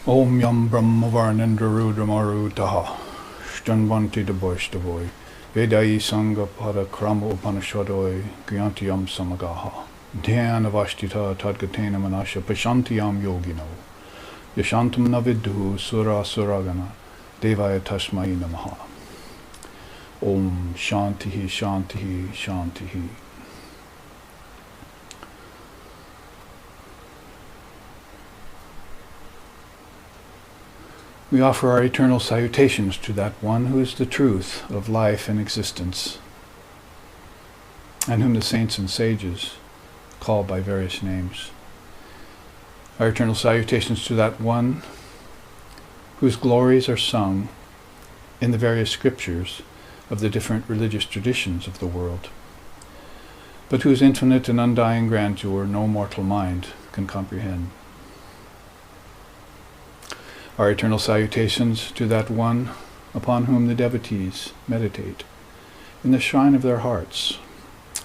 Om Yam Brahma Varnendra Rudra Marutaha Shtanvanti Daboshtavoy Vedai Sangha Pada Krama Upanishadoi Gyantiyam Samagaha Dhyana Vashtita Tadgatena Manasha Pashantiyam Yogino Yashantam Navidhu Sura Suragana Devaya Tashmai Namaha. Om Shantihi Shantihi Shantihi. We offer our eternal salutations to that one who is the truth of life and existence, and whom the saints and sages call by various names. Our eternal salutations to that one whose glories are sung in the various scriptures of the different religious traditions of the world, but whose infinite and undying grandeur no mortal mind can comprehend. Our eternal salutations to that one upon whom the devotees meditate in the shrine of their hearts,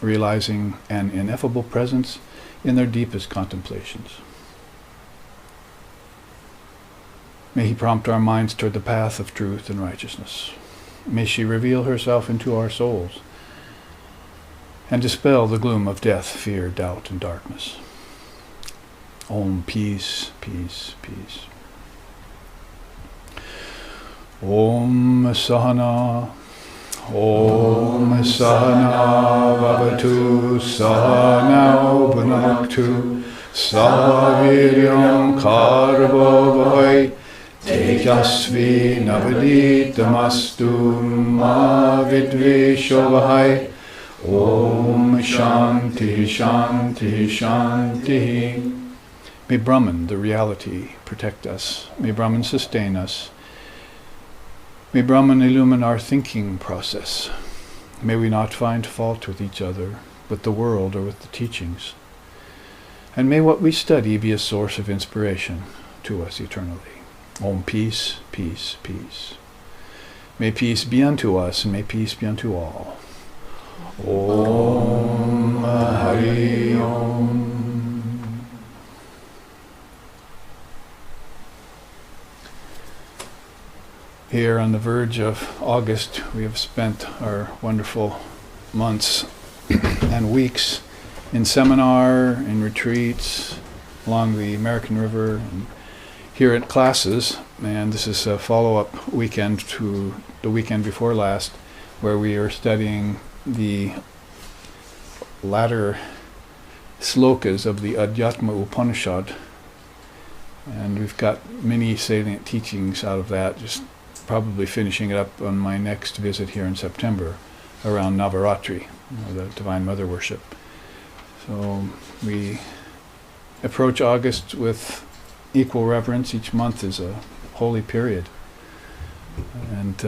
realizing an ineffable presence in their deepest contemplations. May he prompt our minds toward the path of truth and righteousness. May she reveal herself into our souls and dispel the gloom of death, fear, doubt, and darkness. Om, peace, peace, peace. Om Sahana, Om Sahana Vavatu, Sahana Bhunaktu, Sahaviryam Karvavai, Tejasvi Navaditamastu Ma Vidvishovahai. Om Shanti Shanti Shanti. May Brahman, the reality, protect us. May Brahman sustain us. May Brahman illumine our thinking process. May we not find fault with each other, with the world, or with the teachings. And may what we study be a source of inspiration to us eternally. Om, peace, peace, peace. May peace be unto us, and may peace be unto all. Om Hari Om. Here on the verge of August, we have spent our wonderful months and weeks in seminar, in retreats along the American River, and here at classes. And this is a follow-up weekend to the weekend before last, where we are studying the latter slokas of the Adhyatma Upanishad. And we've got many salient teachings out of that, just probably finishing it up on my next visit here in September around Navaratri, the Divine Mother worship. So we approach August with equal reverence. Each month is a holy period. And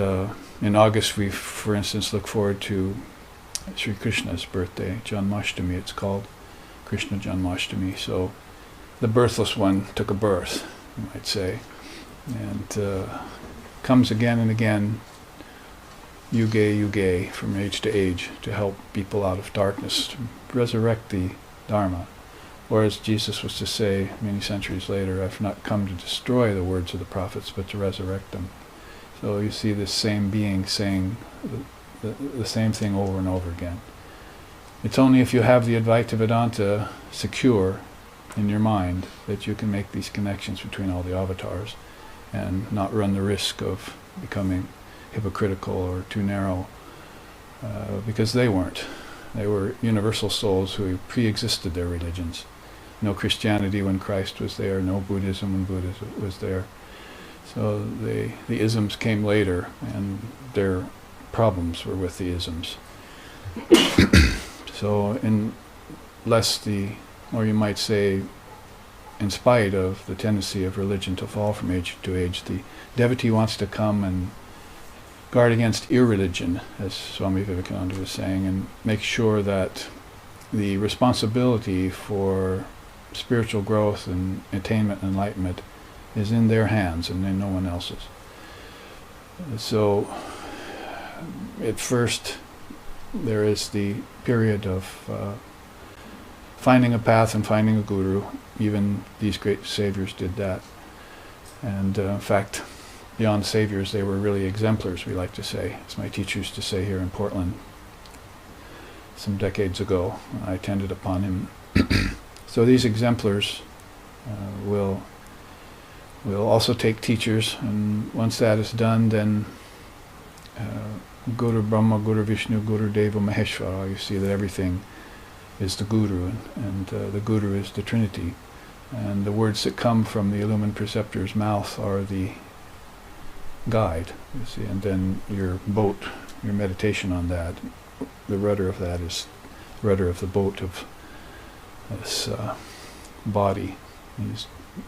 in August we, for instance, look forward to Sri Krishna's birthday, Janmashtami it's called, Krishna Janmashtami. So the birthless one took a birth, you might say, and comes again and again, yuge yuge, from age to age, to help people out of darkness, to resurrect the Dharma. Or as Jesus was to say many centuries later, I've not come to destroy the words of the prophets, but to resurrect them. So you see this same being saying the same thing over and over again. It's only if you have the Advaita Vedanta secure in your mind that you can make these connections between all the avatars and not run the risk of becoming hypocritical or too narrow, because they weren't. They were universal souls who pre-existed their religions. No Christianity when Christ was there, no Buddhism when Buddhism was there. So the isms came later, and their problems were with the isms. So or you might say, in spite of the tendency of religion to fall from age to age, the devotee wants to come and guard against irreligion, as Swami Vivekananda was saying, and make sure that the responsibility for spiritual growth and attainment and enlightenment is in their hands and in no one else's. So at first there is the period of finding a path and finding a guru. Even these great saviors did that. And in fact, beyond saviors, they were really exemplars, we like to say, as my teacher used to say here in Portland some decades ago. I attended upon him. So these exemplars will also take teachers, and once that is done, then Guru Brahma, Guru Vishnu, Guru Deva Maheshwara, you see that everything is the Guru, and the Guru is the Trinity. And the words that come from the illumined preceptor's mouth are the guide, you see, and then your boat, your meditation on that, the rudder of that is the rudder of the boat of this body.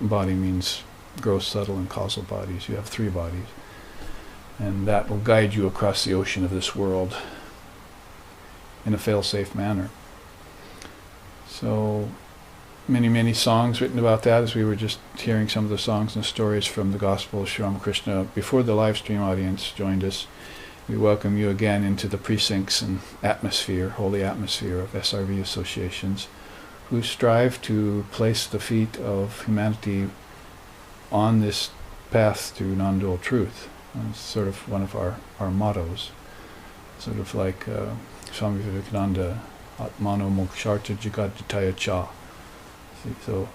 Body means gross, subtle, and causal bodies. You have 3 bodies. And that will guide you across the ocean of this world in a fail-safe manner. So many, many songs written about that, as we were just hearing some of the songs and stories from the Gospel of Sri Ramakrishna. Before the live stream audience joined us, we welcome you again into the precincts and atmosphere, holy atmosphere of SRV associations, who strive to place the feet of humanity on this path to non-dual truth. And it's sort of one of our mottos, sort of like Swami Vivekananda, Atmano Moksharta Jagaditaya Cha. So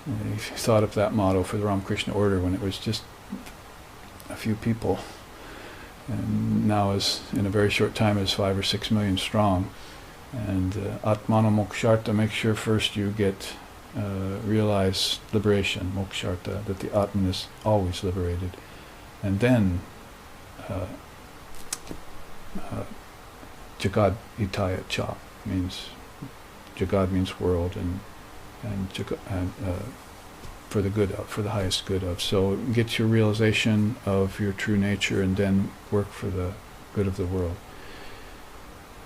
he thought of that motto for the Ramakrishna order when it was just a few people, and now is in a very short time is 5 or 6 million strong. And Atmano Moksharta, make sure first you get realize liberation, Moksharta, that the Atman is always liberated. And then Jagad Hitaya Cha means, Jagad means world, and for the good of, for the highest good of. So get your realization of your true nature and then work for the good of the world.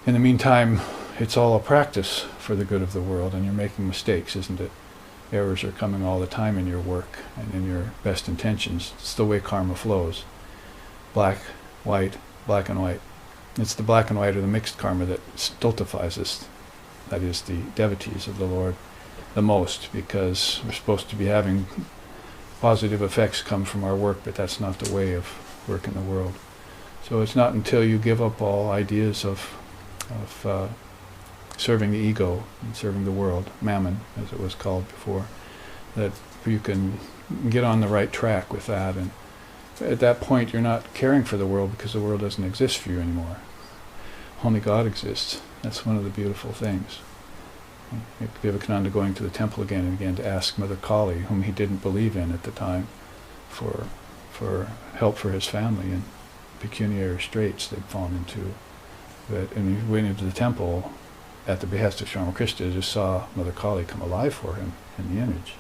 In the meantime, it's all a practice for the good of the world, and you're making mistakes, isn't it? Errors are coming all the time in your work and in your best intentions. It's the way karma flows. Black, white, black and white. It's the black and white or the mixed karma that stultifies us, that is, the devotees of the Lord, the most, because we're supposed to be having positive effects come from our work, but that's not the way of work in the world. So it's not until you give up all ideas of serving the ego and serving the world, mammon, as it was called before, that you can get on the right track with that. And at that point, you're not caring for the world because the world doesn't exist for you anymore. Only God exists. That's one of the beautiful things. Vivekananda going to the temple again and again to ask Mother Kali, whom he didn't believe in at the time, for help for his family in pecuniary straits they'd fallen into. And he went into the temple at the behest of Sri Ramakrishna, just saw Mother Kali come alive for him in the image,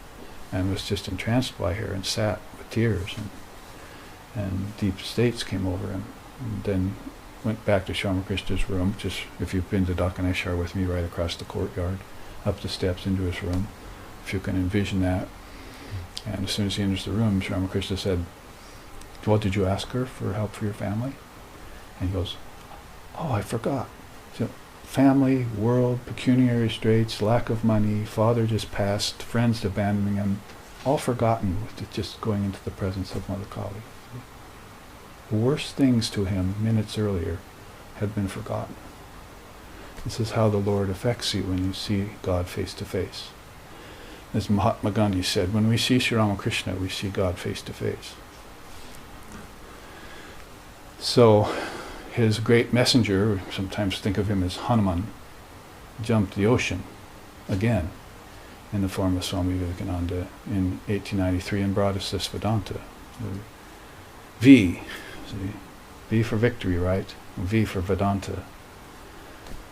and was just entranced by her and sat with tears, and deep states came over him. And then went back to Sri Ramakrishna's room, just if you've been to Dakaneshwar with me, right across the courtyard, up the steps into his room, if you can envision that. And as soon as he enters the room, Sri Ramakrishna said, "What did you ask her for help for your family?" And he goes, "Oh, I forgot. So, family, world, pecuniary straits, lack of money, father just passed, friends abandoning him, all forgotten with just going into the presence of Mother Kali." The worst things to him minutes earlier had been forgotten. This is how the Lord affects you when you see God face to face. As Mahatma Gandhi said, when we see Sri Ramakrishna, we see God face to face. So his great messenger, we sometimes think of him as Hanuman, jumped the ocean again in the form of Swami Vivekananda in 1893 and brought us this Vedanta. V, see, V for victory, right? V for Vedanta,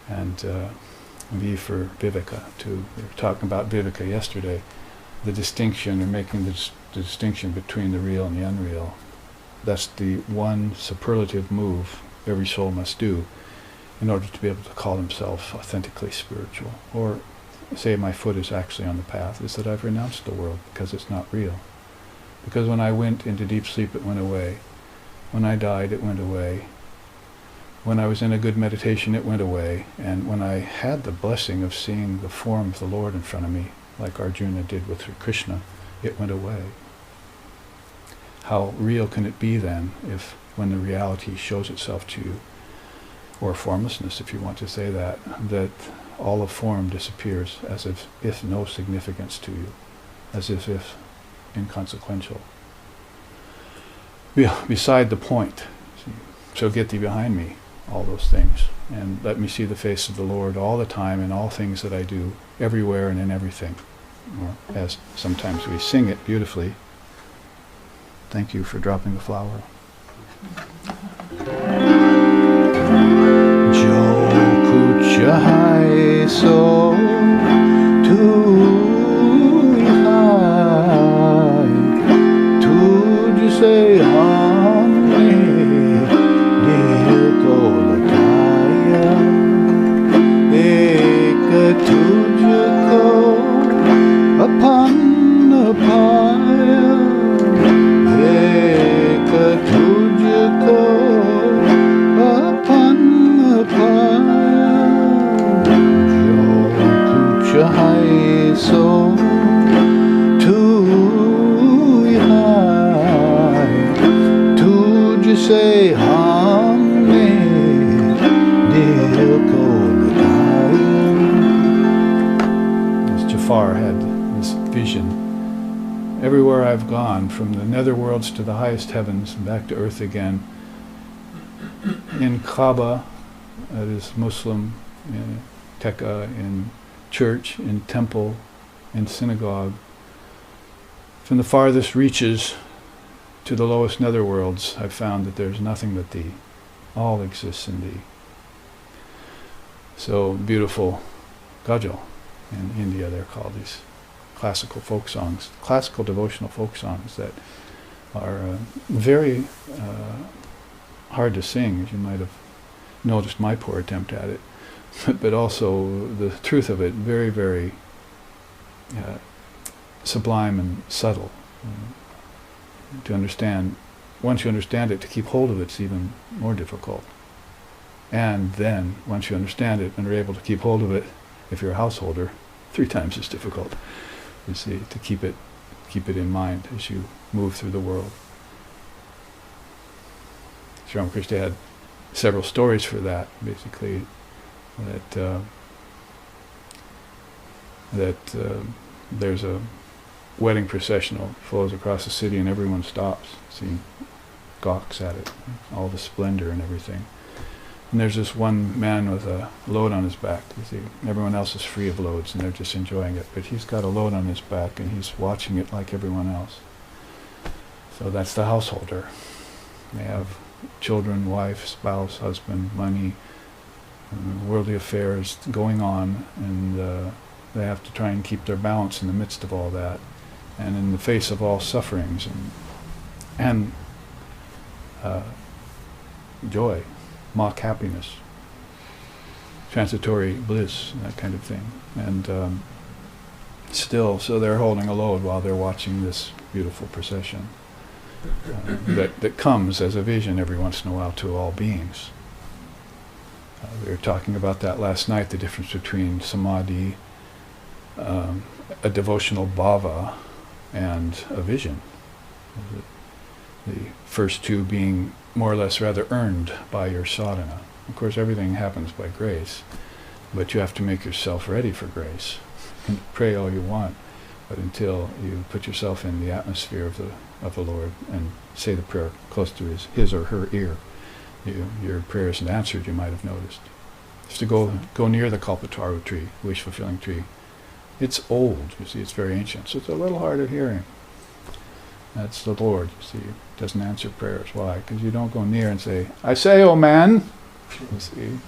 and V for Viveka too. We were talking about Viveka yesterday, the distinction, and making the distinction between the real and the unreal. That's the one superlative move every soul must do in order to be able to call himself authentically spiritual, or say my foot is actually on the path, is that I've renounced the world because it's not real. Because when I went into deep sleep, it went away. When I died, it went away. When I was in a good meditation, it went away. And when I had the blessing of seeing the form of the Lord in front of me, like Arjuna did with Krishna, it went away. how real can it be then if when the reality shows itself to you, or formlessness if you want to say that all of form disappears as if no significance to you, as if inconsequential. Beside the point. See? So get thee behind me, all those things. And let me see the face of the Lord all the time in all things that I do, everywhere and in everything. Or as sometimes we sing it beautifully. Thank you for dropping the flower. Jo kuch hai so tu hai, tujhse humne dil ko lagaya, ek tujhko upon paya, ek tujhko upon paya, jo kuch hai so tu hai, tujhse humne dil ko lagaya. As Jafar had this vision, everywhere I've gone, from the netherworlds to the highest heavens and back to earth again, in Kaaba, that is Muslim, in Tekka, in church, in temple, in synagogue, from the farthest reaches to the lowest netherworlds, I've found that there's nothing but thee. All exists in thee. So beautiful ghazal. In India they're called these classical folk songs, classical devotional folk songs that are very hard to sing, as you might have noticed my poor attempt at it, but also the truth of it, very, very sublime and subtle. To understand, once you understand it, to keep hold of it's even more difficult. And then, once you understand it and are able to keep hold of it, if you're a householder, 3 times as difficult, you see, to keep it in mind as you move through the world. Sri Ramakrishna had several stories for that, basically, that there's a wedding processional flows across the city and everyone stops, gawks at it, all the splendor and everything. And there's this one man with a load on his back. You see, everyone else is free of loads and they're just enjoying it, but he's got a load on his back and he's watching it like everyone else. So that's the householder. They have children, wife, spouse, husband, money, worldly affairs going on, and they have to try and keep their balance in the midst of all that, and in the face of all sufferings and joy, mock happiness, transitory bliss, that kind of thing. And still, so they're holding a load while they're watching this beautiful procession that comes as a vision every once in a while to all beings. We were talking about that last night, the difference between samadhi, a devotional bhava, and a vision. The first two being more or less rather earned by your sadhana. Of course, everything happens by grace, but you have to make yourself ready for grace. You can pray all you want, but until you put yourself in the atmosphere of the Lord and say the prayer close to his or her ear, your prayer isn't answered, you might have noticed. Just to go near the kalpataru tree, wish-fulfilling tree. It's old, you see, it's very ancient, so it's a little hard of hearing. That's the Lord, you see. It doesn't answer prayers. Why? Because you don't go near and say, "I say, oh man," you see.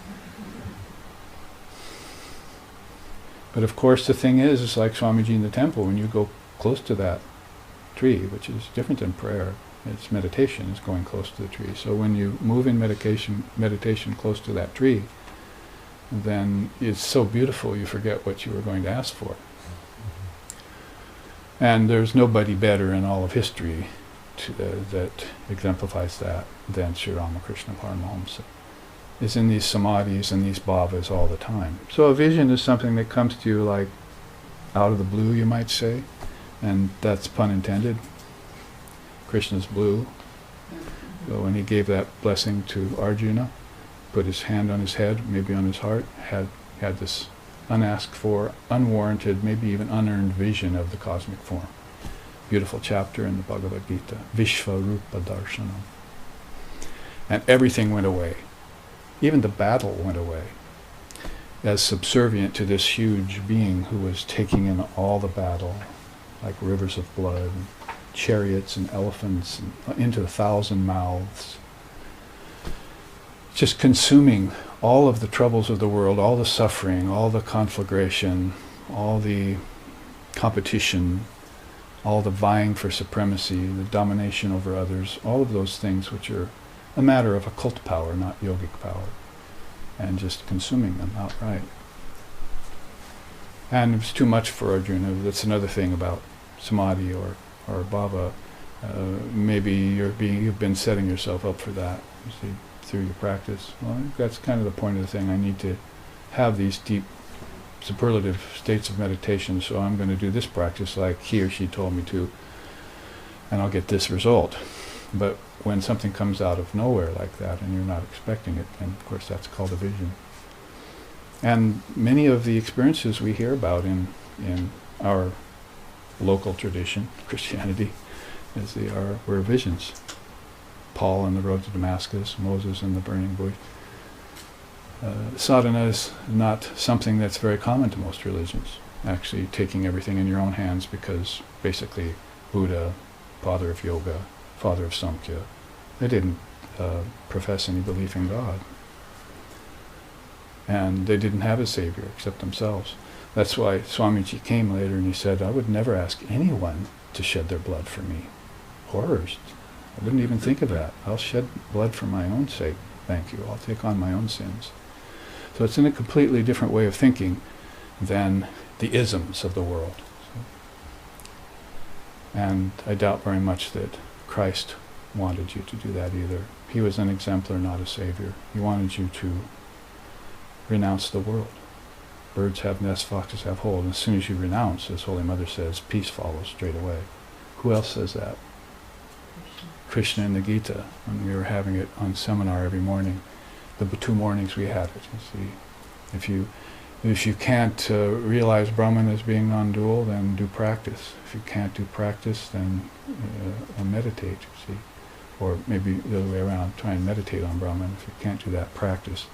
But of course the thing is, it's like Swamiji in the temple, when you go close to that tree, which is different than prayer, it's meditation, it's going close to the tree. So when you move in meditation close to that tree, then it's so beautiful you forget what you were going to ask for. And there's nobody better in all of history that exemplifies that than Sri Ramakrishna Paramahamsa. Is in these samadhis and these bhavas all the time. So a vision is something that comes to you like out of the blue, you might say, and that's pun intended. Krishna's blue. So when he gave that blessing to Arjuna, put his hand on his head, maybe on his heart, had this unasked for, unwarranted, maybe even unearned vision of the cosmic form. Beautiful chapter in the Bhagavad Gita, Vishvarupa Darshanam. And everything went away. Even the battle went away, as subservient to this huge being who was taking in all the battle, like rivers of blood, and chariots and elephants, and into 1,000 mouths, just consuming all of the troubles of the world, all the suffering, all the conflagration, all the competition, all the vying for supremacy, the domination over others, all of those things which are a matter of occult power, not yogic power, and just consuming them outright. And it was too much for Arjuna. That's another thing about samadhi or bhava. Maybe you've been setting yourself up for that, you see, through your practice. Well, that's kind of the point of the thing. I need to have these deep superlative states of meditation, so I'm going to do this practice like he or she told me to, and I'll get this result. But when something comes out of nowhere like that and you're not expecting it, then of course that's called a vision. And many of the experiences we hear about in our local tradition, Christianity, as they were visions. Paul on the road to Damascus, Moses in the burning bush. Sadhana is not something that's very common to most religions, actually taking everything in your own hands, because basically Buddha, father of yoga, father of Samkhya, they didn't profess any belief in God. And they didn't have a savior except themselves. That's why Swamiji came later and he said, I would never ask anyone to shed their blood for me. Horrors. I wouldn't even think of that. I'll shed blood for my own sake. Thank you. I'll take on my own sins. So it's in a completely different way of thinking than the isms of the world. And I doubt very much that Christ wanted you to do that either. He was an exemplar, not a savior. He wanted you to renounce the world. Birds have nests, foxes have holes. And as soon as you renounce, as Holy Mother says, peace follows straight away. Who else says that? Krishna in the Gita, when we were having it on seminar every morning. The 2 mornings we had it. You see, if you can't realize Brahman as being non-dual, then do practice. If you can't do practice, then meditate. You see, or maybe the other way around. Try and meditate on Brahman. If you can't do that, practice.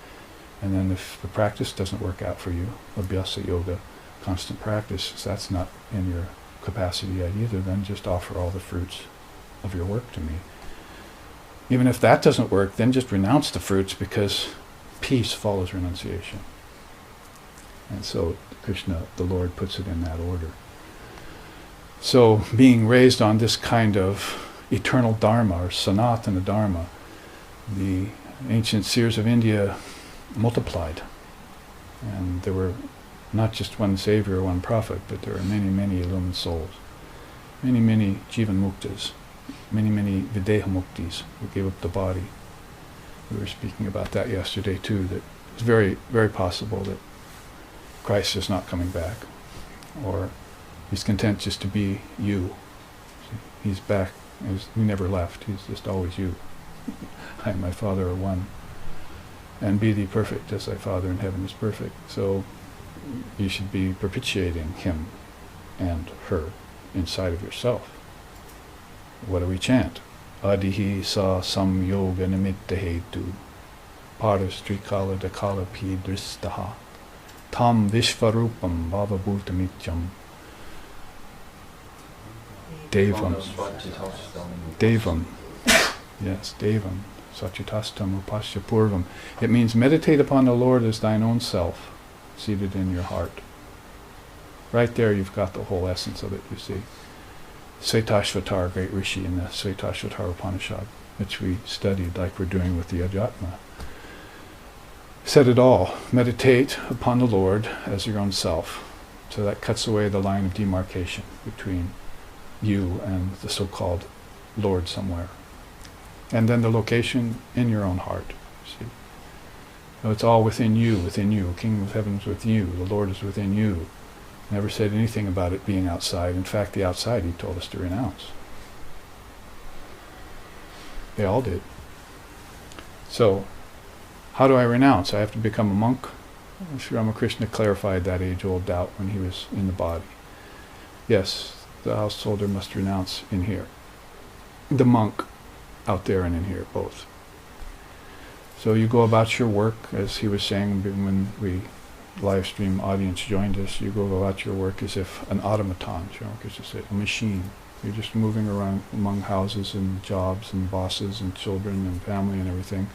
And then if the practice doesn't work out for you, abhyasa yoga, constant practice, if that's not in your capacity yet either, then just offer all the fruits of your work to me. Even if that doesn't work, then just renounce the fruits, because peace follows renunciation. And so Krishna, the Lord, puts it in that order. So being raised on this kind of eternal dharma, or sanatana dharma, the ancient seers of India multiplied. And there were not just one savior or one prophet, but there are many, many illumined souls. Many, many jivan muktas. Many, many videha muktis who gave up the body. We were speaking about that yesterday too, that it's very, very possible that Christ is not coming back, or he's content just to be you. He's back, he never left, he's just always you. I and my Father are one. And be thee perfect as thy Father in heaven is perfect. So you should be propitiating him and her inside of yourself. What do we chant? Adihi sa samyoga nimitta hetu paras trikala dakala pi dristaha tam vishvarupam bhavabhutamityam devam. Yes, devam. Sachitastam upasya purvam. It means meditate upon the Lord as thine own self, seated in your heart. Right there you've got the whole essence of it, you see. Svetashvatar, great rishi in the Svetashvatar Upanishad, which we studied like we're doing with the Adhyatma, said it all. Meditate upon the Lord as your own self. So that cuts away the line of demarcation between you and the so-called Lord somewhere. And then the location in your own heart. See? So it's all within you, within you. Kingdom of Heaven is within you. The Lord is within you. Never said anything about it being outside. In fact, the outside he told us to renounce. They all did. So, how do I renounce? I have to become a monk? Sri Ramakrishna clarified that age-old doubt when he was in the body. Yes, the householder must renounce in here. The monk out there and in here, both. So you go about your work, as he was saying when we live stream audience joined us, you go about your work as if an automaton, Sri Ramakrishna said, a machine. You're just moving around among houses and jobs and bosses and children and family and everything,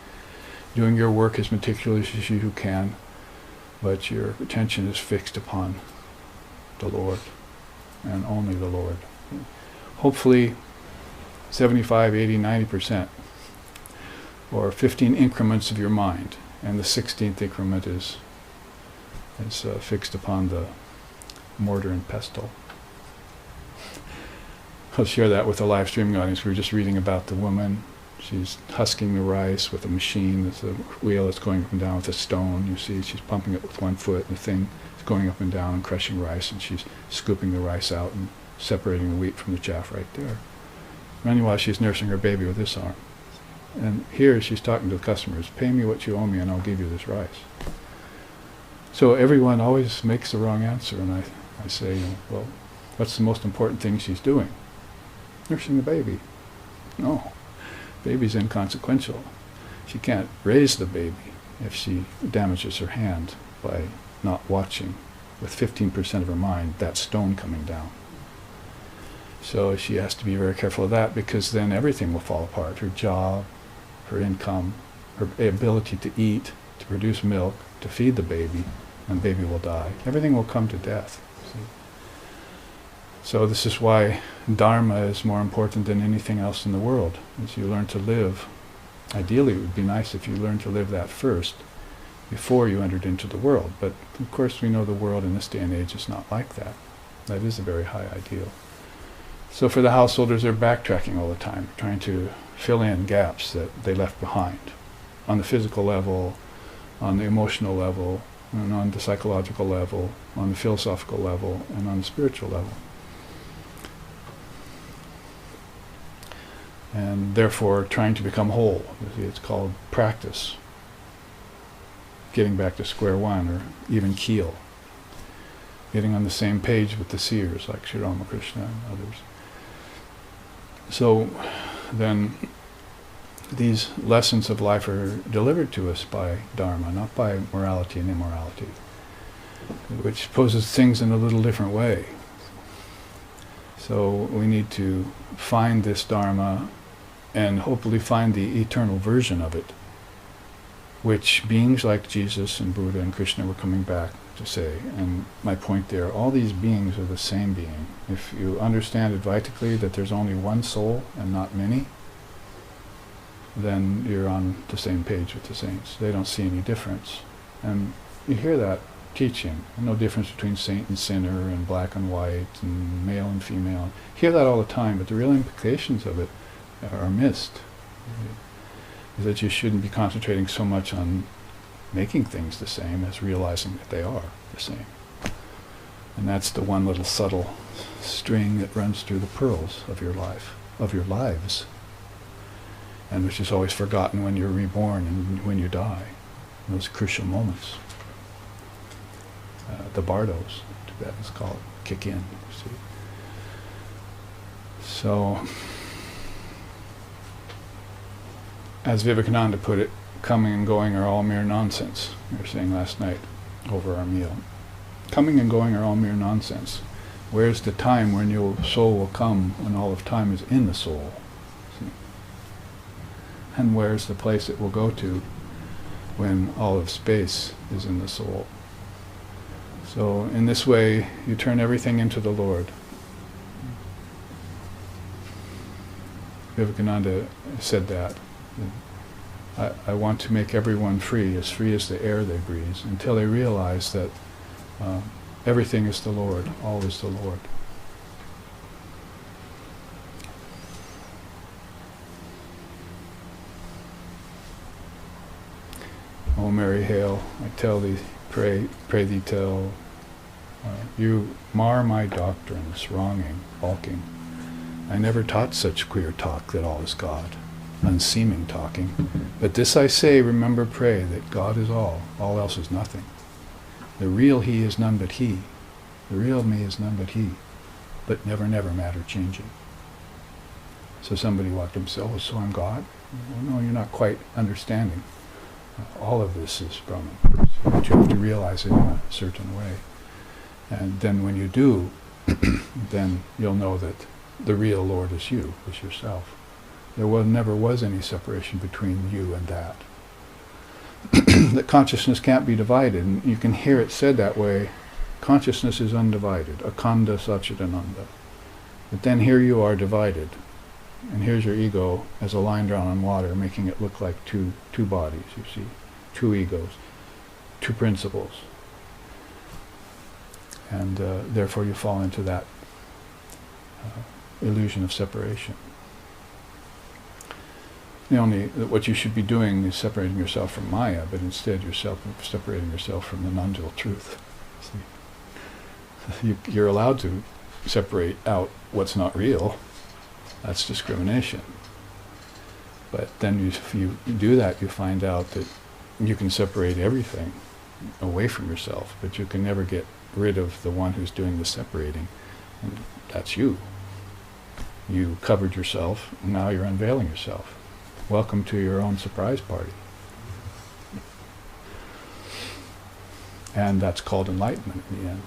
doing your work as meticulously as you can, but your attention is fixed upon the Lord and only the Lord. Hopefully 75, 80, 90%, or 15 increments of your mind, and the 16th increment is fixed upon the mortar and pestle. I'll share that with the live streaming audience. We were just reading about the woman. She's husking the rice with a machine. There's a wheel that's going up and down with a stone. You see, she's pumping it with one foot, and the thing is going up and down and crushing rice, and she's scooping the rice out and separating the wheat from the chaff right there. Meanwhile, she's nursing her baby with this arm. And here she's talking to the customers, pay me what you owe me and I'll give you this rice. So everyone always makes the wrong answer, and I say, well, what's the most important thing she's doing? Nursing the baby. No, baby's inconsequential. She can't raise the baby if she damages her hand by not watching with 15% of her mind that stone coming down. So she has to be very careful of that, because then everything will fall apart. Her job, her income, her ability to eat, to produce milk, to feed the baby, and the baby will die. Everything will come to death. See? So this is why Dharma is more important than anything else in the world. As you learn to live, ideally it would be nice if you learned to live that first before you entered into the world. But of course we know the world in this day and age is not like that. That is a very high ideal. So for the householders, they're backtracking all the time, trying to fill in gaps that they left behind on the physical level, on the emotional level, and on the psychological level, on the philosophical level, and on the spiritual level. And therefore trying to become whole. You see, it's called practice. Getting back to square one, or even keel. Getting on the same page with the seers like Sri Ramakrishna and others. So then these lessons of life are delivered to us by Dharma, not by morality and immorality, which poses things in a little different way. So we need to find this Dharma and hopefully find the eternal version of it, which beings like Jesus and Buddha and Krishna were coming back to say. And my point there, all these beings are the same being. If you understand Advaitically that there's only one soul and not many, then you're on the same page with the saints. They don't see any difference. And you hear that teaching, no difference between saint and sinner and black and white and male and female. You hear that all the time, but the real implications of it are missed. Is that you shouldn't be concentrating so much on making things the same as realizing that they are the same. And that's the one little subtle string that runs through the pearls of your life, of your lives, and which is always forgotten when you're reborn and when you die, those crucial moments. The bardos, Tibetans call it, kick in, you see. So, as Vivekananda put it, coming and going are all mere nonsense. We were saying last night over our meal. Coming and going are all mere nonsense. Where's the time when your soul will come when all of time is in the soul? See? And where's the place it will go to when all of space is in the soul? So in this way, you turn everything into the Lord. Vivekananda said that. I want to make everyone free as the air they breathe, until they realize that everything is the Lord, all is the Lord. O Mary, hail, I tell thee, pray thee tell, you mar my doctrines, wronging, balking. I never taught such queer talk that all is God. unseeming talking. But this I say, remember, pray, that God is all else is nothing. The real He is none but He. The real me is none but He, but never, never matter changing. So somebody walked up and said, oh, so I'm God? Well, no, you're not quite understanding. All of this is Brahman. But you have to realize it in a certain way. And then when you do, then you'll know that the real Lord is you, is yourself. There never was any separation between you and that. That consciousness can't be divided, and you can hear it said that way. Consciousness is undivided, akanda satchidananda. But then here you are divided, and here's your ego as a line drawn on water, making it look like two bodies, you see, two egos, two principles. And therefore you fall into that illusion of separation. What you should be doing is separating yourself from Maya, but instead you're separating yourself from the non-dual truth. See? You're allowed to separate out what's not real. That's discrimination. But then if you do that, you find out that you can separate everything away from yourself, but you can never get rid of the one who's doing the separating, and that's you. You covered yourself, and now you're unveiling yourself. Welcome to your own surprise party. And that's called enlightenment in the end.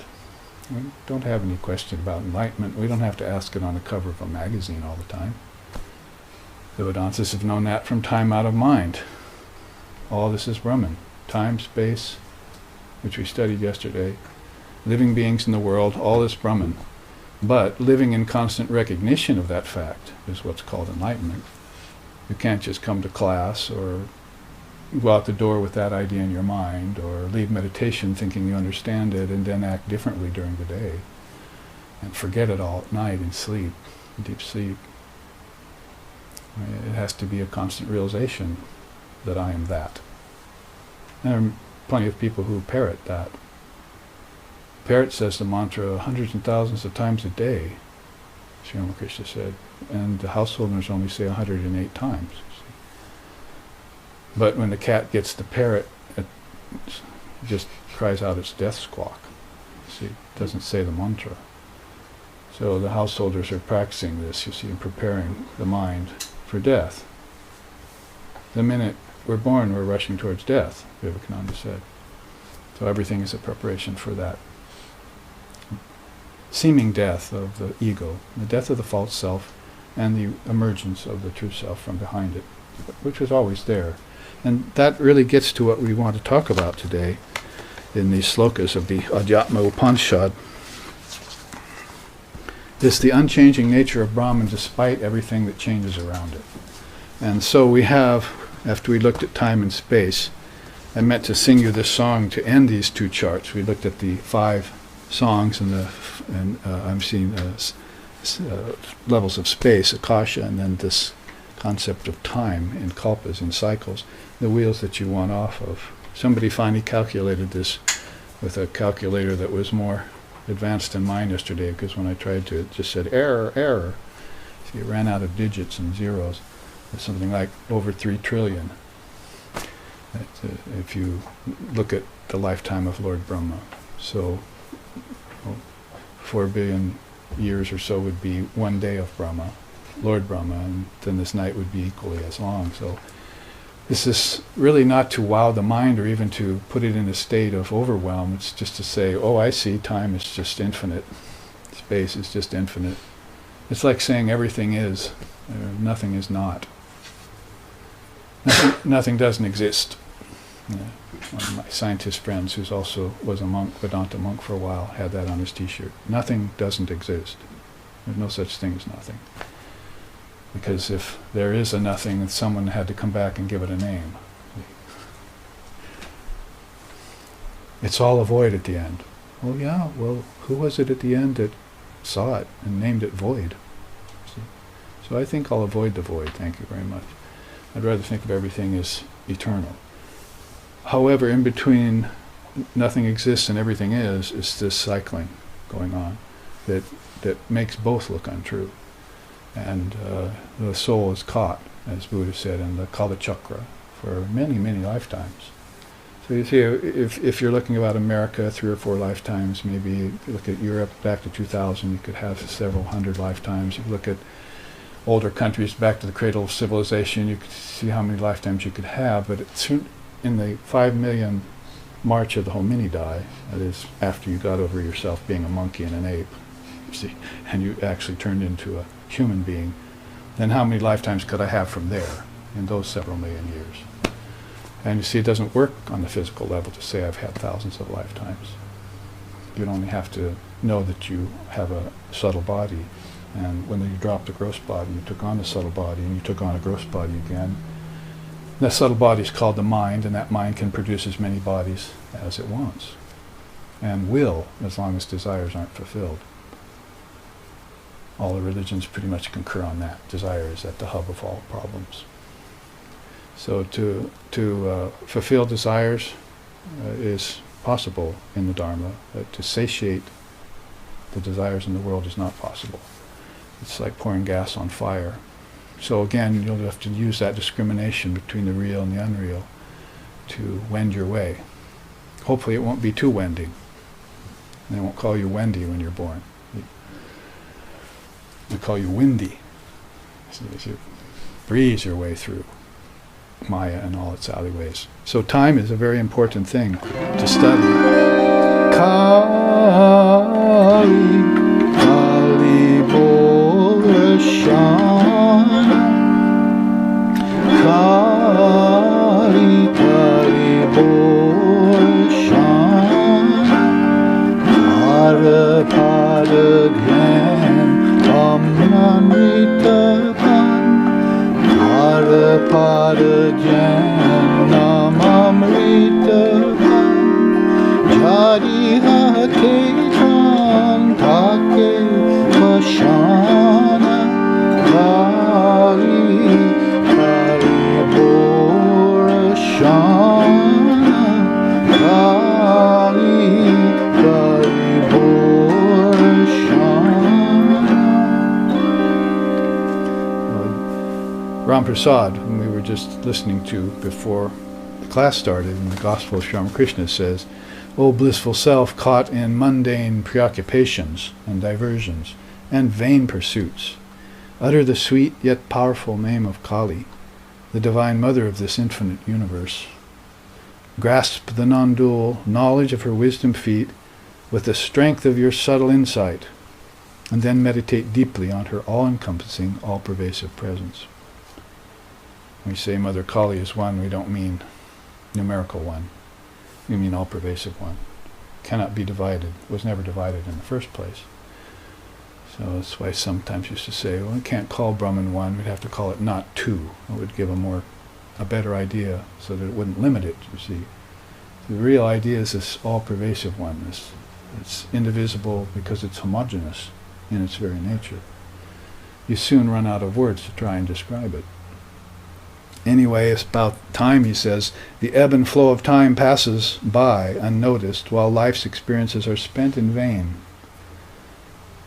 We don't have any question about enlightenment. We don't have to ask it on the cover of a magazine all the time. The Vedantas have known that from time out of mind. All this is Brahman. Time, space, which we studied yesterday, living beings in the world, all this Brahman. But living in constant recognition of that fact is what's called enlightenment. You can't just come to class or go out the door with that idea in your mind, or leave meditation thinking you understand it and then act differently during the day and forget it all at night in sleep, in deep sleep. It has to be a constant realization that I am that. And there are plenty of people who parrot that. Parrot says the mantra hundreds and thousands of times a day, Sri Ramakrishna said, and the householders only say 108 times. But when the cat gets the parrot, it just cries out its death squawk. See, it doesn't say the mantra. So the householders are practicing this, you see, and preparing the mind for death. The minute we're born, we're rushing towards death, Vivekananda said. So everything is a preparation for that seeming death of the ego, the death of the false self, and the emergence of the true self from behind it, which was always there. And that really gets to what we want to talk about today in these slokas of the Adhyatma Upanishad. It's the unchanging nature of Brahman despite everything that changes around it. And so we have, after we looked at time and space, I meant to sing you this song to end these two charts. We looked at the 5 songs and I'm seeing levels of space, akasha, and then this concept of time in kalpas, in cycles, the wheels that you want off of. Somebody finally calculated this with a calculator that was more advanced than mine yesterday, because when I tried to, it just said error, error. So it ran out of digits and zeros. It's something like over 3 trillion. If you look at the lifetime of Lord Brahma. So 4 billion years or so would be 1 day of Brahma, Lord Brahma, and then this night would be equally as long. So this is really not to wow the mind or even to put it in a state of overwhelm. It's just to say, oh, I see, time is just infinite. Space is just infinite. It's like saying everything is, nothing is not. Nothing doesn't exist. One of my scientist friends, who's also was a monk, Vedanta monk for a while, had that on his t-shirt. Nothing doesn't exist. There's no such thing as nothing. Because if there is a nothing, then someone had to come back and give it a name. It's all a void at the end. Well, yeah, well, who was it at the end that saw it and named it void? See? So I think I'll avoid the void, thank you very much. I'd rather think of everything as eternal. However, in between nothing exists and everything is this cycling going on that makes both look untrue. And the soul is caught, as Buddha said, in the Kala Chakra for many, many lifetimes. So you see, if you're looking about America, 3 or 4 lifetimes, maybe you look at Europe back to 2000, you could have several hundred lifetimes. You look at older countries back to the cradle of civilization, you could see how many lifetimes you could have, but in the 5 million march of the hominidae, that is, after you got over yourself being a monkey and an ape, you see, and you actually turned into a human being, then how many lifetimes could I have from there in those several million years? And you see, it doesn't work on the physical level to say I've had thousands of lifetimes. You'd only have to know that you have a subtle body, and when you dropped the gross body, you took on a subtle body, and you took on a gross body again. That subtle body is called the mind, and that mind can produce as many bodies as it wants, and will, as long as desires aren't fulfilled. All the religions pretty much concur on that. Desire is at the hub of all problems. So to fulfill desires is possible in the Dharma, but to satiate the desires in the world is not possible. It's like pouring gas on fire. So again, you'll have to use that discrimination between the real and the unreal to wend your way. Hopefully it won't be too wending. They won't call you Wendy when you're born. They call you Windy. So as you breeze your way through Maya and all its alleyways. So time is a very important thing to study. Kali, Kali Bolashan, Kali, Kali Bolashan, Para Para Gyan, Amnamrita Para Para Jnanam Amritavam Jari Hake Chan Take Vashana Kali Kali Borashana Kali Kali Borashana. Ram Prasad, whom we were just listening to before the class started in the Gospel of Sri Ramakrishna, says, O blissful self caught in mundane preoccupations and diversions and vain pursuits, utter the sweet yet powerful name of Kali, the divine mother of this infinite universe. Grasp the non-dual knowledge of her wisdom feet with the strength of your subtle insight, and then meditate deeply on her all-encompassing, all-pervasive presence. When we say Mother Kali is one, we don't mean numerical one. We mean all-pervasive one. Cannot be divided. Was never divided in the first place. So that's why sometimes used to say, well, we can't call Brahman one. We'd have to call it not two. It would give a better idea, so that it wouldn't limit it. You see, the real idea is this all-pervasive oneness. It's indivisible because it's homogeneous in its very nature. You soon run out of words to try and describe it. Anyway, it's about time, he says, the ebb and flow of time passes by unnoticed while life's experiences are spent in vain.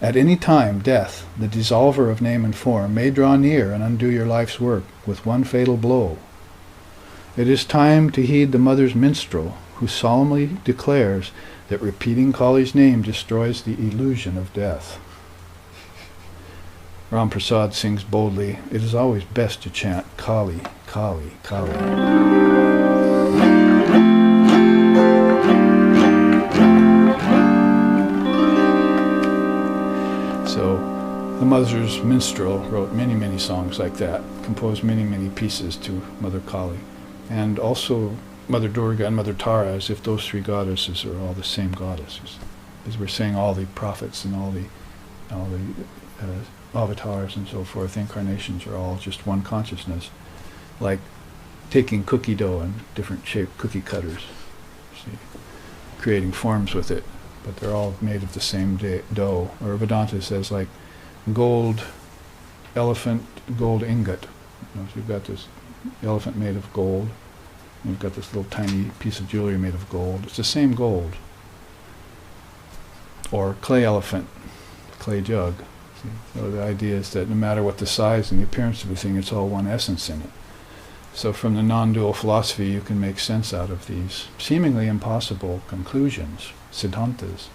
At any time, death, the dissolver of name and form, may draw near and undo your life's work with one fatal blow. It is time to heed the mother's minstrel, who solemnly declares that repeating Kali's name destroys the illusion of death. Ram Prasad sings boldly, it is always best to chant Kali, Kali, Kali. So the mother's minstrel wrote many, many songs like that, composed many, many pieces to Mother Kali, and also Mother Durga and Mother Tara, as if those three goddesses are all the same goddesses. As we're saying, all the prophets and all the avatars and so forth, incarnations are all just one consciousness, like taking cookie dough and different shaped cookie cutters, see, creating forms with it, but they're all made of the same dough. Or Vedanta says, like gold elephant, gold ingot. So you've got this elephant made of gold, and you've got this little tiny piece of jewelry made of gold. It's the same gold. Or clay elephant, clay jug. See? So the idea is that no matter what the size and the appearance of the thing, it's all one essence in it. So from the non-dual philosophy, you can make sense out of these seemingly impossible conclusions, siddhantas.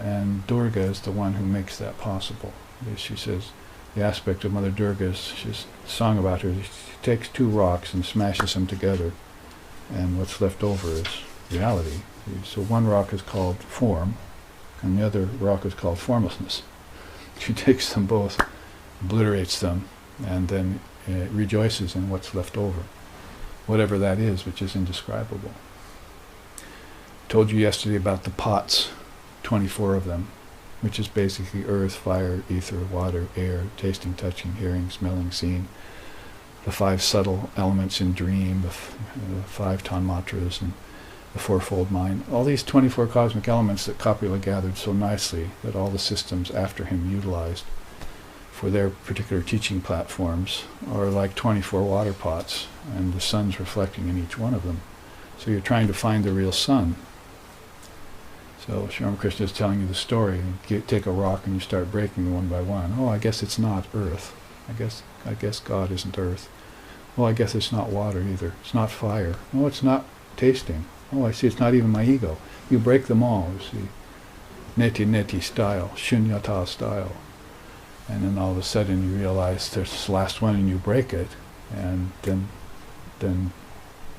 And Durga is the one who makes that possible. She says, the aspect of Mother Durga is, she's a song about her, she takes two rocks and smashes them together, and what's left over is reality. So one rock is called form, and the other rock is called formlessness. She takes them both, obliterates them, and then rejoices in what's left over, whatever that is, which is indescribable. Told you yesterday about the pots, 24 of them, which is basically earth, fire, ether, water, air, tasting, touching, hearing, smelling, seeing, the 5 subtle elements in dream, the 5 tanmatras, and the fourfold mind. All these 24 cosmic elements that Kapila gathered so nicely that all the systems after him utilized for their particular teaching platforms are like 24 water pots, and the sun's reflecting in each one of them. So you're trying to find the real sun. So Sri Ramakrishna is telling you the story. You take a rock and you start breaking them one by one. Oh, I guess it's not earth. I guess God isn't earth. Oh, I guess it's not water either. It's not fire. Oh, it's not tasting. Oh, I see, it's not even my ego. You break them all, you see. Neti style, shunyata style. And then all of a sudden you realize there's this last one and you break it, and then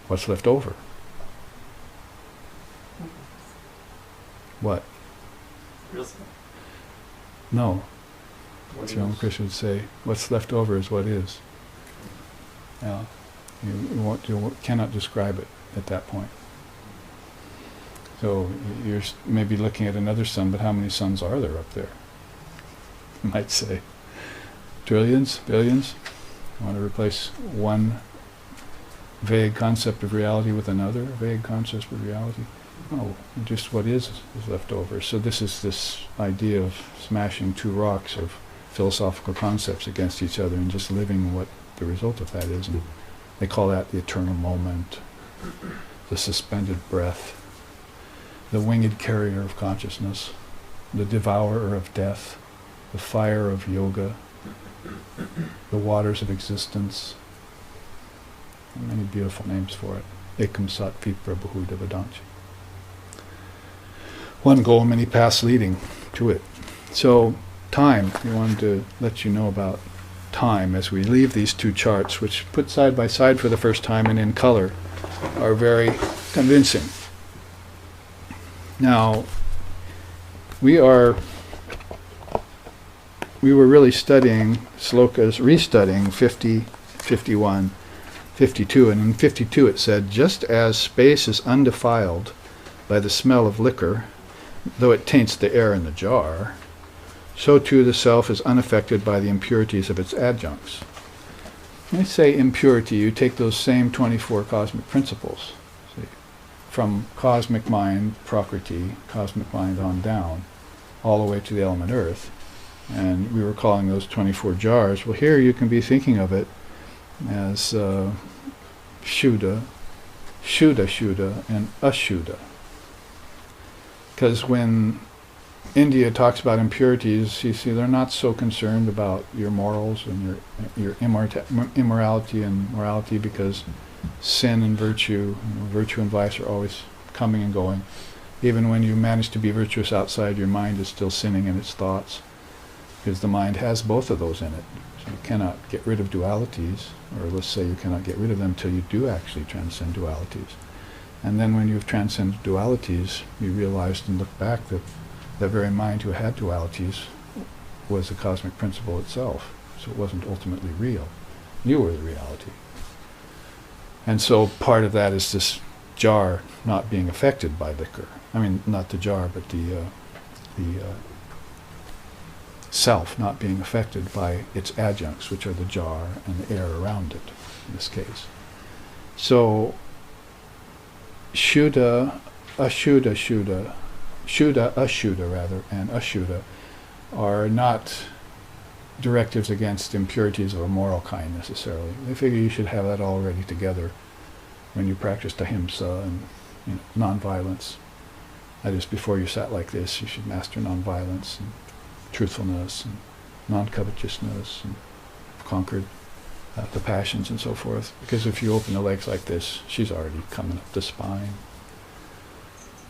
what's left over? What? No. Sri Ramakrishna would say, what's left over is what is. Yeah. You cannot describe it at that point. So you're maybe looking at another sun, but how many suns are there up there? You might say. Trillions? Billions? You want to replace one vague concept of reality with another vague concept of reality? No, just what is left over. So this is this idea of smashing two rocks of philosophical concepts against each other and just living what the result of that is. And they call that the eternal moment, the suspended breath, the winged carrier of consciousness, the devourer of death, the fire of yoga, the waters of existence. Many beautiful names for it. Ekam Sat Vipra Bahuda Vedanti. One goal, many paths leading to it. So, time, we wanted to let you know about time as we leave these two charts, which put side by side for the first time and in color, are very convincing. Now, we were really studying slokas, restudying 50, 51, 52, and in 52 it said, just as space is undefiled by the smell of liquor, though it taints the air in the jar, so too the self is unaffected by the impurities of its adjuncts. When I say impurity, you take those same 24 cosmic principles, see, from cosmic mind, prakriti, cosmic mind on down, all the way to the element earth. And we were calling those 24 jars. Well, here you can be thinking of it as Shuddha, Shuddha, and Ashuddha. Because when India talks about impurities, you see, they're not so concerned about your morals and your immorality and morality, because sin and virtue and vice are always coming and going. Even when you manage to be virtuous outside, your mind is still sinning in its thoughts, because the mind has both of those in it. So you cannot get rid of dualities, or let's say you cannot get rid of them till you do actually transcend dualities. And then when you've transcended dualities, you realized and look back that the very mind who had dualities was a cosmic principle itself. So it wasn't ultimately real. You were the reality. And so part of that is this jar not being affected by liquor. I mean, not the jar, but the self not being affected by its adjuncts, which are the jar and the air around it, in this case. So, Shuddha, Ashuddha, and Ashuddha are not directives against impurities of a moral kind necessarily. They figure you should have that already together when you practice ahimsa and non-violence. That is, before you sat like this, you should master non-violence and truthfulness and non-covetousness, and conquered the passions and so forth. Because if you open the legs like this, she's already coming up the spine.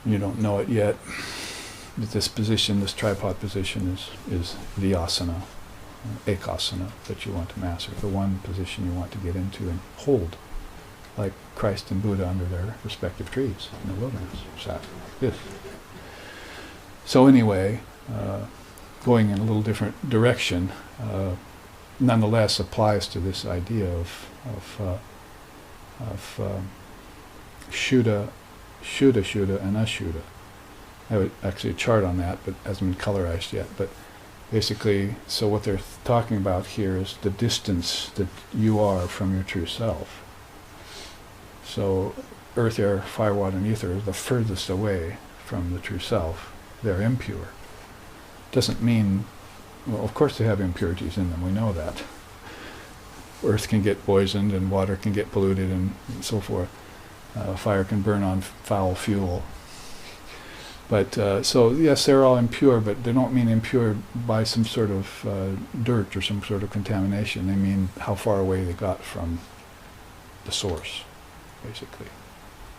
You don't know it yet. This position, this tripod position, is the asana, ekasana, that you want to master, the one position you want to get into and hold, like Christ and Buddha under their respective trees in the wilderness, sat like this. So anyway, going in a little different direction, nonetheless applies to this idea of Shuddha, and Ashuddha. I have actually a chart on that, but hasn't been colorized yet. But basically, so what they're talking about here is the distance that you are from your true self. So earth, air, fire, water, and ether are the furthest away from the true self. They're impure. Doesn't mean, well, of course they have impurities in them, we know that. Earth can get poisoned and water can get polluted and so forth. Fire can burn on foul fuel. But so yes, they're all impure, but they don't mean impure by some sort of dirt or some sort of contamination. They mean how far away they got from the source, basically.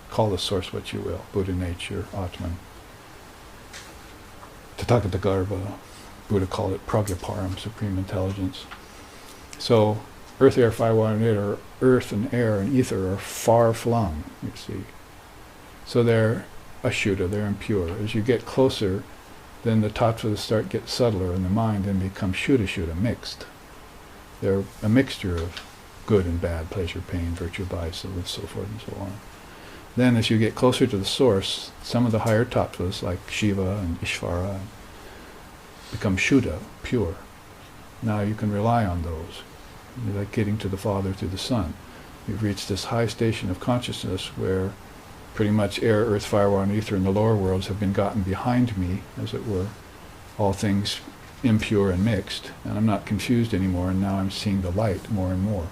Call the source what you will, Buddha nature, Atman. Tathagata Garbha, Buddha called it Pragyaparam, supreme intelligence. So earth, air, fire, water, and air and ether are far flung, you see. So they're Ashuddha, they're impure. As you get closer, then the tattvas start get subtler in the mind and become Shuddha, mixed. They're a mixture of good and bad, pleasure, pain, virtue, vice, and so forth and so on. Then as you get closer to the source, some of the higher tattvas, like Shiva and Ishvara, become Shuddha, pure. Now you can rely on those. You're like getting to the Father through the Son. You've reached this high station of consciousness where pretty much air, earth, fire, water, and ether in the lower worlds have been gotten behind me, as it were, all things impure and mixed, and I'm not confused anymore, and now I'm seeing the light more and more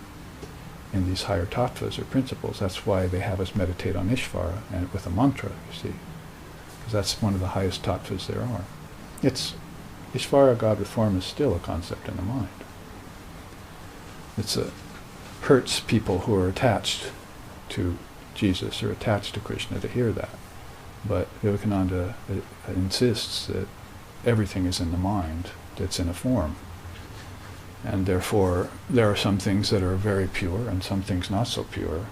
in these higher tattvas or principles. That's why they have us meditate on Ishvara and with a mantra, you see, because that's one of the highest tattvas there are. It's Ishvara, God with form, is still a concept in the mind. It hurts people who are attached to Jesus or attached to Krishna to hear that. But Vivekananda insists that everything is in the mind, that's in a form. And therefore, there are some things that are very pure and some things not so pure.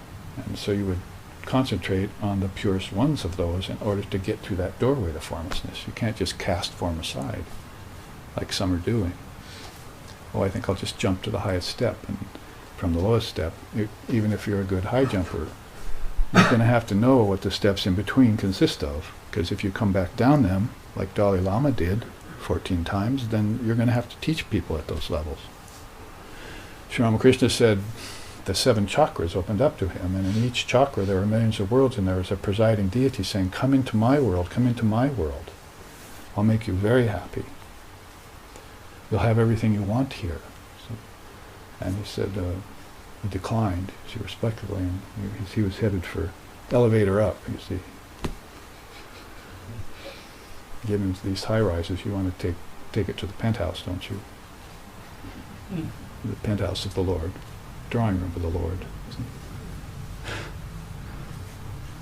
And so you would concentrate on the purest ones of those in order to get through that doorway to formlessness. You can't just cast form aside, like some are doing. Oh, I think I'll just jump to the highest step. And from the lowest step, even if you're a good high jumper, you're going to have to know what the steps in between consist of, because if you come back down them, like Dalai Lama did 14 times, then you're going to have to teach people at those levels. Sri Ramakrishna said the 7 chakras opened up to him, and in each chakra there are millions of worlds, and there is a presiding deity saying, come into my world, come into my world. I'll make you very happy. You'll have everything you want here. So, and he said, he declined, you see, respectfully, and he was headed for elevator up, you see. Get into these high rises, you want to take it to the penthouse, don't you? The penthouse of the Lord, drawing room of the Lord.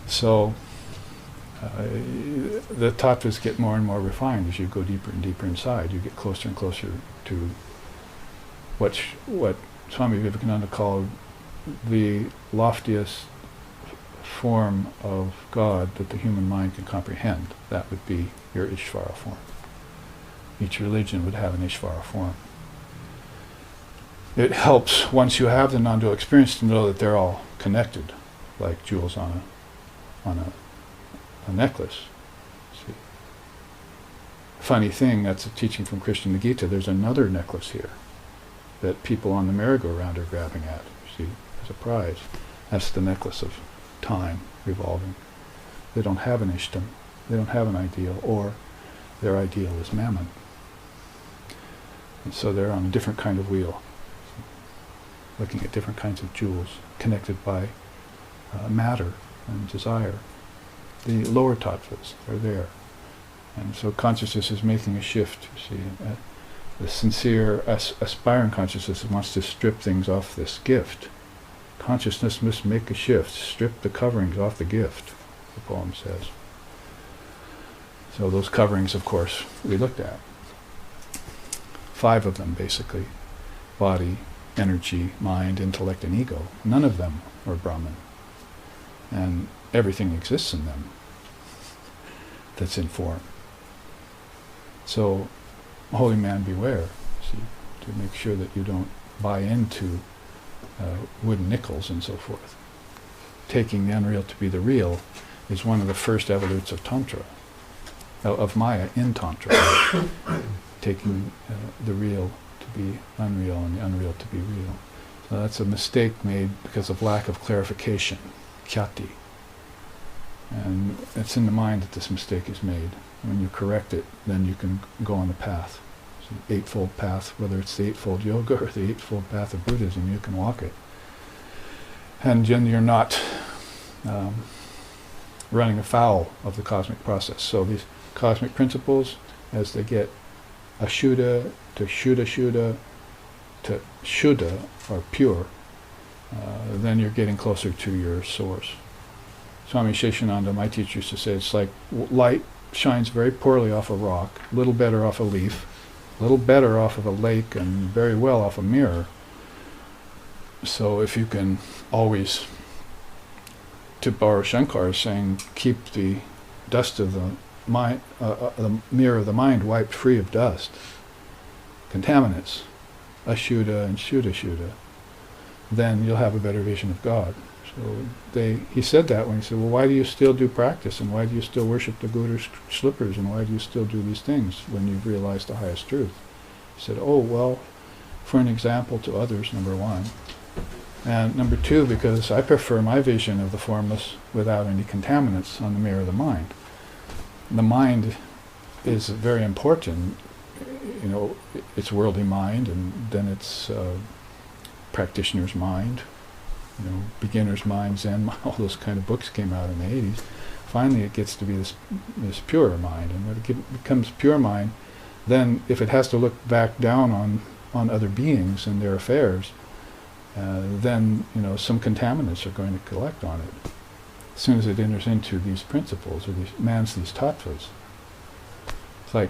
So the tattvas get more and more refined as you go deeper and deeper inside. You get closer and closer to what Swami Vivekananda called the loftiest form of God that the human mind can comprehend. That would be your Ishvara form. Each religion would have an Ishvara form. It helps, once you have the non-dual experience, to know that they're all connected, like jewels on a necklace. See? Funny thing, that's a teaching from Krishna Gita. There's another necklace here that people on the merry-go-round are grabbing at, you see, as a prize. That's the necklace of time revolving. They don't have an ishtam, they don't have an ideal, or their ideal is mammon. And so they're on a different kind of wheel, looking at different kinds of jewels connected by matter and desire. The lower tattvas are there. And so consciousness is making a shift, you see. The sincere aspiring consciousness wants to strip things off this gift. Consciousness must make a shift, strip the coverings off the gift, the poem says. So those coverings, of course, we looked at. 5 of them, basically. Body, energy, mind, intellect, and ego. None of them are Brahman. And everything exists in them that's in form. So, holy man, beware, see, to make sure that you don't buy into wooden nickels and so forth. Taking the unreal to be the real is one of the first evolutes of Tantra, of Maya in Tantra. Taking the real to be unreal and the unreal to be real. So that's a mistake made because of lack of clarification, khyati. And it's in the mind that this mistake is made. When you correct it, then you can go on the path. So the Eightfold Path, whether it's the Eightfold Yoga or the Eightfold Path of Buddhism, you can walk it. And then you're not running afoul of the cosmic process. So these cosmic principles, as they get ashuddha to shuddha to shuddha, or pure, then you're getting closer to your source. Swami Sheshananda, my teacher, used to say it's like light shines very poorly off a rock, a little better off a leaf, a little better off of a lake, and very well off a mirror. So if you can always, to borrow Shankar's saying, keep the dust of the mind, the mirror of the mind wiped free of dust, contaminants, ashuddha and shuddha, then you'll have a better vision of God. So he said that when he said, well, why do you still do practice, and why do you still worship the Guru's slippers, and why do you still do these things when you've realized the highest truth? He said, oh, well, for an example to others, number one. And number two, because I prefer my vision of the formless without any contaminants on the mirror of the mind. The mind is very important. You know, it's worldly mind, and then it's practitioner's mind, you know, beginner's mind, Zen mind, all those kind of books came out in the 80s. Finally it gets to be this purer mind, and when it becomes pure mind, then if it has to look back down on other beings and their affairs, then, you know, some contaminants are going to collect on it. As soon as it enters into these principles, or these tattvas. It's like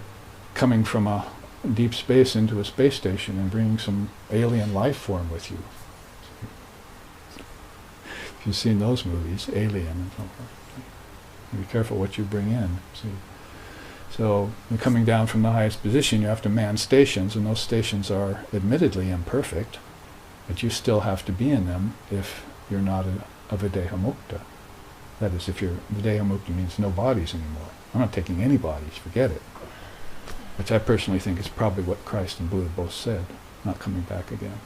coming from a deep space into a space station and bringing some alien life form with you. If you've seen those movies, Alien and so forth, be careful what you bring in. See? So, you're coming down from the highest position, you have to man stations, and those stations are admittedly imperfect, but you still have to be in them if you're not a Videha Mukta. That is, if you're Videha Mukta means no bodies anymore. I'm not taking any bodies, forget it. Which I personally think is probably what Christ and Buddha both said, not coming back again.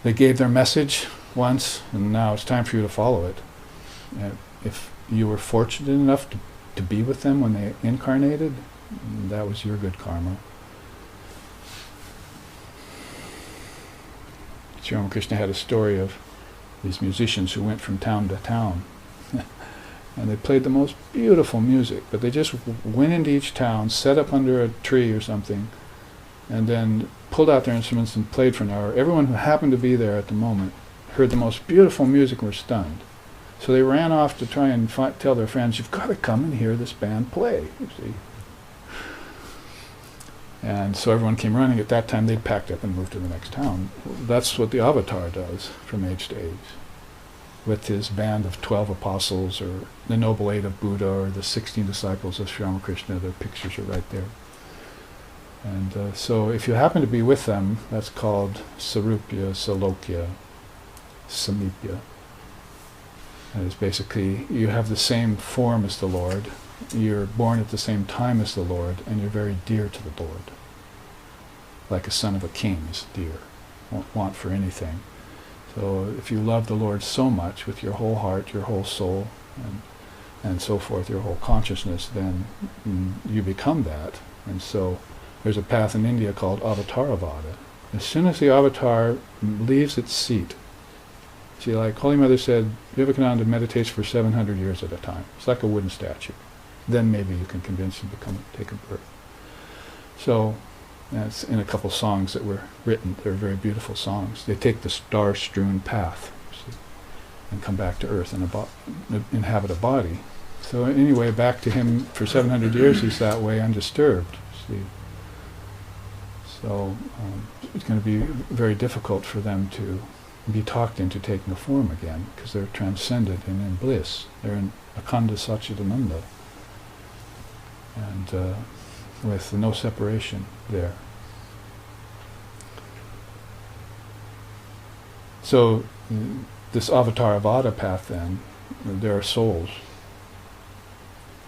They gave their message once, and now it's time for you to follow it. If you were fortunate enough to be with them when they incarnated, that was your good karma. Sri Ramakrishna had a story of these musicians who went from town to town. And they played the most beautiful music, but they just went into each town, set up under a tree or something, and then pulled out their instruments and played for an hour. Everyone who happened to be there at the moment heard the most beautiful music and were stunned. So they ran off to try and tell their friends, you've got to come and hear this band play, you see. And so everyone came running. At that time, they'd packed up and moved to the next town. That's what the Avatar does from age to age, with his band of 12 apostles, or the Noble Eight of Buddha, or the 16 disciples of Sri Ramakrishna. Their pictures are right there. And so if you happen to be with them, that's called Sarupya, Salokya, Samipya. That is basically, you have the same form as the Lord, you're born at the same time as the Lord, and you're very dear to the Lord. Like a son of a king is dear, won't want for anything. So if you love the Lord so much with your whole heart, your whole soul, and so forth, your whole consciousness, then you become that. And so there's a path in India called Avataravada. As soon as the avatar leaves its seat, see, like Holy Mother said, Vivekananda meditates for 700 years at a time. It's like a wooden statue. Then maybe you can convince him to come take a birth. So that's in a couple songs that were written. They're very beautiful songs. They take the star-strewn path, see, and come back to earth and inhabit a body. So anyway, back to him for 700 years, he's that way, undisturbed. See. So it's going to be very difficult for them to be talked into taking a form again, because they're transcended and in bliss. They're in Akhanda Satchidananda, and with no separation there. So this Avatarvada path then, there are souls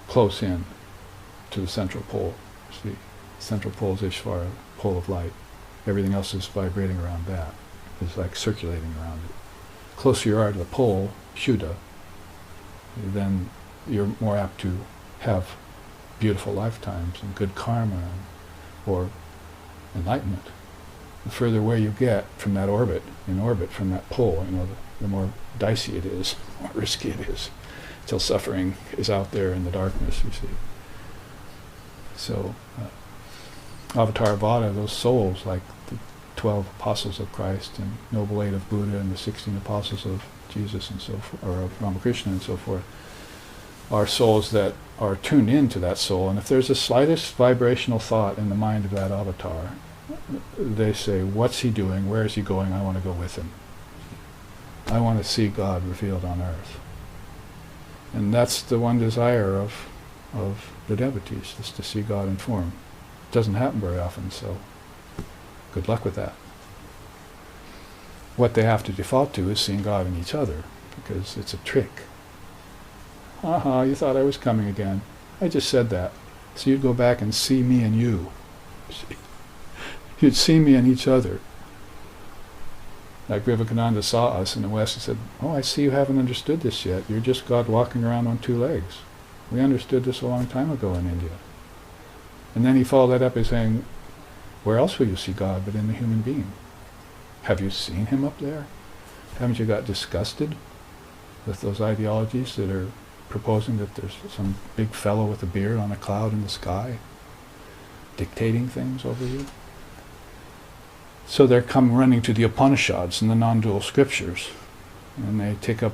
close in to the central pole. See, central pole is Ishvara, pole of light. Everything else is vibrating around that. It's like circulating around it. Closer you are to the pole, Shuddha, then you're more apt to have beautiful lifetimes and good karma or enlightenment. The further away you get from that orbit, in orbit from that pole, the more dicey it is, the more risky it is, till suffering is out there in the darkness, you see. So, Avatarvada, those souls, like the 12 apostles of Christ and Noble Eight of Buddha and the 16 apostles of Jesus and so forth, or of Ramakrishna and so forth, are souls that are tuned into that soul. And if there's the slightest vibrational thought in the mind of that avatar, they say, what's he doing? Where is he going? I want to go with him. I want to see God revealed on earth. And that's the one desire of the devotees, is to see God in form. It doesn't happen very often, so good luck with that. What they have to default to is seeing God in each other, because it's a trick. Aha, you thought I was coming again. I just said that. So you'd go back and see me and you. You'd see me and each other. Like Vivekananda saw us in the West and said, oh, I see you haven't understood this yet. You're just God walking around on two legs. We understood this a long time ago in India. And then he followed that up by saying, where else will you see God but in the human being? Have you seen him up there? Haven't you got disgusted with those ideologies that are proposing that there's some big fellow with a beard on a cloud in the sky dictating things over you? So they come running to the Upanishads and the non-dual scriptures, and they take up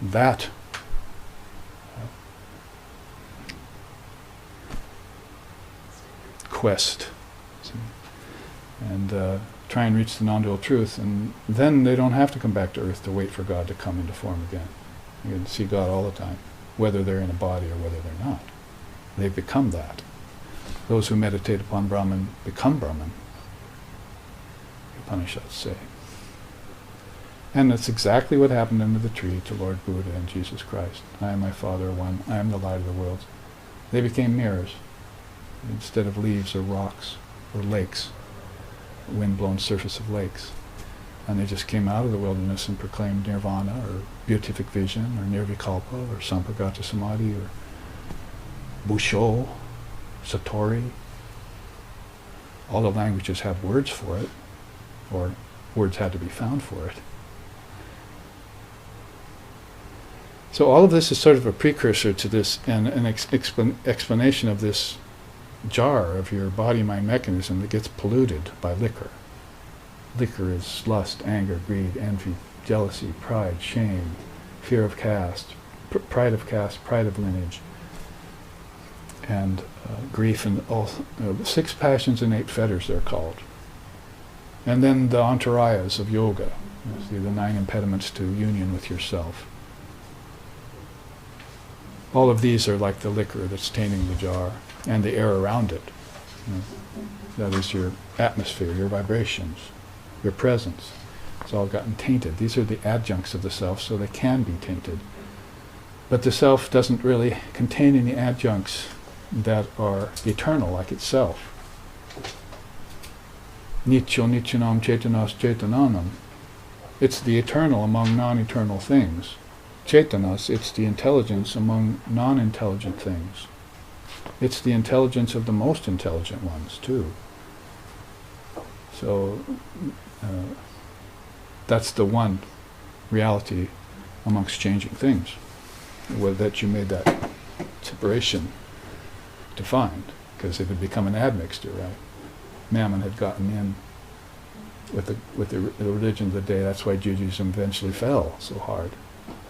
that quest and try and reach the non-dual truth, and then they don't have to come back to earth to wait for God to come into form again. You can see God all the time, whether they're in a body or whether they're not. They've become that. Those who meditate upon Brahman become Brahman, Upanishads say. And that's exactly what happened under the tree to Lord Buddha and Jesus Christ. I and my Father are one. I am the light of the world. They became mirrors instead of leaves or rocks or lakes, wind-blown surface of lakes. And they just came out of the wilderness and proclaimed nirvana or beatific vision or nirvikalpa or sampagatha samadhi or busho, satori. All the languages have words for it, or words had to be found for it. So all of this is sort of a precursor to this, and an explanation of this jar of your body-mind mechanism that gets polluted by liquor. Liquor is lust, anger, greed, envy, jealousy, pride, shame, fear of caste, pride of caste, pride of lineage, and grief, and all 6 passions and 8 fetters they're called. And then the antarayas of yoga, see, the 9 impediments to union with yourself. All of these are like the liquor that's tainting the jar and the air around it. That is your atmosphere, your vibrations, your presence. It's all gotten tainted. These are the adjuncts of the self, so they can be tainted. But the self doesn't really contain any adjuncts that are eternal like itself. Nityo nityanam chetanas chetananam. It's the eternal among non-eternal things. Chetanas, it's the intelligence among non-intelligent things. It's the intelligence of the most intelligent ones, too. So, that's the one reality amongst changing things, that you made that separation to find. because it had become an admixture, right? Mammon had gotten in with the religion of the day. That's why Judaism eventually fell so hard,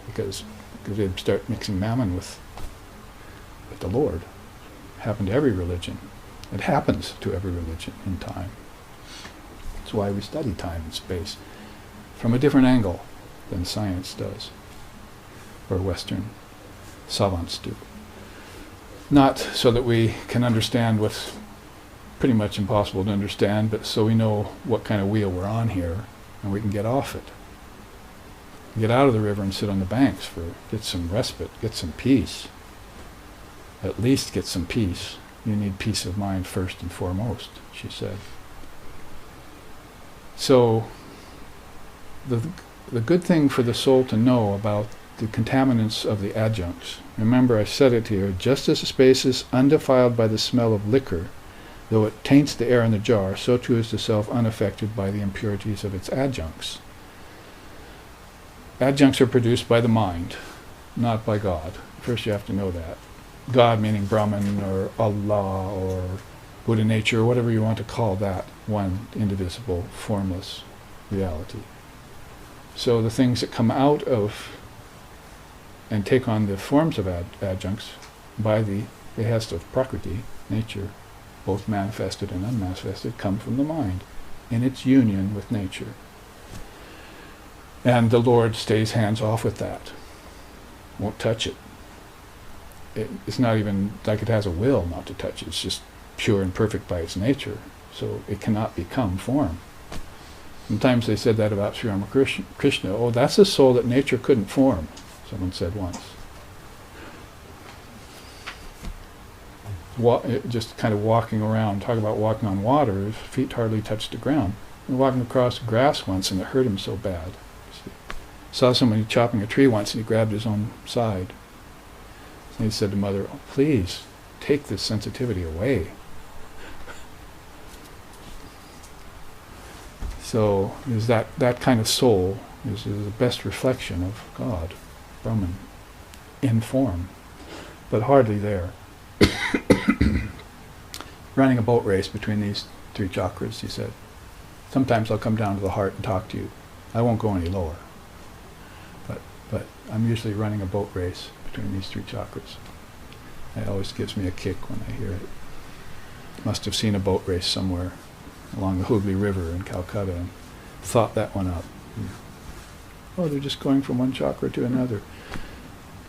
because they'd start mixing mammon with the Lord. It happened to every religion. It happens to every religion in time. That's why we study time and space from a different angle than science does, or Western savants do. Not so that we can understand what's pretty much impossible to understand, but so we know what kind of wheel we're on here, and we can get off it. Get out of the river and sit on the banks get some respite, get some peace. At least get some peace. You need peace of mind first and foremost, she said. So, the good thing for the soul to know about the contaminants of the adjuncts. Remember, I said it here, just as a space is undefiled by the smell of liquor, though it taints the air in the jar, so too is the self unaffected by the impurities of its adjuncts. Adjuncts are produced by the mind, not by God. First you have to know that. God meaning Brahman or Allah or Buddha nature, or whatever you want to call that one indivisible, formless reality. So the things that come out of and take on the forms of adjuncts by the behest of Prakriti, nature, both manifested and unmanifested, come from the mind in its union with nature. And the Lord stays hands off with that. Won't touch it. It's not even like it has a will not to touch it. It's just pure and perfect by its nature. So it cannot become form. Sometimes they said that about Sri Ramakrishna. Oh, that's a soul that nature couldn't form, someone said once. Just kind of walking around, talk about walking on water, his feet hardly touched the ground. He was walking across grass once and it hurt him so bad. Saw somebody chopping a tree once and he grabbed his own side. And he said to Mother, oh, please, take this sensitivity away. So is that kind of soul is the best reflection of God, Brahman, in form, but hardly there. Running a boat race between these three chakras, he said. Sometimes I'll come down to the heart and talk to you. I won't go any lower. But I'm usually running a boat race between these three chakras. It always gives me a kick when I hear it. Must have seen a boat race somewhere along the Hooghly River in Calcutta and thought that one up. Oh, they're just going from one chakra to another.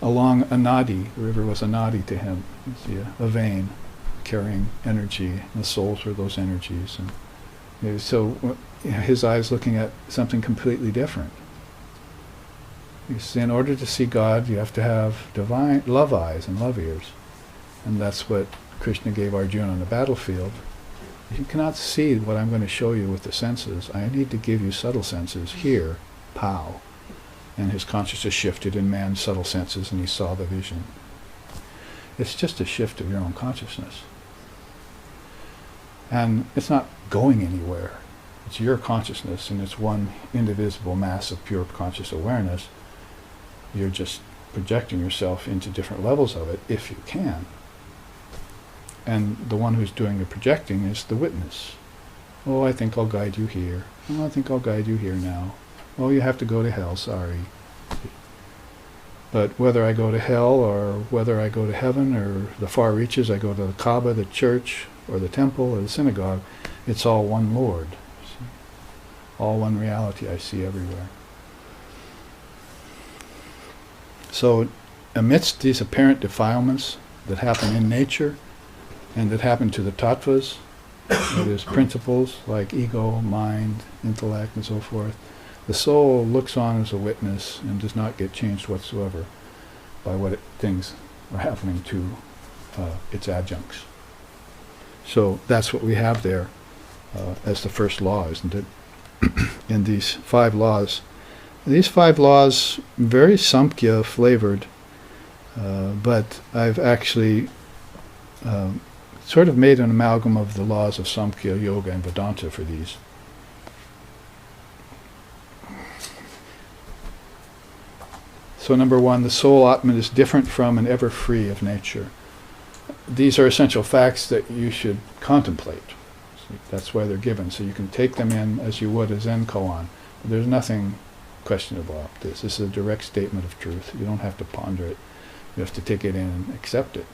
Along a nadi, the river was a nadi to him. You see a vein carrying energy, and the souls were those energies. And so his eyes looking at something completely different. You see, in order to see God, you have to have divine love eyes and love ears. And that's what Krishna gave Arjuna on the battlefield. You cannot see what I'm going to show you with the senses. I need to give you subtle senses. Here, pow. And his consciousness shifted in man's subtle senses and he saw the vision. It's just a shift of your own consciousness. And it's not going anywhere. It's your consciousness and it's one indivisible mass of pure conscious awareness. You're just projecting yourself into different levels of it, if you can. And the one who's doing the projecting is the witness. Oh, I think I'll guide you here. Oh, I think I'll guide you here now. Oh, you have to go to hell, sorry. But whether I go to hell or whether I go to heaven or the far reaches, I go to the Kaaba, the church, or the temple, or the synagogue, it's all one Lord. See? All one reality I see everywhere. So amidst these apparent defilements that happen in nature and that happen to the tattvas, that is principles like ego, mind, intellect, and so forth, the soul looks on as a witness and does not get changed whatsoever by what things are happening to its adjuncts. So that's what we have there as the first law, isn't it? In these 5 laws. These 5 laws, very Samkhya flavored, but I've actually sort of made an amalgam of the laws of Samkhya, Yoga, and Vedanta for these. So number 1, the soul Atman is different from and ever free of nature. these are essential facts that you should contemplate. So that's why they're given, so you can take them in as you would a Zen koan. There's nothing questionable about this. This is a direct statement of truth. You don't have to ponder it. You have to take it in and accept it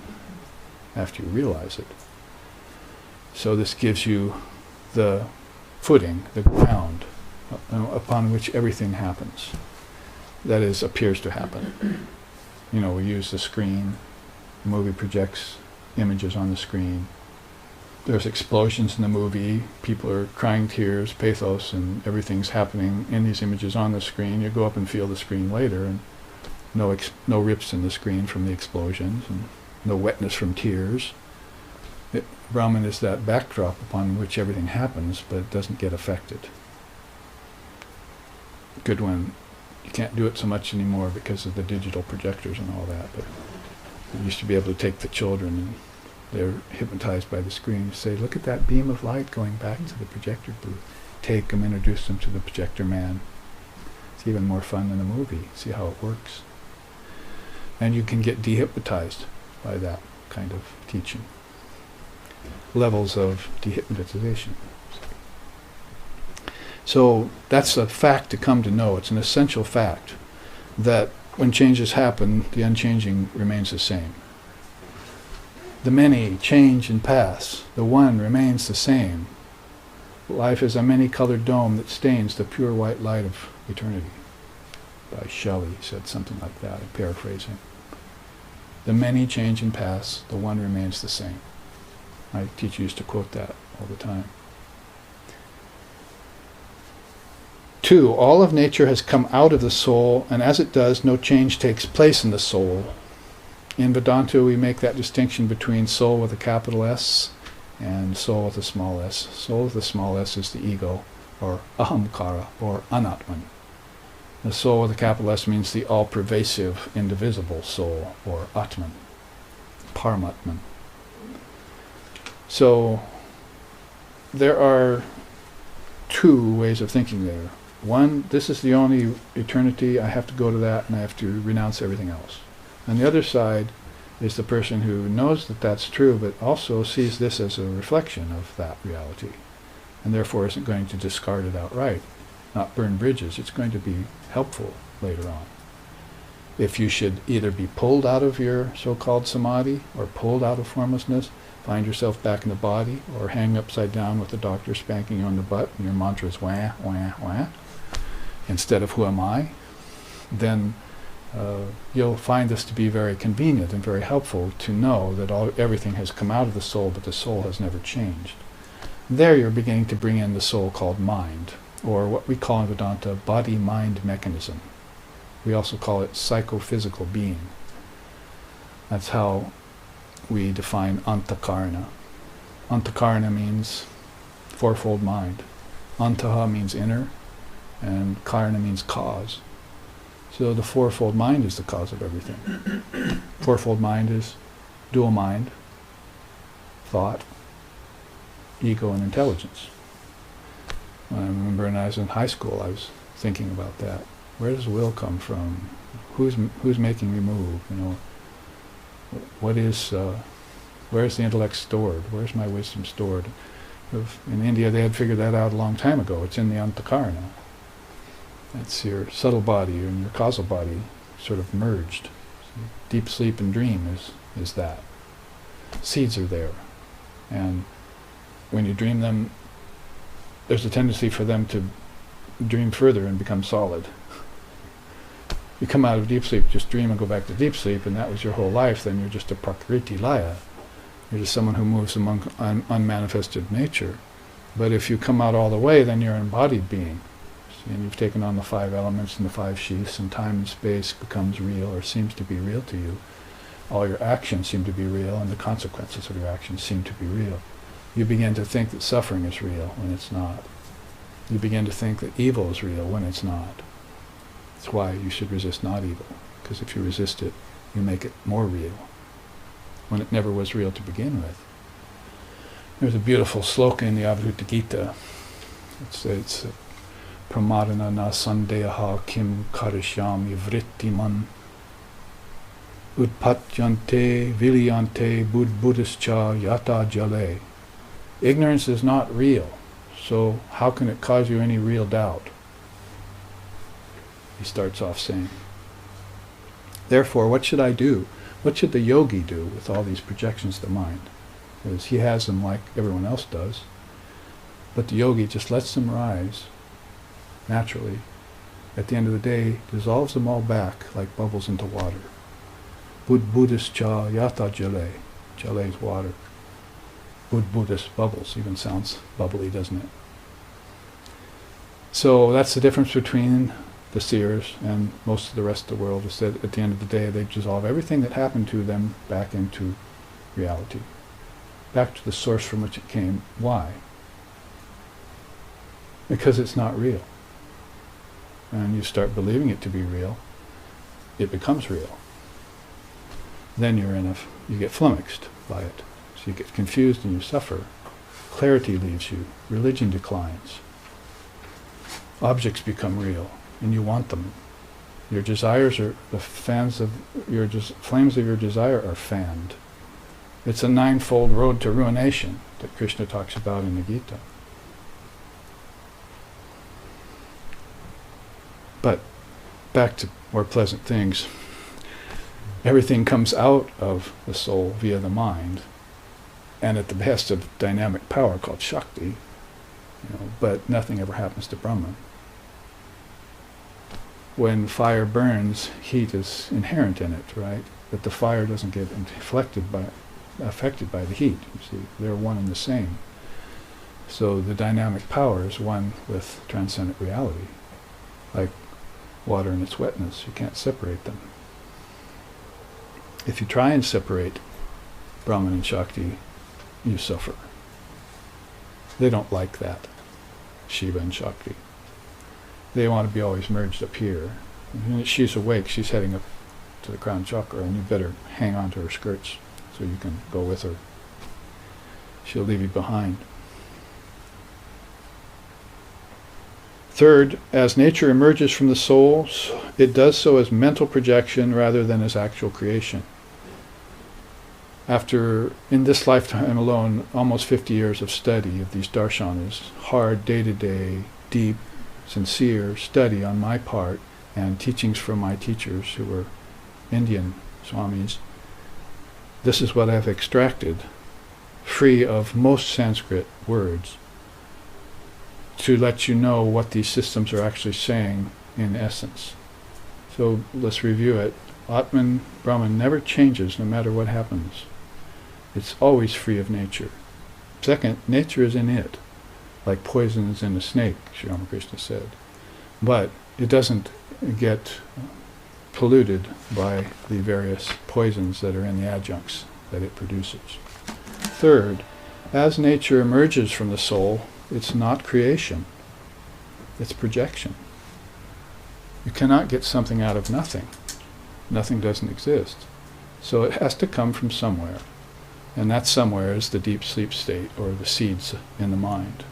after you realize it. So this gives you the footing, the ground upon which everything happens. That is, appears to happen. You know, we use the screen. The movie projects images on the screen. There's explosions in the movie. People are crying tears, pathos, and everything's happening in these images on the screen. You go up and feel the screen later, and no rips in the screen from the explosions, and no wetness from tears. Brahman is that backdrop upon which everything happens, but it doesn't get affected. Good one. You can't do it so much anymore because of the digital projectors and all that, but you used to be able to take the children and they're hypnotized by the screen. You say, look at that beam of light going back to the projector booth. Take them, introduce them to the projector man. It's even more fun than a movie. See how it works. And you can get dehypnotized by that kind of teaching. Levels of dehypnotization. So that's a fact to come to know. It's an essential fact that when changes happen, the unchanging remains the same. The many change and pass. The one remains the same. Life is a many-colored dome that stains the pure white light of eternity. By Shelley said something like that, I'm paraphrasing. The many change and pass. The one remains the same. My teacher used to quote that all the time. 2, all of nature has come out of the soul, and as it does, no change takes place in the soul. In Vedanta, we make that distinction between soul with a capital S and soul with a small s. Soul with a small s is the ego, or ahankara, or anatman. The soul with a capital S means the all-pervasive, indivisible soul, or atman, paramatman. So, there are 2 ways of thinking there. One, this is the only eternity, I have to go to that and I have to renounce everything else. On the other side is the person who knows that that's true, but also sees this as a reflection of that reality, and therefore isn't going to discard it outright, not burn bridges. It's going to be helpful later on. If you should either be pulled out of your so-called samadhi, or pulled out of formlessness, find yourself back in the body, or hang upside down with the doctor spanking you on the butt, and your mantra is wah, wah, wah, instead of who am I, then you'll find this to be very convenient and very helpful to know that everything has come out of the soul, but the soul has never changed. There you're beginning to bring in the soul called mind, or what we call in Vedanta body-mind mechanism. We also call it psychophysical being. That's how we define antakarna. Antakarna means fourfold mind. Antaha means inner, and karna means cause. So the fourfold mind is the cause of everything. Fourfold mind is dual mind, thought, ego, and intelligence. I remember when I was in high school, I was thinking about that. Where does will come from? Who's making me move? You know, where's the intellect stored? Where's my wisdom stored? In India, they had figured that out a long time ago. It's in the antakarna. That's your subtle body and your causal body sort of merged. Deep sleep and dream is that. Seeds are there. And when you dream them, there's a tendency for them to dream further and become solid. You come out of deep sleep, just dream and go back to deep sleep, and that was your whole life, then you're just a prakriti laya. You're just someone who moves among unmanifested nature. But if you come out all the way, then you're an embodied being. And you've taken on the 5 elements and the 5 sheaths, and time and space becomes real, or seems to be real to you. All your actions seem to be real, and the consequences of your actions seem to be real. You begin to think that suffering is real when it's not. You begin to think that evil is real when it's not. That's why you should resist not evil, because if you resist it, you make it more real, when it never was real to begin with. There's a beautiful sloka in the Advaita Gita. It's Pramadana na sandeha kim karishyami vrittiman. Utpatyante vilyante buddhischa yata jale. Ignorance is not real, so how can it cause you any real doubt? He starts off saying. Therefore, what should I do? What should the yogi do with all these projections of the mind? Because he has them like everyone else does, but the yogi just lets them rise naturally. At the end of the day, dissolves them all back like bubbles into water. Buddhischa yata jale. Jale is water. Buddhist bubbles, even sounds bubbly, doesn't it? So that's the difference between the seers and most of the rest of the world, is that at the end of the day they dissolve everything that happened to them back into reality, back to the source from which it came. Why? Because it's not real. And you start believing it to be real, it becomes real. Then you get flummoxed by it. So you get confused and you suffer. Clarity leaves you. Religion declines. Objects become real, and you want them. Your desires are the flames of your desire are fanned. It's a ninefold road to ruination that Krishna talks about in the Gita. But back to more pleasant things. Everything comes out of the soul via the mind, and at the behest of dynamic power called Shakti, but nothing ever happens to Brahman. When fire burns, heat is inherent in it, right? But the fire doesn't get affected by the heat. You see, they're one and the same. So the dynamic power is one with transcendent reality, like water and its wetness. You can't separate them. If you try and separate Brahman and Shakti, you suffer. They don't like that, Shiva and Shakti. They want to be always merged up here. And she's awake, she's heading up to the crown chakra, and you better hang on to her skirts so you can go with her. She'll leave you behind. Third, as nature emerges from the soul, it does so as mental projection rather than as actual creation. After, in this lifetime alone, almost 50 years of study of these darshanas, hard, day-to-day, deep, sincere study on my part, and teachings from my teachers who were Indian swamis, this is what I've extracted, free of most Sanskrit words, to let you know what these systems are actually saying in essence. So let's review it. Atman, Brahman, never changes no matter what happens. It's always free of nature. Second, nature is in it, like poison is in a snake, Sri Ramakrishna said. But it doesn't get polluted by the various poisons that are in the adjuncts that it produces. Third, as nature emerges from the soul, it's not creation, it's projection. You cannot get something out of nothing. Nothing doesn't exist. So it has to come from somewhere. And that somewhere is the deep sleep state, or the seeds in the mind.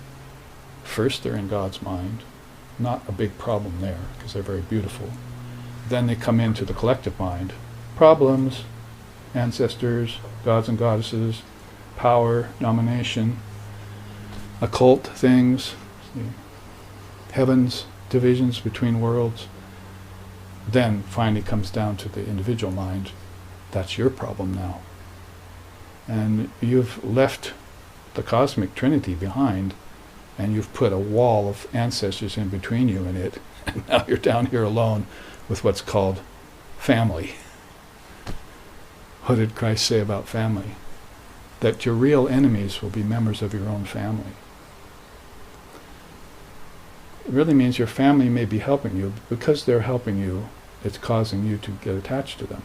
First they're in God's mind, not a big problem there, because they're very beautiful. Then they come into the collective mind. Problems, ancestors, gods and goddesses, power, domination, occult things, heavens, divisions between worlds. Then finally comes down to the individual mind. That's your problem now. And you've left the cosmic trinity behind, and you've put a wall of ancestors in between you and it, and now you're down here alone with what's called family. What did Christ say about family? That your real enemies will be members of your own family. It really means your family may be helping you, but because they're helping you, it's causing you to get attached to them.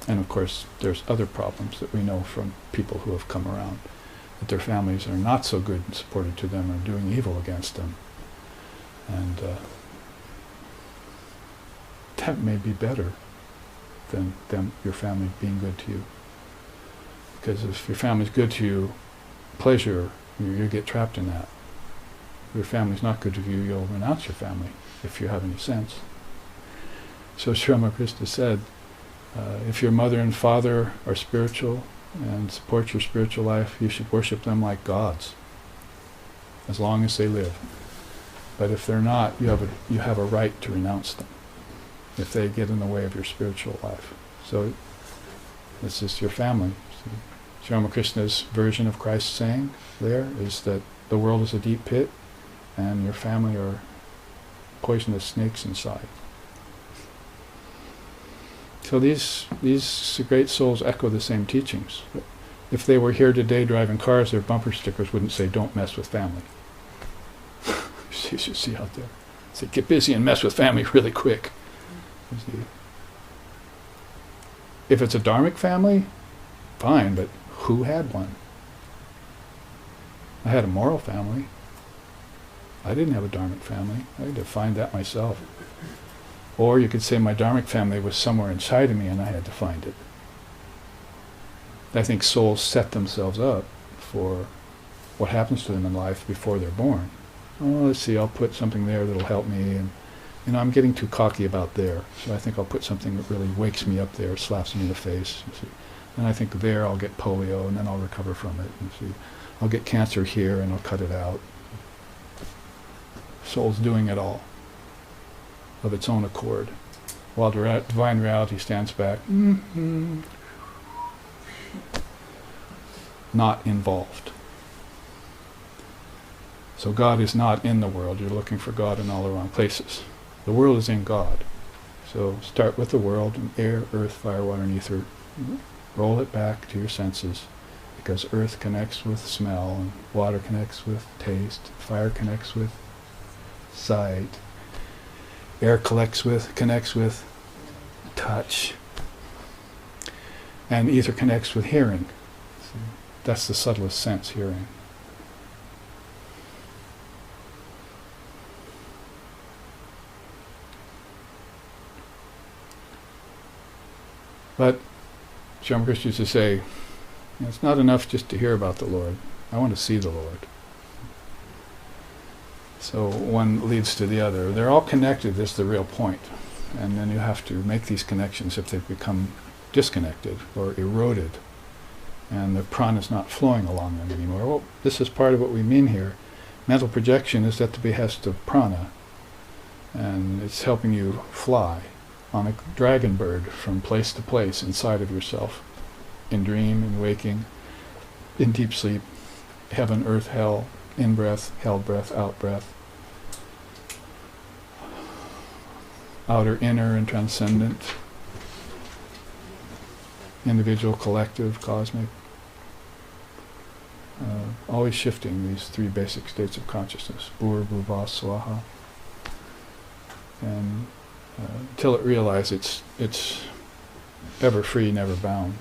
And of course, there's other problems that we know from people who have come around, that their families are not so good and supportive to them, or doing evil against them. And that may be better than your family being good to you. Because if your family's good to you, pleasure, you get trapped in that. If your family's not good to you, you'll renounce your family, if you have any sense. So Sri Ramakrishna said, if your mother and father are spiritual and support your spiritual life, you should worship them like gods, as long as they live. But if they're not, you have a right to renounce them if they get in the way of your spiritual life. So this is your family. So Sri Ramakrishna's version of Christ's saying there is that the world is a deep pit and your family are poisonous snakes inside. So these great souls echo the same teachings. If they were here today driving cars, their bumper stickers wouldn't say, "Don't mess with family." You should see out there. Say, "Get busy and mess with family really quick." You see. If it's a dharmic family, fine, but who had one? I had a moral family. I didn't have a dharmic family. I had to find that myself. Or you could say my dharmic family was somewhere inside of me and I had to find it. I think souls set themselves up for what happens to them in life before they're born. Oh, let's see, I'll put something there that'll help me, and I'm getting too cocky about there, so I think I'll put something that really wakes me up there, slaps me in the face. You see. And I think there I'll get polio and then I'll recover from it. You see. I'll get cancer here and I'll cut it out. Soul's doing it all of its own accord, while divine reality stands back, not involved. So God is not in the world. You're looking for God in all the wrong places. The world is in God. So start with the world, and air, earth, fire, water, and ether. Roll it back to your senses, because earth connects with smell, and water connects with taste, fire connects with sight, air connects with touch, and ether connects with hearing. So that's the subtlest sense, hearing. But Sri Ramakrishna used to say, it's not enough just to hear about the Lord. I want to see the Lord. So one leads to the other. They're all connected, that's the real point. And then you have to make these connections if they've become disconnected or eroded and the prana is not flowing along them anymore. Well, this is part of what we mean here. Mental projection is at the behest of prana, and it's helping you fly on a dragon bird from place to place inside of yourself, in dream, in waking, in deep sleep, heaven, earth, hell, in-breath, held breath, out-breath, outer, inner, and transcendent, individual, collective, cosmic, always shifting these three basic states of consciousness, Bhur, Bhuva, Swaha, and until it realizes it's ever free, never bound,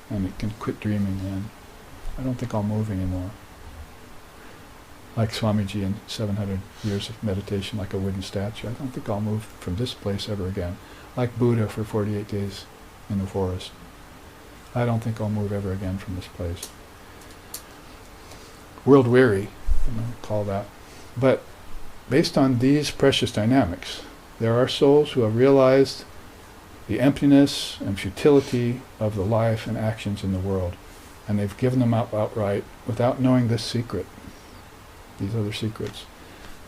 and it can quit dreaming, and I don't think I'll move anymore. Like Swamiji in 700 years of meditation, like a wooden statue. I don't think I'll move from this place ever again. Like Buddha for 48 days in the forest. I don't think I'll move ever again from this place. World weary, call that. But based on these precious dynamics, there are souls who have realized the emptiness and futility of the life and actions in the world, and they've given them up outright without knowing this secret. These other secrets,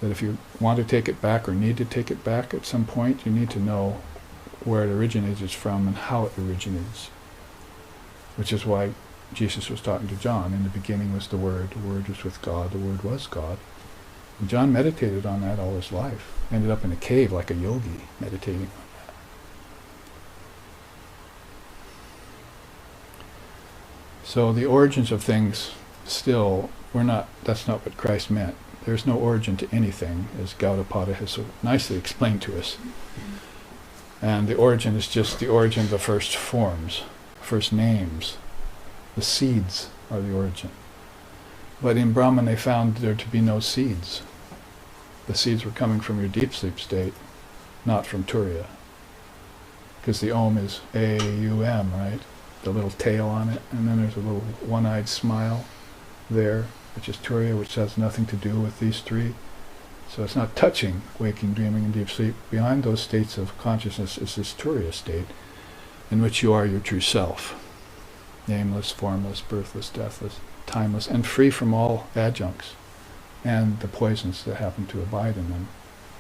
that if you want to take it back or need to take it back at some point, you need to know where it originates from and how it originates. Which is why Jesus was talking to John. In the beginning was the Word was with God, the Word was God. And John meditated on that all his life. Ended up in a cave like a yogi, meditating on that. So the origins of things still, that's not what Christ meant. There's no origin to anything, as Gaudapada has so nicely explained to us. And the origin is just the origin of the first forms, first names. The seeds are the origin. But in Brahman they found there to be no seeds. The seeds were coming from your deep sleep state, not from Turiya. Because the Om is A-U-M, right? The little tail on it, and then there's a little one-eyed smile there, which is Turiya, which has nothing to do with these three. So it's not touching waking, dreaming, and deep sleep. Behind those states of consciousness is this turiya state in which you are your true self. Nameless, formless, birthless, deathless, timeless, and free from all adjuncts and the poisons that happen to abide in them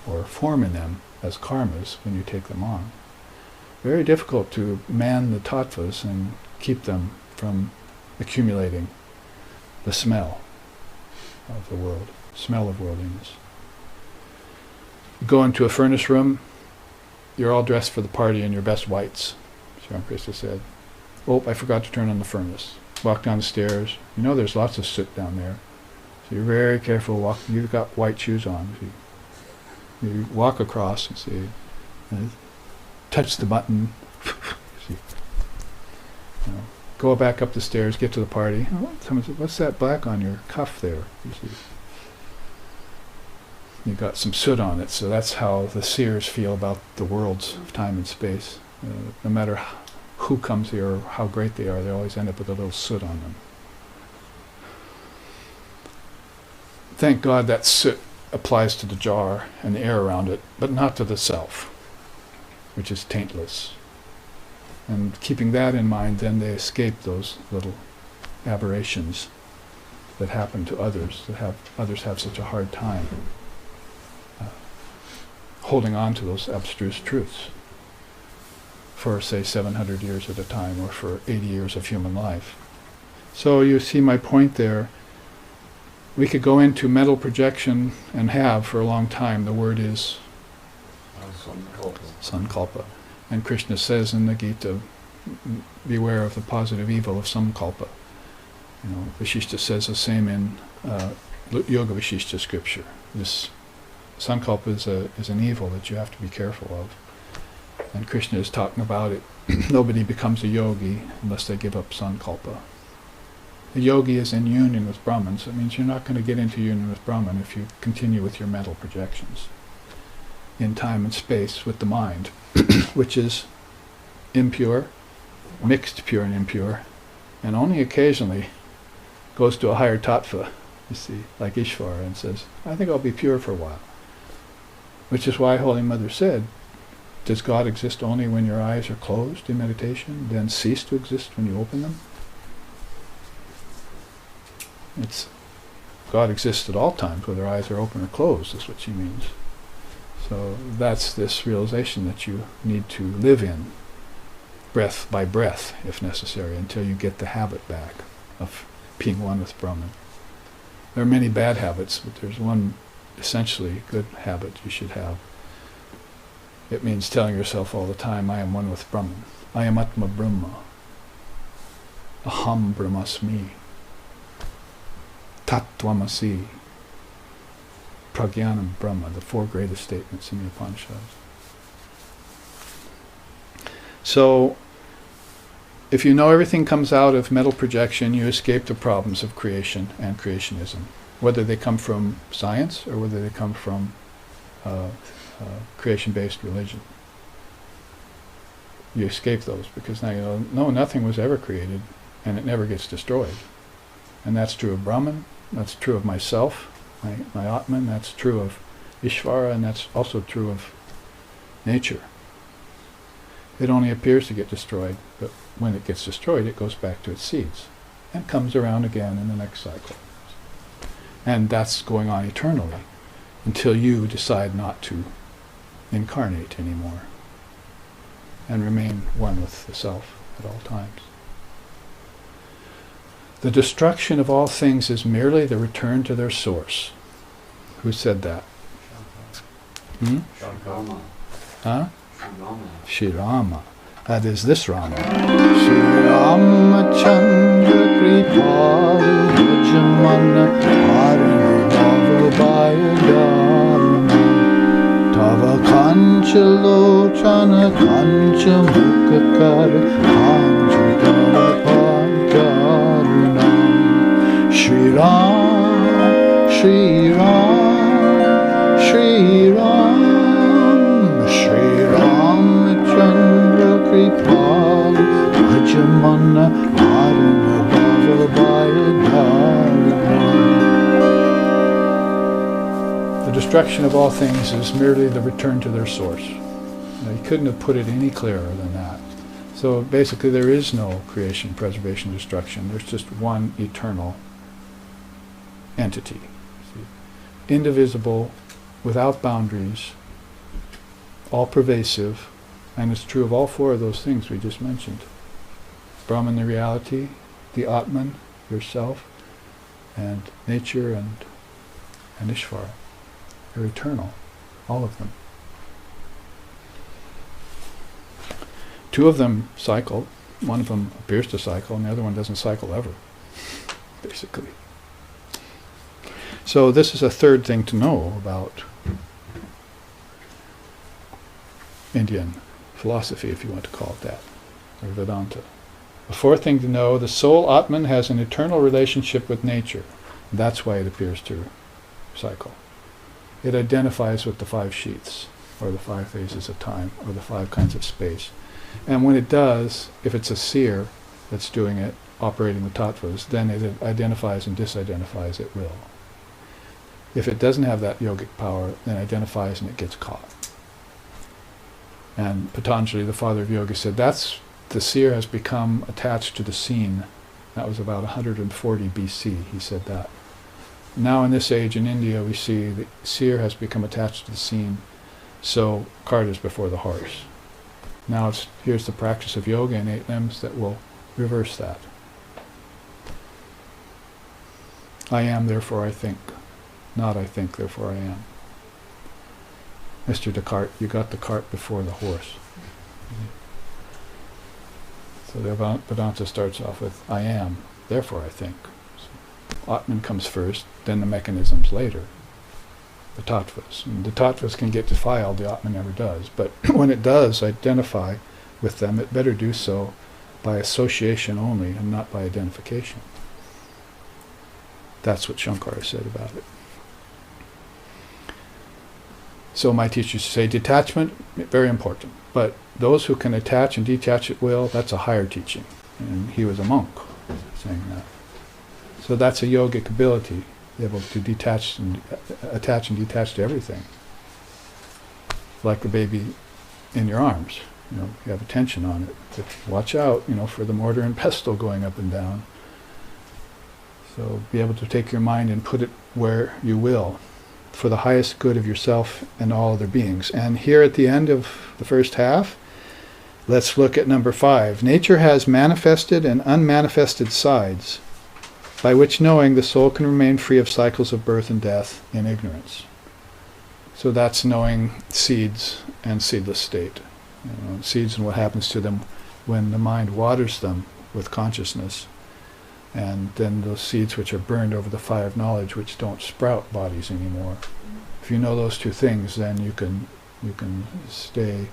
or form in them as karmas when you take them on. Very difficult to man the tattvas and keep them from accumulating the smell of the world, smell of worldliness. You go into a furnace room, you're all dressed for the party in your best whites, Sri Ramakrishna said. Oh, I forgot to turn on the furnace. Walk down the stairs. You know there's lots of soot down there. So you're very careful walking. You've got white shoes on. You walk across and see, touch the button. See, go back up the stairs, get to the party. Someone said, what's that black on your cuff there? You see. You got some soot on it, so that's how the seers feel about the worlds of time and space. No matter who comes here or how great they are, they always end up with a little soot on them. Thank God that soot applies to the jar and the air around it, but not to the self, which is taintless. And keeping that in mind, then they escape those little aberrations that happen to others, that others have such a hard time holding on to those abstruse truths for, say, 700 years at a time, or for 80 years of human life. So you see my point there. We could go into mental projection and have for a long time. The word is sankalpa. And Krishna says in the Gita, beware of the positive evil of samkalpa. Vishishta says the same in Yoga Vishishta scripture. This sankalpa is an evil that you have to be careful of. And Krishna is talking about it. Nobody becomes a yogi unless they give up sankalpa. The yogi is in union with Brahman, so it means you're not going to get into union with Brahman if you continue with your mental projections in time and space with the mind, which is impure, mixed pure and impure, and only occasionally goes to a higher tattva, you see, like Ishvara, and says, I think I'll be pure for a while. Which is why Holy Mother said, does God exist only when your eyes are closed in meditation, then cease to exist when you open them? God exists at all times, whether eyes are open or closed, is what she means. So that's this realization that you need to live in, breath by breath, if necessary, until you get the habit back of being one with Brahman. There are many bad habits, but there's one essentially good habit you should have. It means telling yourself all the time, I am one with Brahman. I am Atma Brahma. Aham Brahmasmi. Tattvamasi. Prajnanam Brahma, the four greatest statements in the Upanishads. So, if you know everything comes out of mental projection, you escape the problems of creation and creationism, whether they come from science or whether they come from creation-based religion. You escape those because now you know, no, nothing was ever created and it never gets destroyed. And that's true of Brahman, that's true of myself, my Atman, that's true of Ishvara, and that's also true of nature. It only appears to get destroyed, but when it gets destroyed, it goes back to its seeds and comes around again in the next cycle. And that's going on eternally until you decide not to incarnate anymore and remain one with the self at all times. The destruction of all things is merely the return to their source. Who said that? Huh? Shri Rama. That is this Rama. Shri Rama Chandra Kripal Jamana Harinavabhaya Dharma Tava Kancha Lochana Kancha Mukakara Kancha Dharma Shri Ram, Shri Ram, Shri Ram, Shri Ram Chandra Kripal Ajamana Aruna Bhavabhaya Dharma. The destruction of all things is merely the return to their source. Now, you couldn't have put it any clearer than that. So basically there is no creation, preservation, destruction. There's just one eternal entity. See? Indivisible, without boundaries, all-pervasive, and it's true of all four of those things we just mentioned. Brahman, the reality, the Atman, yourself, and nature and Ishvara. They're eternal, all of them. Two of them cycle. One of them appears to cycle, and the other one doesn't cycle ever, basically. So this is a third thing to know about Indian philosophy, if you want to call it that, or Vedanta. The fourth thing to know, the soul Atman has an eternal relationship with nature. That's why it appears to cycle. It identifies with the five sheaths, or the five phases of time, or the five kinds of space. And when it does, if it's a seer that's doing it, operating the tattvas, then it identifies and disidentifies at will. If it doesn't have that yogic power, then it identifies and it gets caught. And Patanjali, the father of yoga, said that's the seer has become attached to the scene. That was about 140 BC, he said that. Now in this age in India, we see the seer has become attached to the scene, so cart is before the horse. Now here's the practice of yoga in 8 limbs that will reverse that. I am, therefore I think. Not I think, therefore I am. Mr. Descartes, you got the cart before the horse. So the Vedanta starts off with I am, therefore I think. So Atman comes first, then the mechanisms later. The tattvas. And the tattvas can get defiled, the Atman never does. But when it does identify with them, it better do so by association only and not by identification. That's what Shankara said about it. So my teachers say detachment, very important. But those who can attach and detach at will, that's a higher teaching. And he was a monk saying that. So that's a yogic ability, able to detach and attach and detach to everything. Like the baby in your arms. You know, you have attention on it. But watch out, you know, for the mortar and pestle going up and down. So be able to take your mind and put it where you will, for the highest good of yourself and all other beings. And here at the end of the first half, let's look at number 5. Nature has manifested and unmanifested sides, by which knowing the soul can remain free of cycles of birth and death in ignorance. So that's knowing seeds and seedless state. You know, seeds and what happens to them when the mind waters them with consciousness, and then those seeds which are burned over the fire of knowledge, which don't sprout bodies anymore. If you know those two things, then you can stay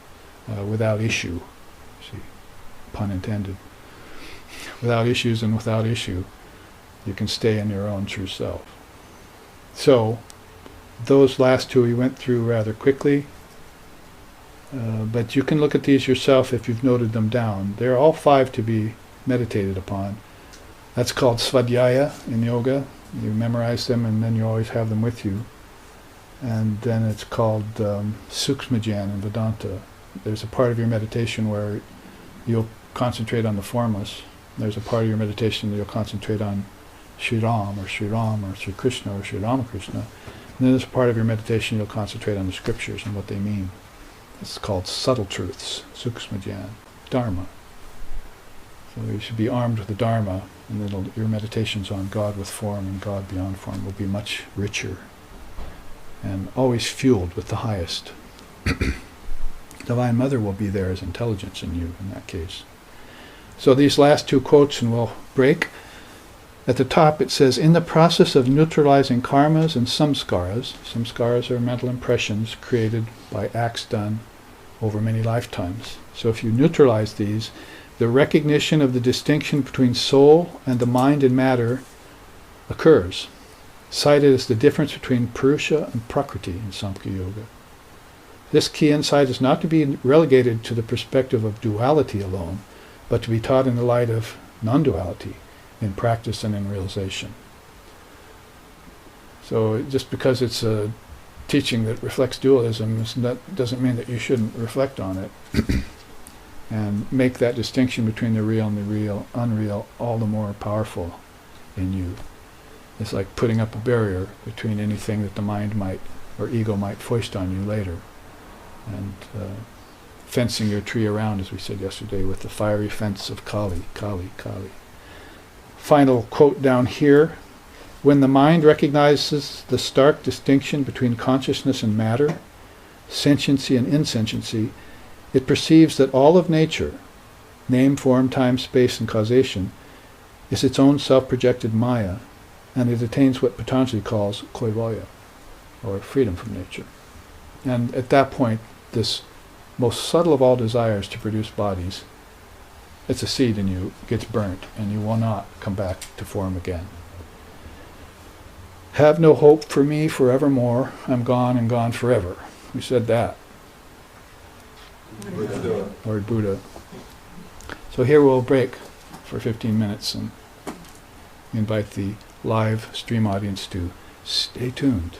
without issue. See, pun intended. Without issues and without issue, you can stay in your own true self. So, those last two we went through rather quickly, but you can look at these yourself if you've noted them down. They're all 5 to be meditated upon. That's called svadhyaya in yoga. You memorize them and then you always have them with you. And then it's called sukshmajnan in Vedanta. There's a part of your meditation where you'll concentrate on the formless. There's a part of your meditation that you'll concentrate on Sri Ram or Sri Krishna or Sri Ramakrishna. And then there's a part of your meditation you'll concentrate on the scriptures and what they mean. It's called subtle truths, sukshmajnan, dharma. So you should be armed with the dharma, and then your meditations on God with form and God beyond form will be much richer and always fueled with the highest. Divine Mother will be there as intelligence in you in that case. So these last 2 quotes, and we'll break. At the top it says, in the process of neutralizing karmas and samskaras are mental impressions created by acts done over many lifetimes. So if you neutralize these, the recognition of the distinction between soul and the mind and matter occurs, cited as the difference between Purusha and Prakriti in Samkhya Yoga. This key insight is not to be relegated to the perspective of duality alone, but to be taught in the light of non-duality in practice and in realization. So just because it's a teaching that reflects dualism, that doesn't mean that you shouldn't reflect on it and make that distinction between the real and the real, unreal, all the more powerful in you. It's like putting up a barrier between anything that the mind might or ego might foist on you later, and fencing your tree around, as we said yesterday, with the fiery fence of Kali, Kali, Kali. Final quote down here. When the mind recognizes the stark distinction between consciousness and matter, sentiency and insentiency, it perceives that all of nature, name, form, time, space, and causation, is its own self-projected Maya, and it attains what Patanjali calls kaivalya, or freedom from nature. And at that point, this most subtle of all desires to produce bodies, it's a seed in you, gets burnt, and you will not come back to form again. Have no hope for me forevermore, I'm gone and gone forever. We said that. Lord Buddha. So here we'll break for 15 minutes and invite the live stream audience to stay tuned.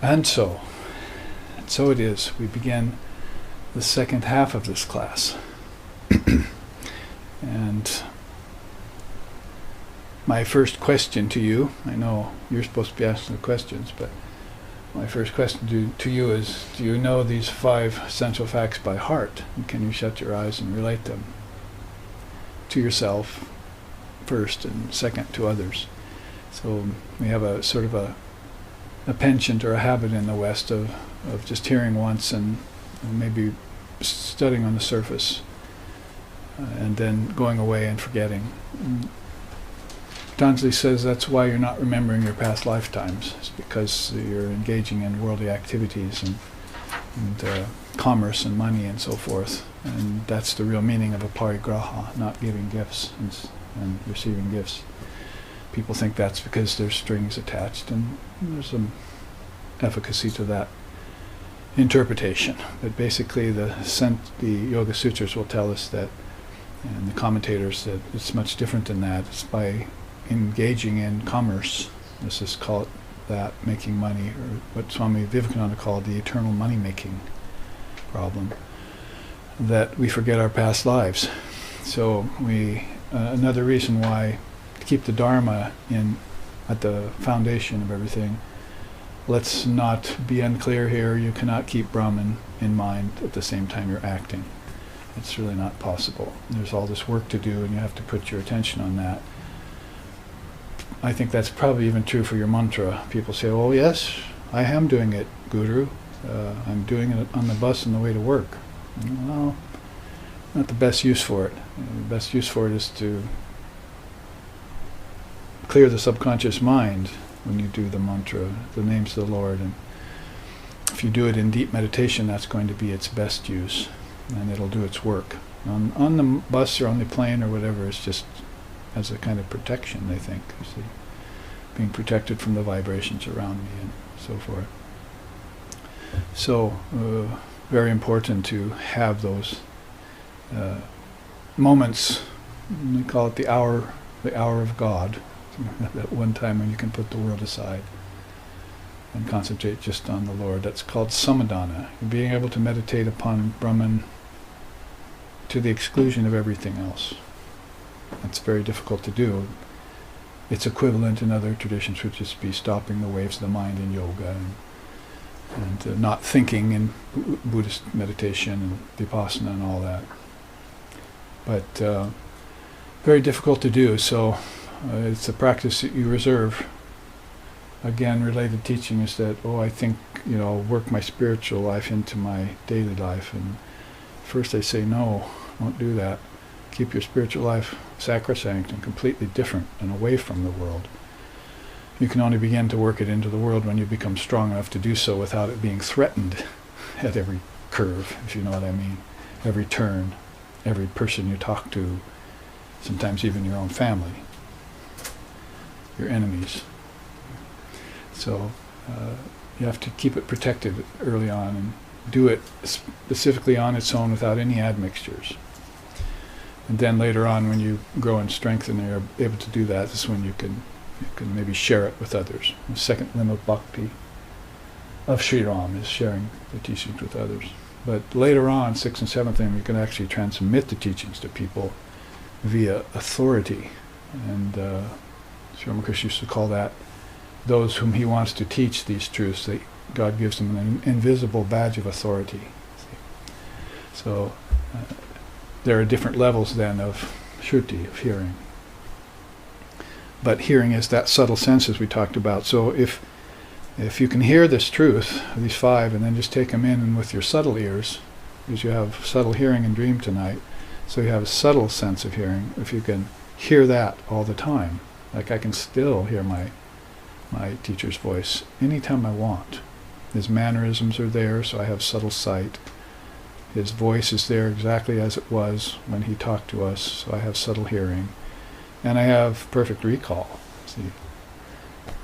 And so it is. We begin the second half of this class. And my first question to you, I know you're supposed to be asking the questions, but my first question to you is, do you know these 5 essential facts by heart? And can you shut your eyes and relate them to yourself first, and second to others? So we have a sort of a penchant or a habit in the West of just hearing once and maybe studying on the surface, and then going away and forgetting. Patanjali says that's why you're not remembering your past lifetimes. It's because you're engaging in worldly activities and commerce and money and so forth. And that's the real meaning of a parigraha, not giving gifts and receiving gifts. People think that's because there's strings attached, and there's some efficacy to that interpretation. But basically the Yoga Sutras will tell us that, and the commentators, that it's much different than that. It's by engaging in commerce, let's just call it that, making money, or what Swami Vivekananda called the eternal money-making problem, that we forget our past lives. So another reason why to keep the Dharma at the foundation of everything, let's not be unclear here. You cannot keep Brahman in mind at the same time you're acting. It's really not possible. There's all this work to do, and you have to put your attention on that. I think that's probably even true for your mantra. People say, oh yes, I am doing it, Guru. I'm doing it on the bus on the way to work. Well, not the best use for it. The best use for it is to clear the subconscious mind when you do the mantra, the names of the Lord. And if you do it in deep meditation, that's going to be its best use, and it'll do its work. On the bus or on the plane or whatever, it's just as a kind of protection, they think. You see, being protected from the vibrations around me and so forth. So, very important to have those moments. We call it the hour of God. That one time when you can put the world aside and concentrate just on the Lord. That's called samadhana. Being able to meditate upon Brahman to the exclusion of everything else. That's very difficult to do. Its equivalent in other traditions would just be stopping the waves of the mind in yoga and not thinking in Buddhist meditation and vipassana and all that. But very difficult to do, so it's a practice that you reserve. Again, related teaching is that, I think, work my spiritual life into my daily life. And first I say, no, don't do that. Keep your spiritual life sacrosanct and completely different and away from the world. You can only begin to work it into the world when you become strong enough to do so without it being threatened at every curve, if you know what I mean. Every turn, every person you talk to, sometimes even your own family, your enemies. So you have to keep it protected early on and do it specifically on its own without any admixtures. And then later on, when you grow in strength and you're able to do that, this is when you can maybe share it with others. The second limb of bhakti of Sri Ram is sharing the teachings with others. But later on, 6th and 7th limb, you can actually transmit the teachings to people via authority. And Sri Ramakrishna used to call that those whom he wants to teach these truths. That God gives them an invisible badge of authority. So there are different levels then of shruti, of hearing. But hearing is that subtle sense as we talked about. So if you can hear this truth, these 5, and then just take them in and with your subtle ears, because you have subtle hearing and dream tonight, so you have a subtle sense of hearing. If you can hear that all the time, like I can still hear my teacher's voice anytime I want. His mannerisms are there, so I have subtle sight. His voice is there exactly as it was when he talked to us, so I have subtle hearing. And I have perfect recall, see.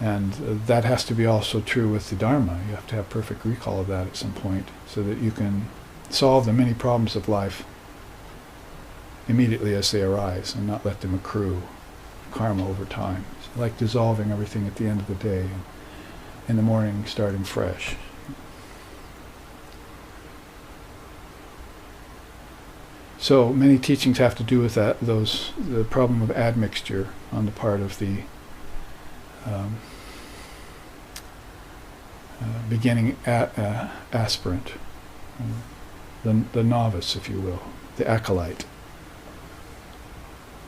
And that has to be also true with the Dharma. You have to have perfect recall of that at some point, so that you can solve the many problems of life immediately as they arise, and not let them accrue karma over time. It's like dissolving everything at the end of the day. in the morning starting fresh. So many teachings have to do with that, the problem of admixture on the part of the beginning aspirant, the novice, if you will, the acolyte.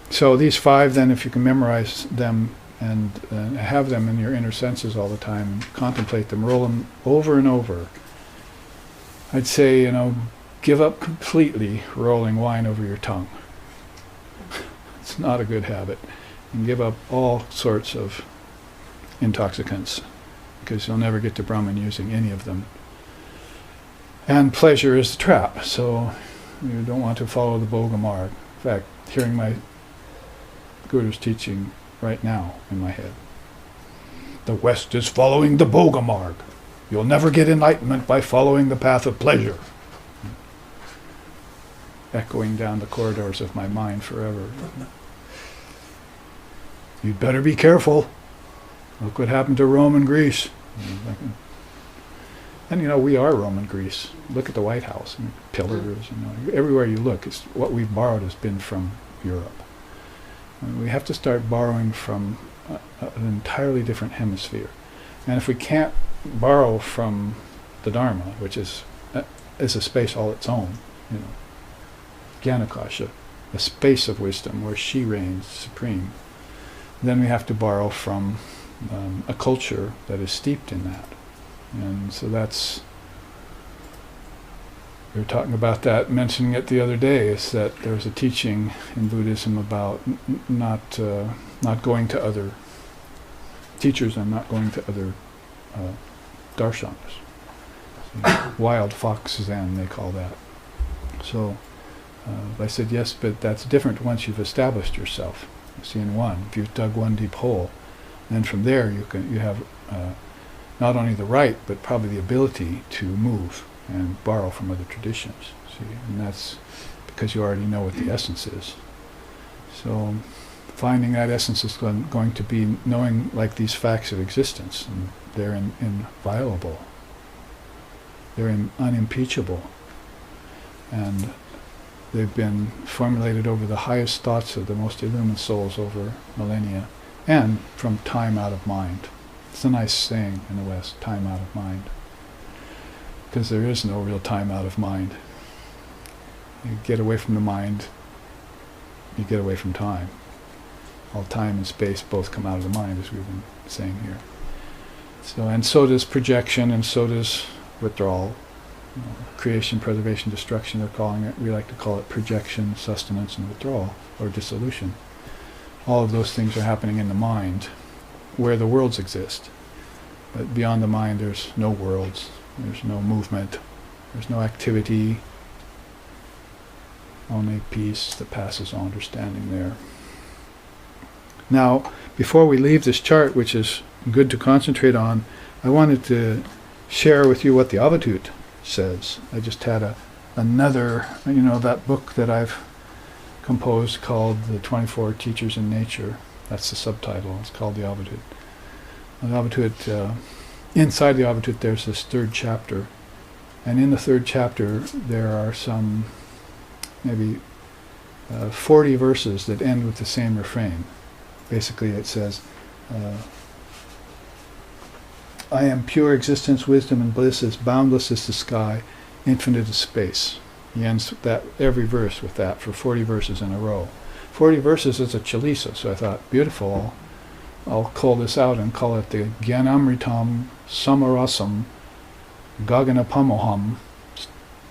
So these 5, then, if you can memorize them and have them in your inner senses all the time, and contemplate them, roll them over and over, I'd say, give up completely rolling wine over your tongue. It's not a good habit. And give up all sorts of intoxicants, because you'll never get to Brahman using any of them. And pleasure is the trap, so you don't want to follow the Boga Marg. In fact, hearing my Guru's teaching right now in my head. The West is following the Boga Marg. You'll never get enlightenment by following the path of pleasure. Echoing down the corridors of my mind forever. You'd better be careful. Look what happened to Rome and Greece. And we are Rome and Greece. Look at the White House, pillars, everywhere you look, it's what we've borrowed has been from Europe. And we have to start borrowing from an entirely different hemisphere. And if we can't borrow from the Dharma, which is a space all its own, Gyanakasha, a space of wisdom where she reigns supreme, then we have to borrow from a culture that is steeped in that. And so we were talking about that, mentioning it the other day, is that there's a teaching in Buddhism about not going to other teachers and not going to other darshanas. Wild fox Zen, they call that. So I said, yes, but that's different once you've established yourself. See, in one, if you've dug one deep hole, then from there you have not only the right, but probably the ability to move and borrow from other traditions. See, and that's because you already know what the essence is. So finding that essence is going to be knowing like these facts of existence, and they're inviolable. They're unimpeachable. And they've been formulated over the highest thoughts of the most illumined souls over millennia, and from time out of mind. It's a nice saying in the West, time out of mind. Because there is no real time out of mind. You get away from the mind, you get away from time. All time and space both come out of the mind, as we've been saying here. So does projection, and so does withdrawal. Creation, preservation, destruction, they're calling it. We like to call it projection, sustenance, and withdrawal, or dissolution. All of those things are happening in the mind, where the worlds exist. But beyond the mind, there's no worlds, there's no movement, there's no activity, only peace that passes all understanding there. Now, before we leave this chart, which is good to concentrate on, I wanted to share with you what the Advaita says. I just had another, that book that I've composed called The 24 Teachers in Nature. That's the subtitle. It's called the Advaita. The Advaita, inside the Advaita there's this 3rd chapter. And in the 3rd chapter there are some maybe 40 verses that end with the same refrain. Basically it says, I am pure existence, wisdom, and bliss, as boundless as the sky, infinite as space. He ends that every verse with that for 40 verses in a row. 40 verses is a chalisa, so I thought, beautiful, I'll call this out and call it the Gyanamritam Samarasam Gaganapamoham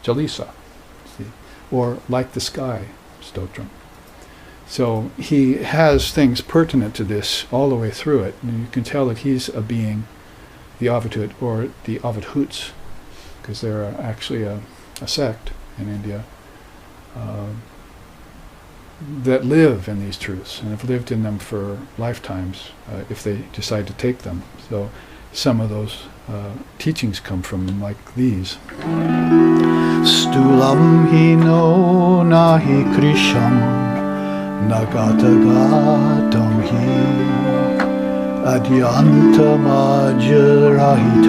Chalisa, or like the sky stotram. So he has things pertinent to this all the way through it, and you can tell that he's a being, the Advaita, or the Advaitas, because they're actually a sect in India that live in these truths and have lived in them for lifetimes if they decide to take them. So some of those teachings come from them, like these. Stulam hi no nahi krisham nagata gatam hi Adhyatma Upanishad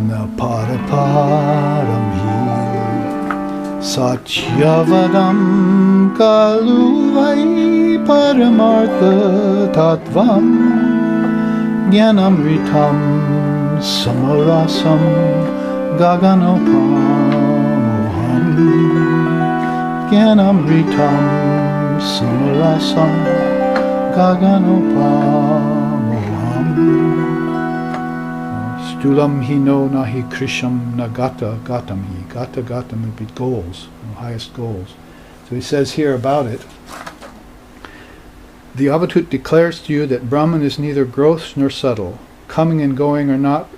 Na Paraparam Hi Satyavadam Kaluvai Paramartha Tattvam Jnanamritam Samarasam Gaganopamoham Jnanamritam Samarasam Gaganopamoham Stulam hi no nahi krisham nagata gatam hi. Gata gatam would be goals, highest goals. So he says here about it, the Advaita declares to you that Brahman is neither gross nor subtle. Coming and going are not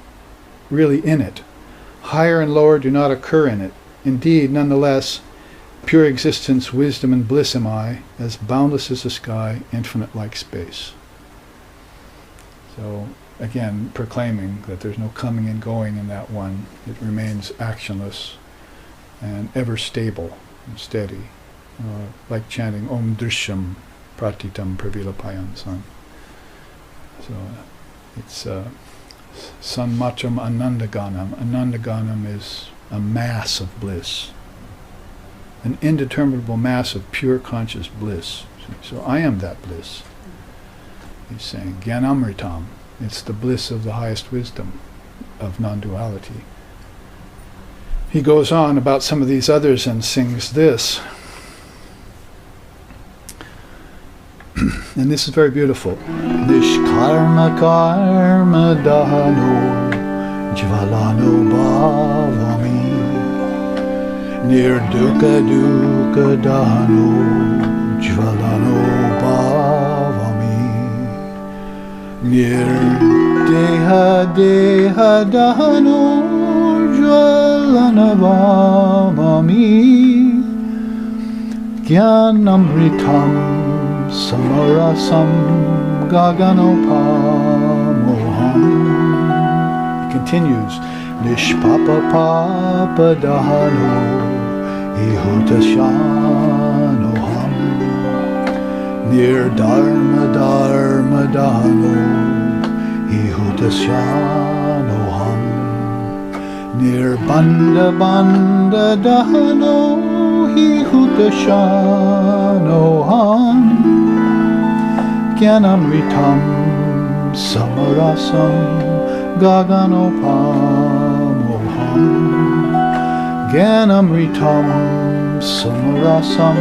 really in it. Higher and lower do not occur in it. Indeed, nonetheless, pure existence, wisdom, and bliss am I, as boundless as the sky, infinite like space. So, again, proclaiming that there's no coming and going in that one. It remains actionless and ever stable and steady. Like chanting Om Drishyam Pratitam Pravilapayan San. So it's Sanmacham Anandaganam. Anandaganam is a mass of bliss, an indeterminable mass of pure conscious bliss. So I am that bliss. He's saying Jnanamritam. It's the bliss of the highest wisdom of non-duality. He goes on about some of these others and sings this. And this is very beautiful. Nishkarma karma dahano jvalano bhavami nirdukkha dukkha dahano jvalano bhavami nirdeha deha dahano jvalana bhavami jnanamritam Samarasam Gaganopamoham. It continues. Nishpapa papa dahano ihutasanoham Nirdharma dharma dahano ihutasanoham Nirbanda banda dahano ihutasanoham Jnanamritam Samarasam Gaganopamoham Jnanamritam Samarasam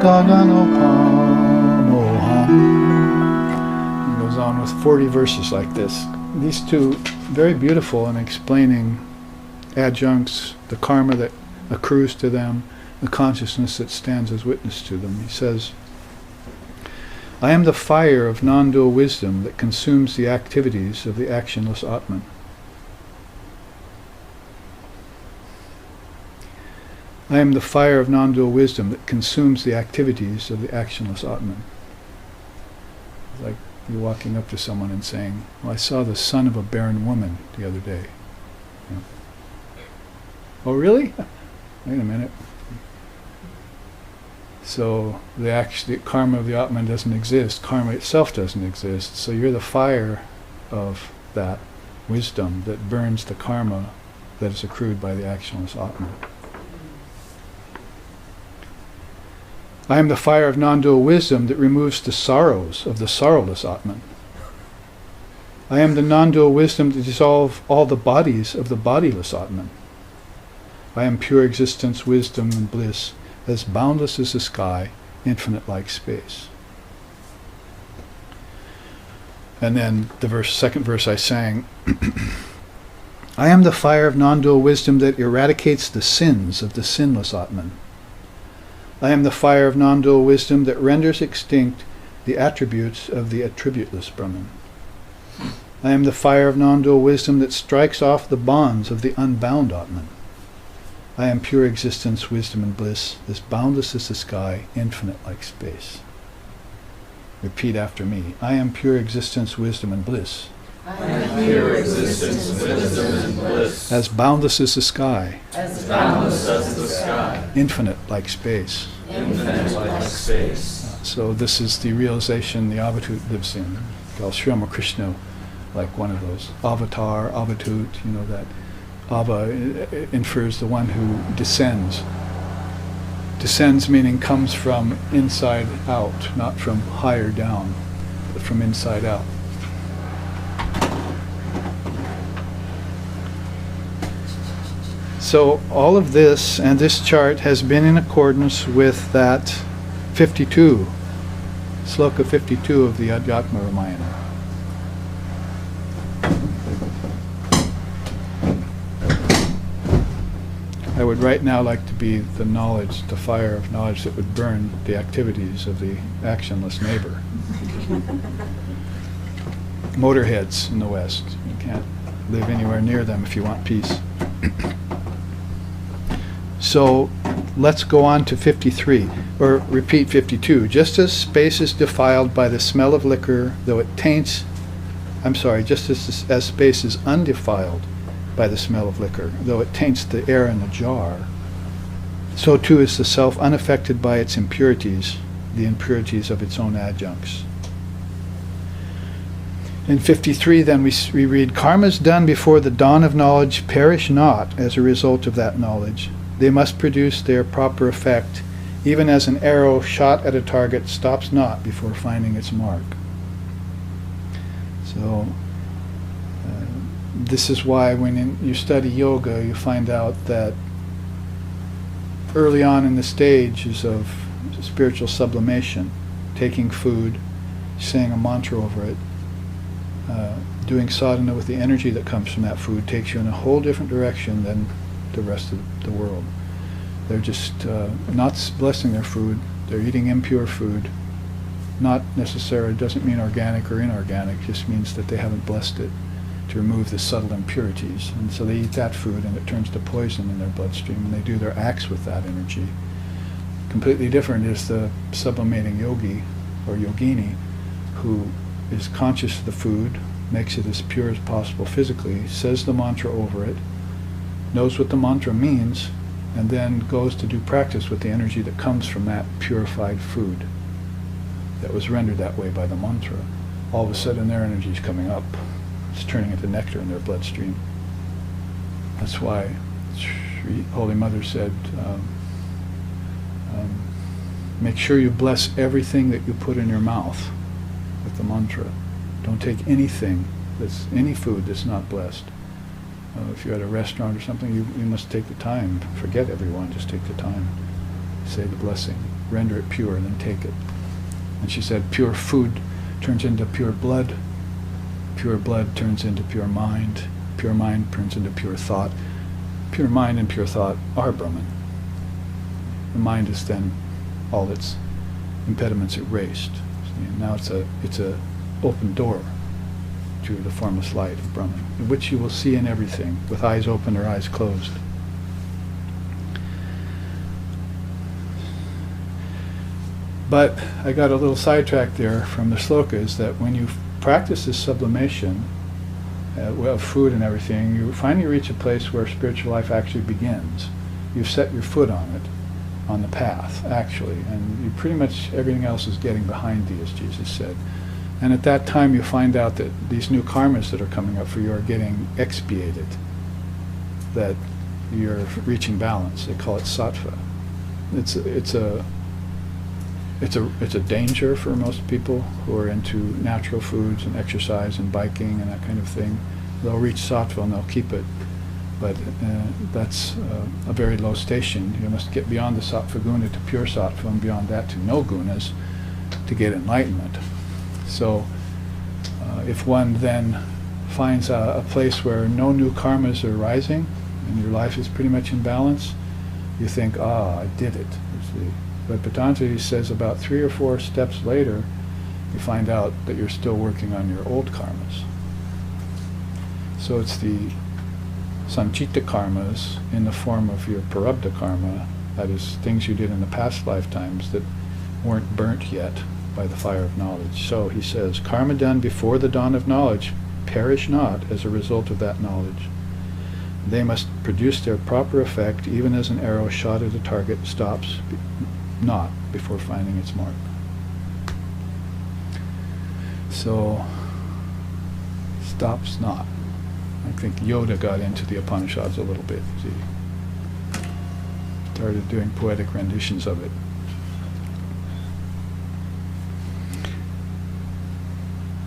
Gaganopamoham. He goes on with 40 verses like this. These two very beautiful in explaining adjuncts, the karma that accrues to them, the consciousness that stands as witness to them. He says, I am the fire of non-dual wisdom that consumes the activities of the actionless Atman. I am the fire of non-dual wisdom that consumes the activities of the actionless Atman. It's like you're walking up to someone and saying, well, I saw the son of a barren woman the other day. You know, oh, really? Wait a minute. So the karma of the Atman doesn't exist. Karma itself doesn't exist. So you're the fire of that wisdom that burns the karma that is accrued by the actionless Atman. I am the fire of non-dual wisdom that removes the sorrows of the sorrowless Atman. I am the non-dual wisdom that dissolves all the bodies of the bodiless Atman. I am pure existence, wisdom, and bliss, as boundless as the sky, infinite like space. And then the second verse I sang, I am the fire of non-dual wisdom that eradicates the sins of the sinless Atman. I am the fire of non-dual wisdom that renders extinct the attributes of the attributeless Brahman. I am the fire of non-dual wisdom that strikes off the bonds of the unbound Atman. I am pure existence, wisdom, and bliss, as boundless as the sky, infinite like space. Repeat after me. I am pure existence, wisdom, and bliss. I am pure existence, wisdom, and bliss. As boundless as the sky. As boundless as the sky. Infinite like space. Infinite like space. So this is the realization the Avatut lives in. Called Sri Ramakrishna, like one of those. Avatar, Avatut, that Ava infers the one who descends. Descends meaning comes from inside out, not from higher down, but from inside out. So all of this and this chart has been in accordance with that 52, Sloka 52 of the Adhyatma Ramayana. I would right now like to be the knowledge, the fire of knowledge that would burn the activities of the actionless neighbor. Motorheads in the West. You can't live anywhere near them if you want peace. So let's go on to 53, or repeat 52. Just as space is defiled by the smell of liquor, though it taints, just as space is undefiled by the smell of liquor, though it taints the air in the jar, so too is the self unaffected by its impurities, the impurities of its own adjuncts. In 53, then, we read, karmas done before the dawn of knowledge perish not as a result of that knowledge. They must produce their proper effect, even as an arrow shot at a target stops not before finding its mark. So, this is why when you study yoga, you find out that early on in the stages of spiritual sublimation, taking food, saying a mantra over it, doing sadhana with the energy that comes from that food takes you in a whole different direction than the rest of the world. They're just not blessing their food, they're eating impure food. Not necessarily, doesn't mean organic or inorganic, just means that they haven't blessed it to remove the subtle impurities. And so they eat that food and it turns to poison in their bloodstream, and they do their acts with that energy. Completely different is the sublimating yogi or yogini who is conscious of the food, makes it as pure as possible physically, says the mantra over it, knows what the mantra means, and then goes to do practice with the energy that comes from that purified food that was rendered that way by the mantra. All of a sudden their energy is coming up. It's turning into nectar in their bloodstream. That's why Holy Mother said, make sure you bless everything that you put in your mouth with the mantra. Don't take anything, any food that's not blessed. If you're at a restaurant or something, you must take the time. Forget everyone, just take the time. Say the blessing. Render it pure and then take it. And she said, pure food turns into pure blood. Pure blood turns into pure mind. Pure mind turns into pure thought. Pure mind and pure thought are Brahman. The mind is then all its impediments erased. See, now it's a open door to the formless light of Brahman, which you will see in everything, with eyes open or eyes closed. But I got a little sidetracked there from the slokas, that when you practice this sublimation of food and everything, you finally reach a place where spiritual life actually begins. You've set your foot on it, on the path, actually, and you pretty much everything else is getting behind thee, as Jesus said. And at that time you find out that these new karmas that are coming up for you are getting expiated, that you're reaching balance. They call it sattva. It's a danger for most people who are into natural foods and exercise and biking and that kind of thing. They'll reach sattva and they'll keep it, but that's a very low station. You must get beyond the sattva guna to pure sattva, and beyond that to no gunas to get enlightenment. So if one then finds a place where no new karmas are rising and your life is pretty much in balance, you think, I did it. But Patanjali says about 3 or 4 steps later, you find out that you're still working on your old karmas. So it's the sanchita karmas in the form of your prarabdha karma, that is, things you did in the past lifetimes that weren't burnt yet by the fire of knowledge. So he says, karma done before the dawn of knowledge perish not as a result of that knowledge. They must produce their proper effect, even as an arrow shot at a target stops not before finding its mark. So, stops not. I think Yoda got into the Upanishads a little bit. He started doing poetic renditions of it.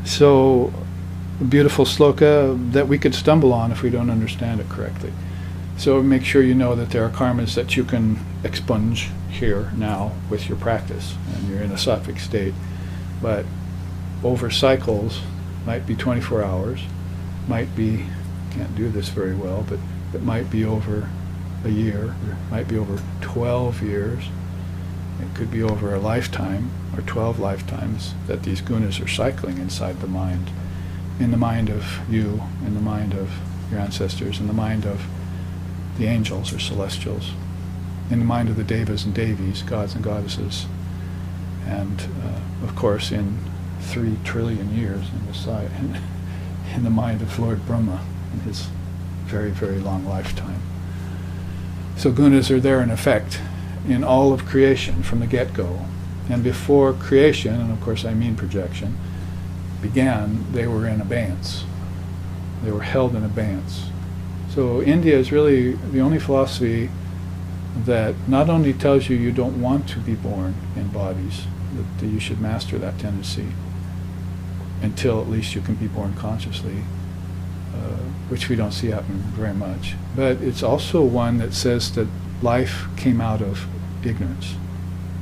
So, a beautiful sloka that we could stumble on if we don't understand it correctly. So make sure you know that there are karmas that you can expunge here now with your practice, and you're in a sattvic state. But over cycles, might be 24 hours, might be, can't do this very well, but it might be over a year, it might be over 12 years, it could be over a lifetime, or 12 lifetimes, that these gunas are cycling inside the mind, in the mind of you, in the mind of your ancestors, in the mind of the angels or celestials, in the mind of the devas and devis, gods and goddesses, and of course in 3 trillion years in the mind of Lord Brahma in his very, very long lifetime. So gunas are there in effect in all of creation from the get-go. And before creation, and of course I mean projection, began, they were in abeyance. They were held in abeyance. So India is really the only philosophy that not only tells you don't want to be born in bodies, that you should master that tendency until at least you can be born consciously, which we don't see happen very much. But it's also one that says that life came out of ignorance,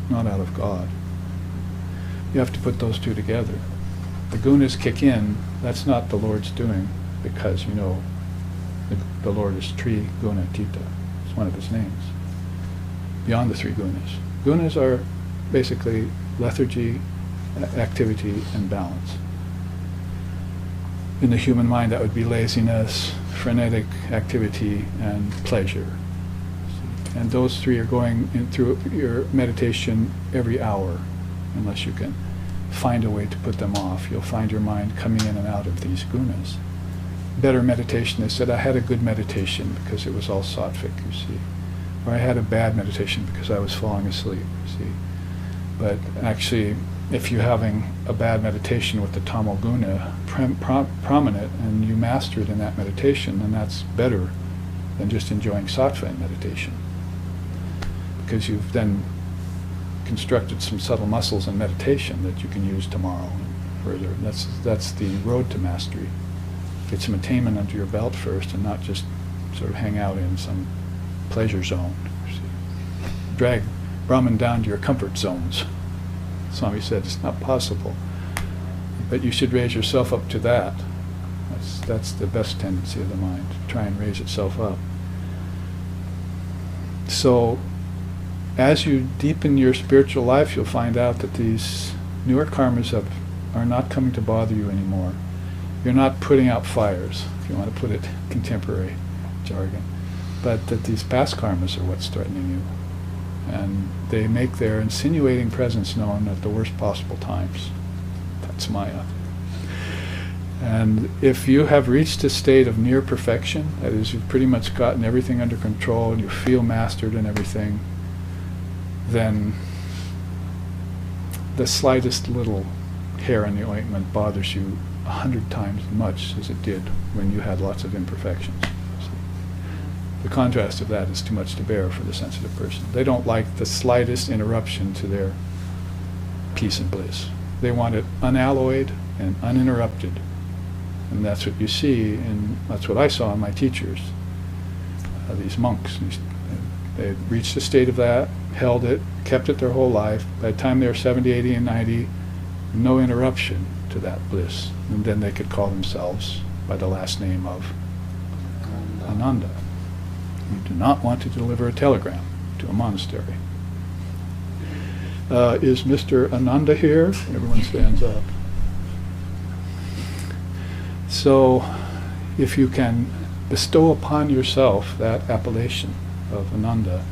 not out of God. You have to put those two together. The gunas kick in, that's not the Lord's doing, because you know the Lord is Tri Guna Tita. It's one of his names. Beyond the 3 gunas. Gunas are basically lethargy, activity, and balance. In the human mind, that would be laziness, frenetic activity, and pleasure. And those 3 are going in through your meditation every hour, unless you can find a way to put them off. You'll find your mind coming in and out of these gunas. Better meditation, they said, I had a good meditation because it was all sattvic, you see. Or I had a bad meditation because I was falling asleep, you see. But actually, if you're having a bad meditation with the tamo guna prominent and you master it in that meditation, then that's better than just enjoying sattva in meditation. Because you've then constructed some subtle muscles in meditation that you can use tomorrow and further. That's the road to mastery. Get some attainment under your belt first and not just sort of hang out in some pleasure zone. Drag Brahman down to your comfort zones. Swami said it's not possible. But you should raise yourself up to that. That's the best tendency of the mind, to try and raise itself up. So as you deepen your spiritual life, you'll find out that these newer karmas are not coming to bother you anymore. You're not putting out fires, if you want to put it contemporary jargon, but that these past karmas are what's threatening you. And they make their insinuating presence known at the worst possible times. That's Maya. And if you have reached a state of near perfection, that is, you've pretty much gotten everything under control and you feel mastered in everything, then the slightest little hair in the ointment bothers you 100 times as much as it did when you had lots of imperfections. The contrast of that is too much to bear for the sensitive person. They don't like the slightest interruption to their peace and bliss. They want it unalloyed and uninterrupted. And that's what you see, and that's what I saw in my teachers. These monks, they reached a state of that, held it, kept it their whole life. By the time they were 70, 80, and 90, no interruption to that bliss. And then they could call themselves by the last name of Ananda. You do not want to deliver a telegram to a monastery. Is Mr. Ananda here? Everyone stands up. So, if you can bestow upon yourself that appellation of Ananda,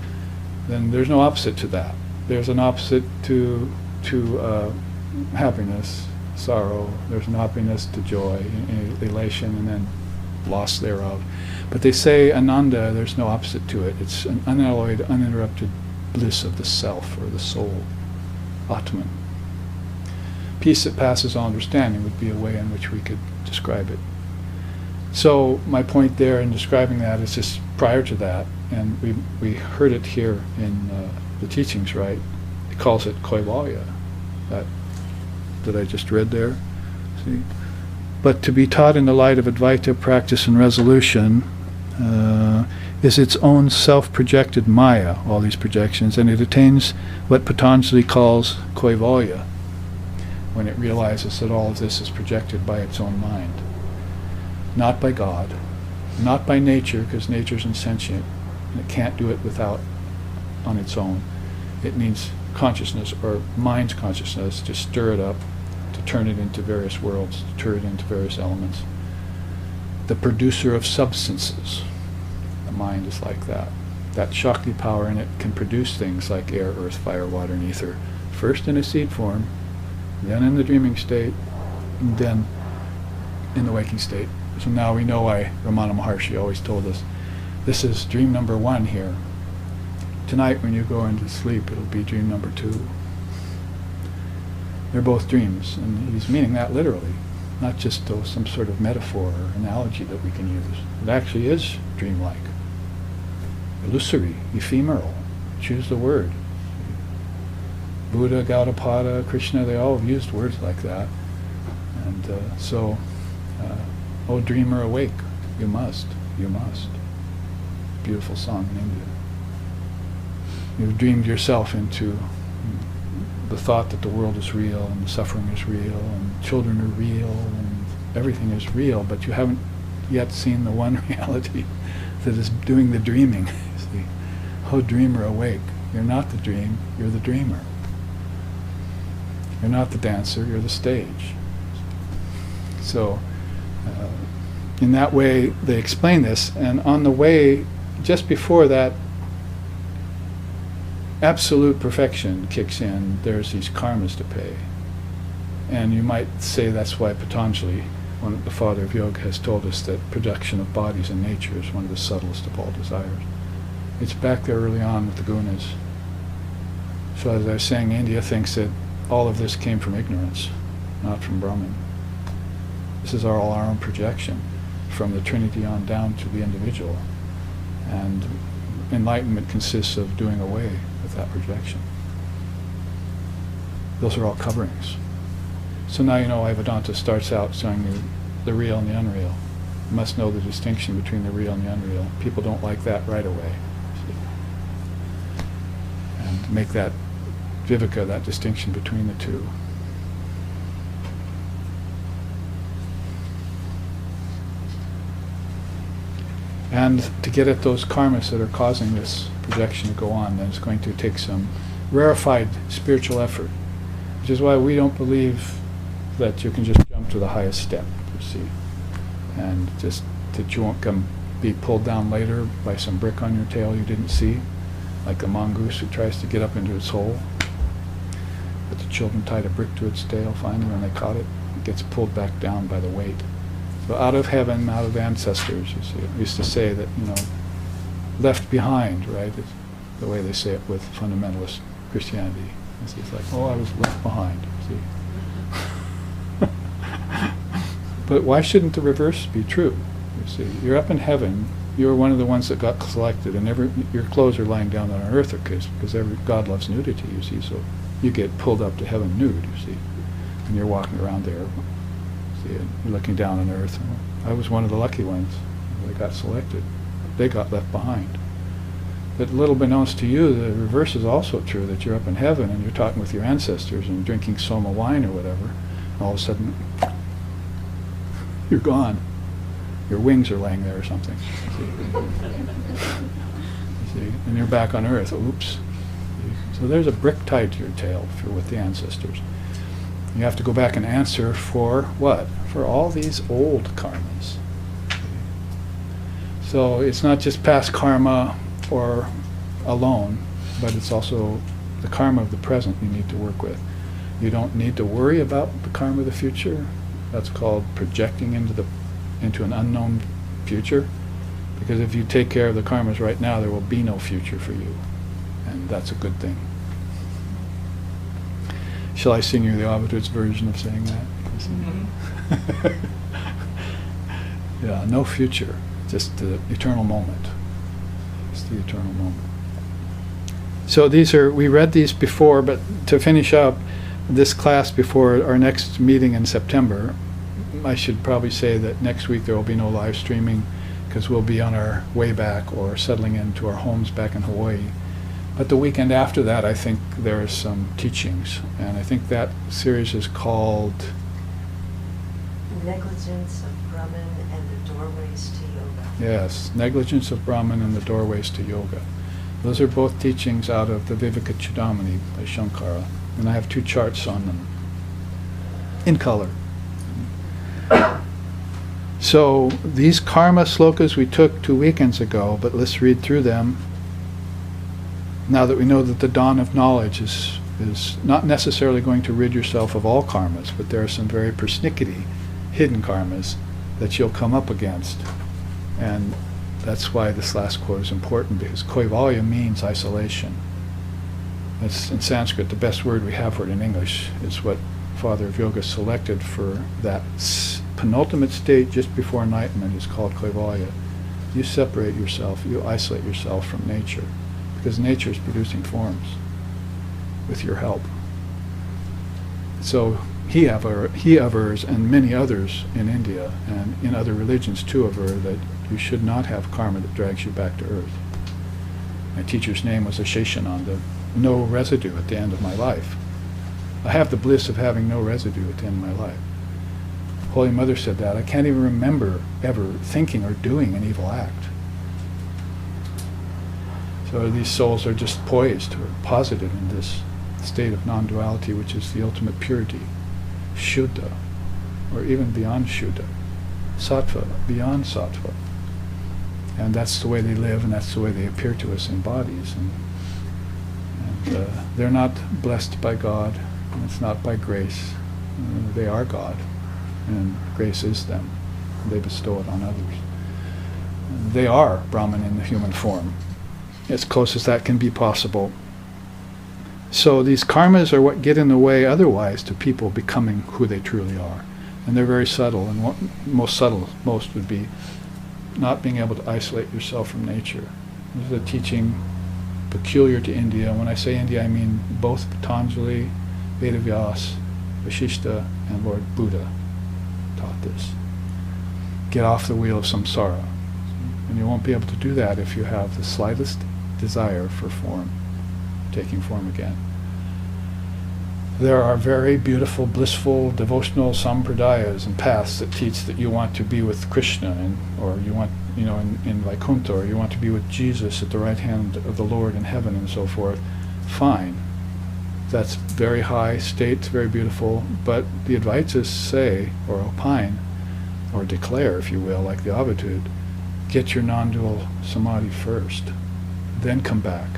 then there's no opposite to that. There's an opposite to happiness, sorrow. There's an openness to joy, elation, and then loss thereof. But they say Ananda, there's no opposite to it. It's an unalloyed, uninterrupted bliss of the self or the soul, Atman. peace that passes all understanding would be a way in which we could describe it. So my point there in describing that is just prior to that, and we heard it here in the teachings, right? It calls it Kaivalya, that I just read there. See? But to be taught in the light of Advaita practice and resolution is its own self-projected Maya, all these projections, and it attains what Patanjali calls Kaivalya, when it realizes that all of this is projected by its own mind. Not by God, not by nature, because nature's insentient, and it can't do it without, on its own. It needs consciousness, or mind's consciousness, to stir it up, to turn it into various worlds, to turn it into various elements. The producer of substances. The mind is like that. That Shakti power in it can produce things like air, earth, fire, water, and ether. First in a seed form, then in the dreaming state, and then in the waking state. So now we know why Ramana Maharshi always told us, this is dream number 1 here. Tonight when you go into sleep, it'll be dream number 2. They're both dreams, and he's meaning that literally, not just some sort of metaphor or analogy that we can use. It actually is dreamlike, illusory, ephemeral. Choose the word. Buddha, Gaudapada, Krishna, they all have used words like that. And oh dreamer, awake, you must, you must. Beautiful song in India. You've dreamed yourself into the thought that the world is real and the suffering is real and children are real and everything is real, but you haven't yet seen the one reality that is doing the dreaming. See? Oh dreamer, awake. You're not the dream, you're the dreamer. You're not the dancer, you're the stage. So, in that way, they explain this, and on the way, just before that absolute perfection kicks in, there's these karmas to pay. And you might say that's why Patanjali, the father of yoga, has told us that production of bodies in nature is one of the subtlest of all desires. It's back there early on with the gunas. So as I was saying, India thinks that all of this came from ignorance, not from Brahman. This is all our own projection, from the Trinity on down to the individual. And enlightenment consists of doing away with that projection. Those are all coverings. So now you know why Vedanta starts out showing you the real and the unreal. You must know the distinction between the real and the unreal. People don't like that right away. See? And make that viveka, that distinction between the two. And to get at those karmas that are causing this projection to go on, then it's going to take some rarefied spiritual effort, which is why we don't believe that you can just jump to the highest step, you see, and just that you won't be pulled down later by some brick on your tail you didn't see, like the mongoose who tries to get up into its hole, but the children tied a brick to its tail. Finally, when they caught it, it gets pulled back down by the weight. So out of heaven, out of ancestors, you see. I used to say that, left behind, right? It's the way they say it with fundamentalist Christianity. It's like, oh, I was left behind, see. But why shouldn't the reverse be true? You see, you're up in heaven, you're one of the ones that got selected, and your clothes are lying down on earth, because God loves nudity, you see, so you get pulled up to heaven nude, you see, and you're walking around there. You're looking down on earth. I was one of the lucky ones that got selected. They got left behind. But little beknownst to you, the reverse is also true, that you're up in heaven and you're talking with your ancestors and drinking soma wine or whatever, and all of a sudden, you're gone. Your wings are laying there or something. See? And you're back on earth. Oops. So there's a brick tied to your tail if you're with the ancestors. You have to go back and answer for what? For all these old karmas. So it's not just past karma or alone, but it's also the karma of the present you need to work with. You don't need to worry about the karma of the future. That's called projecting into an unknown future. Because if you take care of the karmas right now, there will be no future for you. And that's a good thing. Shall I sing you the Abhidhamma's version of saying that? Yeah, no future, just the eternal moment. Just the eternal moment. So we read these before, but to finish up this class before our next meeting in September, I should probably say that next week there will be no live streaming because we'll be on our way back or settling into our homes back in Hawaii. But the weekend after that, I think there are some teachings, and I think that series is called Negligence of Brahman and the Doorways to Yoga. Yes, Negligence of Brahman and the Doorways to Yoga. Those are both teachings out of the Viveka Chudamani by Shankara, and I have 2 charts on them in color. So these karma slokas we took 2 weekends ago, but let's read through them now that we know that the dawn of knowledge is not necessarily going to rid yourself of all karmas, but there are some very persnickety, hidden karmas that you'll come up against. And that's why this last quote is important, because kaivalya means isolation. That's in Sanskrit, the best word we have for it in English is what Father of Yoga selected for that penultimate state just before enlightenment is called kaivalya. You separate yourself, you isolate yourself from nature, because nature is producing forms with your help. So he avers, and many others in India and in other religions too aver that you should not have karma that drags you back to earth. My teacher's name was Asheshananda, no residue at the end of my life. I have the bliss of having no residue at the end of my life. Holy Mother said that. I can't even remember ever thinking or doing an evil act. So these souls are just poised or posited in this state of non-duality, which is the ultimate purity, Shuddha, or even beyond Shuddha, Sattva, beyond Sattva. And that's the way they live, and that's the way they appear to us in bodies. And they're not blessed by God, and it's not by grace. They are God, and grace is them. They bestow it on others. They are Brahman in the human form, as close as that can be possible. So these karmas are what get in the way otherwise to people becoming who they truly are. And they're very subtle, and most would be not being able to isolate yourself from nature. This is a teaching peculiar to India. When I say India, I mean both Patanjali, Vedavyas, Vasishta, and Lord Buddha taught this. Get off the wheel of samsara. And you won't be able to do that if you have the slightest desire for form, taking form again. There are very beautiful, blissful, devotional sampradayas and paths that teach that you want to be with Krishna, or you want, in Vaikuntha, or you want to be with Jesus at the right hand of the Lord in heaven and so forth. Fine. That's very high state, very beautiful, but the Advaitas say, or opine, or declare, if you will, like the Abhidhamma, get your non-dual samadhi first, then come back,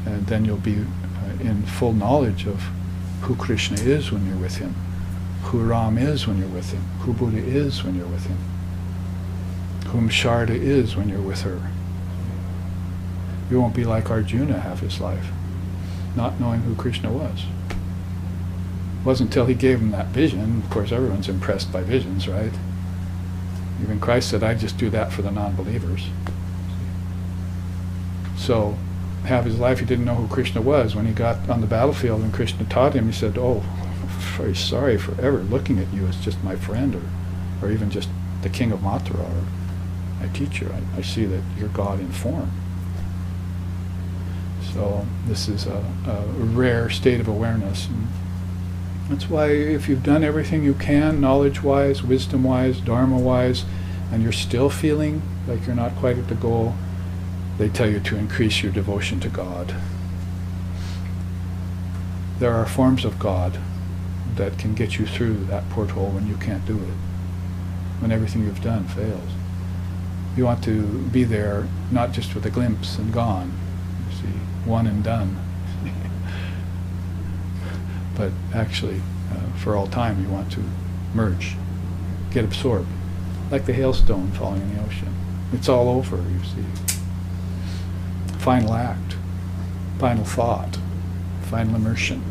and then you'll be in full knowledge of who Krishna is when you're with him, who Ram is when you're with him, who Buddha is when you're with him, whom Sharda is when you're with her. You won't be like Arjuna half his life, not knowing who Krishna was. It wasn't until he gave him that vision. Of course, everyone's impressed by visions, right? Even Christ said, I just do that for the non-believers. So, half his life he didn't know who Krishna was. When he got on the battlefield and Krishna taught him, he said, oh, I'm very sorry for ever looking at you as just my friend, or even just the king of Mathura, or my teacher. I see that you're God in form. So this is a rare state of awareness. And that's why if you've done everything you can, knowledge-wise, wisdom-wise, dharma-wise, and you're still feeling like you're not quite at the goal, they tell you to increase your devotion to God. There are forms of God that can get you through that porthole when you can't do it, when everything you've done fails. You want to be there not just with a glimpse and gone, you see, one and done, but actually for all time you want to merge, get absorbed, like the hailstone falling in the ocean. It's all over, you see. Final act, final thought, final immersion.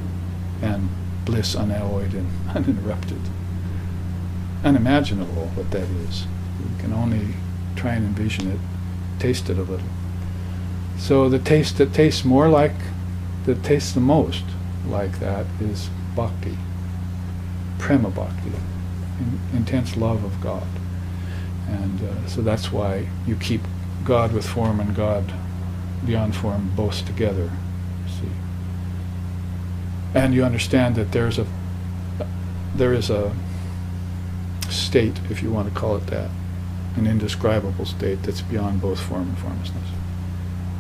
and bliss unalloyed and uninterrupted. Unimaginable what that is. You can only try and envision it, taste it a little. So the taste that tastes more like, that tastes the most like that is bhakti, prema bhakti, intense love of God. And so that's why you keep God with form and God beyond form both together, you see. And you understand that there is a state, if you want to call it that, an indescribable state that's beyond both form and formlessness.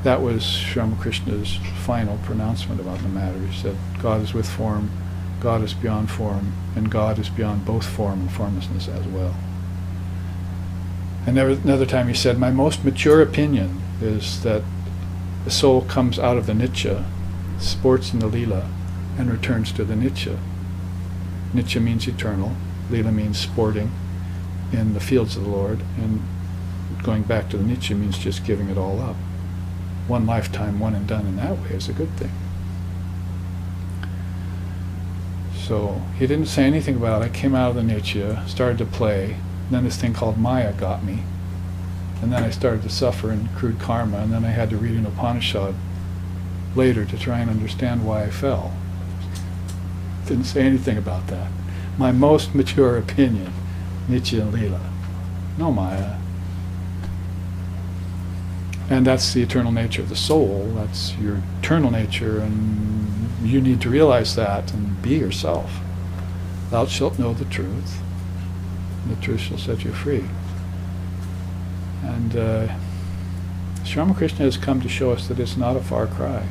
That was Sri Ramakrishna's final pronouncement about the matter. He said, God is with form, God is beyond form, and God is beyond both form and formlessness as well. And another time he said, my most mature opinion is that the soul comes out of the nitya, sports in the lila, and returns to the nitya. Nitya means eternal, lila means sporting in the fields of the Lord, and going back to the nitya means just giving it all up. One lifetime, one and done in that way is a good thing. So he didn't say anything about it. I came out of the nitya, started to play, then this thing called Maya got me, and then I started to suffer in crude karma, and then I had to read an Upanishad later to try and understand why I fell. Didn't say anything about that. My most mature opinion, Nitya and Lila. No Maya. And that's the eternal nature of the soul. That's your eternal nature, and you need to realize that and be yourself. Thou shalt know the truth, and the truth shall set you free. And Sri Ramakrishna has come to show us that it's not a far cry.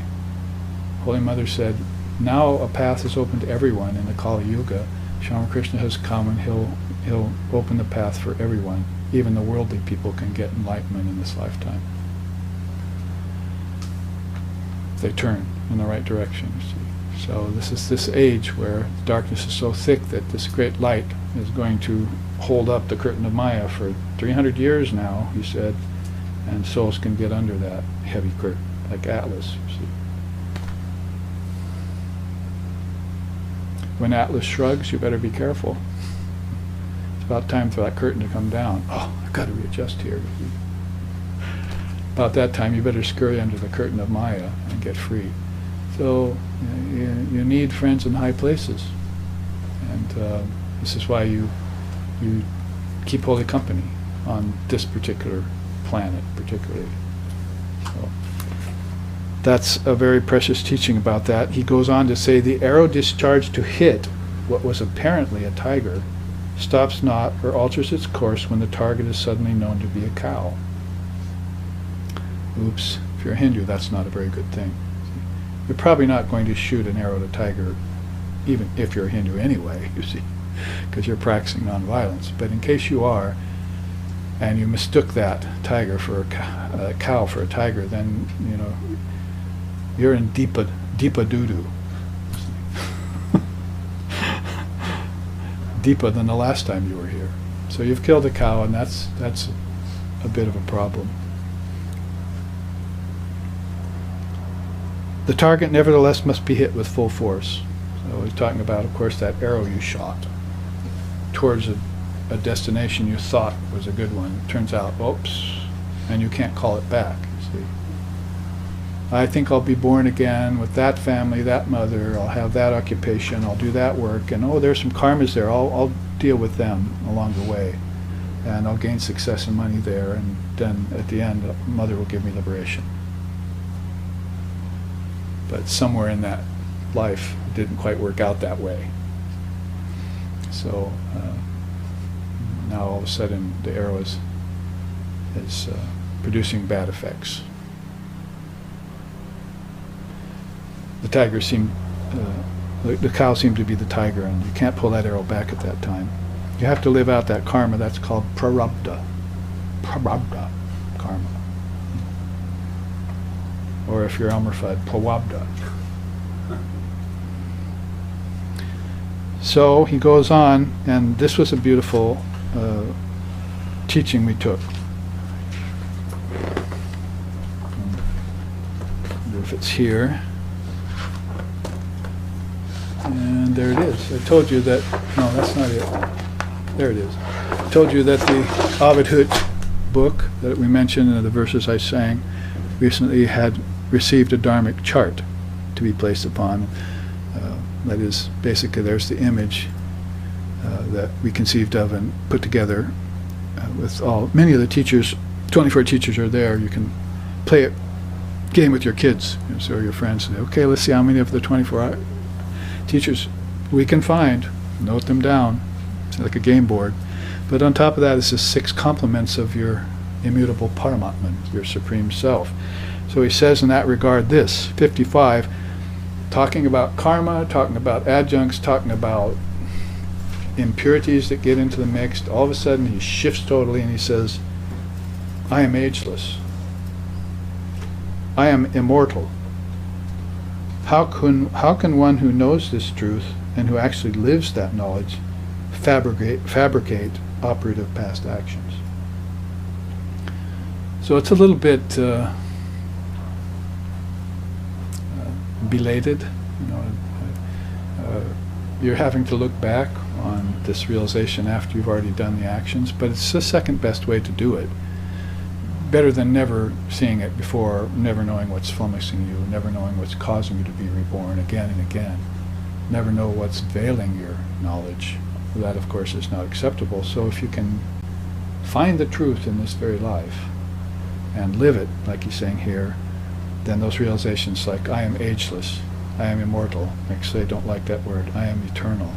Holy Mother said, now a path is open to everyone in the Kali Yuga. Sri Ramakrishna has come, and he'll open the path for everyone. Even the worldly people can get enlightenment in this lifetime. They turn in the right direction, you see. So this is this age where darkness is so thick that this great light is going to hold up the curtain of Maya for 300 years now, he said, and souls can get under that heavy curtain, like Atlas, you see. When Atlas shrugs, you better be careful. It's about time for that curtain to come down. Oh, I've got to readjust here. About that time, you better scurry under the curtain of Maya and get free. So you need friends in high places, and this is why you keep holy company on this particular planet, particularly. So that's a very precious teaching about that. He goes on to say, the arrow discharged to hit what was apparently a tiger stops not or alters its course when the target is suddenly known to be a cow. Oops, if you're a Hindu, that's not a very good thing. You're probably not going to shoot an arrow at a tiger, even if you're a Hindu anyway, you see, because you're practicing nonviolence. But in case you are, and you mistook that tiger for a cow for a tiger, then, you know, you're in deepa doo-doo. Deeper than the last time you were here. So you've killed a cow, and that's a bit of a problem. The target nevertheless must be hit with full force. So he's talking about, of course, that arrow you shot towards a destination you thought was a good one. It turns out, oops, and you can't call it back, you see. I think I'll be born again with that family, that mother, I'll have that occupation, I'll do that work, and oh, there's some karmas there, I'll deal with them along the way, and I'll gain success and money there, and then at the end, mother will give me liberation. But somewhere in that life, it didn't quite work out that way. So now all of a sudden, the arrow is producing bad effects. The tiger seemed, the cow seemed to be the tiger, and you can't pull that arrow back at that time. You have to live out that karma. That's called prarabdha. Prarabdha karma. Or if you're Elmerfud, pawabdha. So he goes on, and this was a beautiful teaching we took. I wonder if it's here. And there it is. I told you that, no, that's not it. There it is. I told you that the Adhyatma book that we mentioned in the verses I sang recently had received a dharmic chart to be placed upon. That is, basically there's the image that we conceived of and put together with many of the teachers. 24 teachers are there. You can play a game with your kids, so your friends say, okay, let's see how many of the 24 teachers we can find. Note them down. It's like a game board. But on top of that is the 6 complements of your immutable Paramatman, your Supreme Self. So he says in that regard this, 55, talking about karma, talking about adjuncts, talking about impurities that get into the mix. All of a sudden he shifts totally and he says, I am ageless. I am immortal. How can one who knows this truth and who actually lives that knowledge fabricate operative past actions? So it's a little bit belated. You're having to look back on this realization after you've already done the actions, but it's the second best way to do it. Better than never seeing it before, never knowing what's flummoxing you, never knowing what's causing you to be reborn again and again. Never know what's veiling your knowledge. That, of course, is not acceptable. So if you can find the truth in this very life and live it, like he's saying here, then those realizations like, I am ageless, I am immortal. Actually, I don't like that word. I am eternal.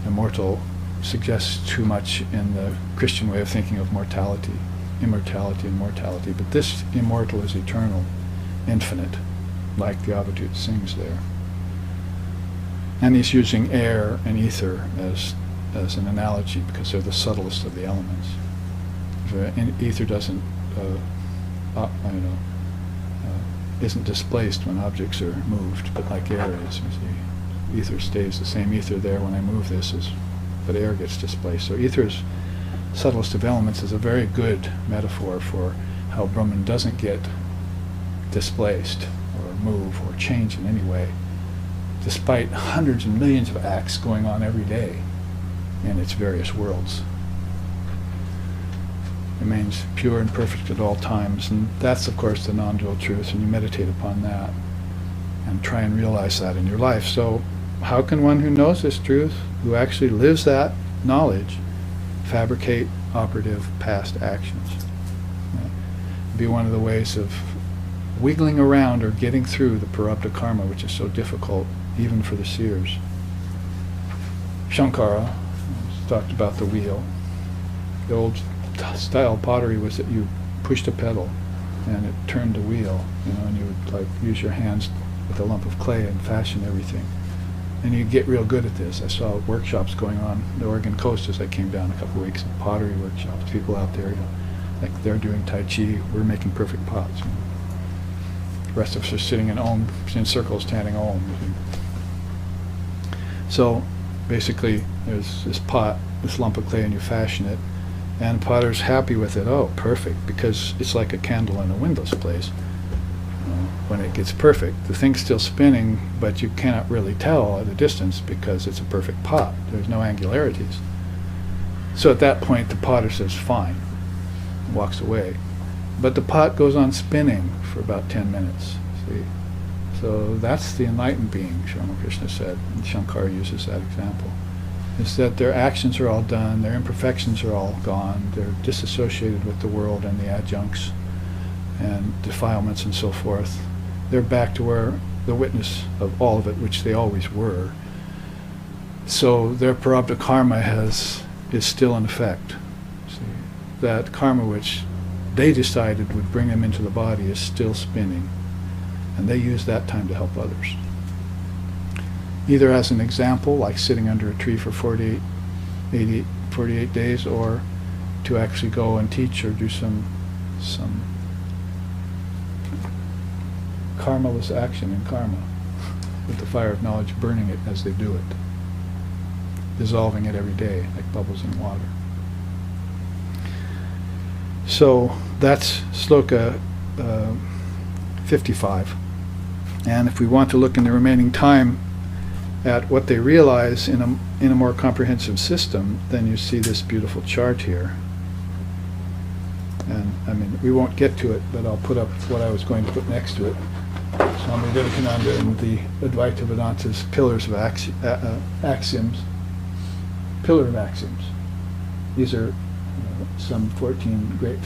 Immortal suggests too much in the Christian way of thinking of mortality. Immortality and mortality, but this immortal is eternal, infinite, like the Advaita sings there. And he's using air and ether as an analogy because they're the subtlest of the elements. Ether doesn't, isn't displaced when objects are moved, but like air is. You see, ether stays the same ether there when I move this, but air gets displaced. So ether is subtlest of elements is a very good metaphor for how Brahman doesn't get displaced or move or change in any way, despite hundreds and millions of acts going on every day in its various worlds. Remains pure and perfect at all times, and that's of course the non-dual truth, and you meditate upon that and try and realize that in your life. So how can one who knows this truth, who actually lives that knowledge, fabricate operative past actions? Be one of the ways of wiggling around or getting through the prarabdha karma, which is so difficult even for the seers. Shankara talked about the wheel. The old style pottery was that you pushed a pedal and it turned the wheel, and you would like use your hands with a lump of clay and fashion everything. And you get real good at this. I saw workshops going on the Oregon coast as I came down a couple of weeks, pottery workshops, people out there, like they're doing Tai Chi, we're making perfect pots. The rest of us are sitting in circles chanting Om. So basically there's this pot, this lump of clay, and you fashion it, and the potter's happy with it. Oh, perfect, because it's like a candle in a windowless place. When it gets perfect, the thing's still spinning, but you cannot really tell at a distance because it's a perfect pot. There's no angularities. So at that point, the potter says, fine, and walks away. But the pot goes on spinning for about 10 minutes. See? So that's the enlightened being, Ramakrishna said, and Shankara uses that example, is that their actions are all done, their imperfections are all gone, they're disassociated with the world and the adjuncts and defilements and so forth. They're back to where the witness of all of it, which they always were. So their prarabdha karma is still in effect. See, that karma which they decided would bring them into the body is still spinning, and they use that time to help others. Either as an example, like sitting under a tree for 48 days, or to actually go and teach or do some karmaless action in karma, with the fire of knowledge burning it as they do it, dissolving it every day like bubbles in water. So that's sloka 55. And if we want to look in the remaining time at what they realize in a more comprehensive system, then you see this beautiful chart here. And I mean, we won't get to it, but I'll put up what I was going to put next to it. Swami Vivekananda and the Advaita Vedanta's pillars of axioms. Pillar of axioms. These are some 15 great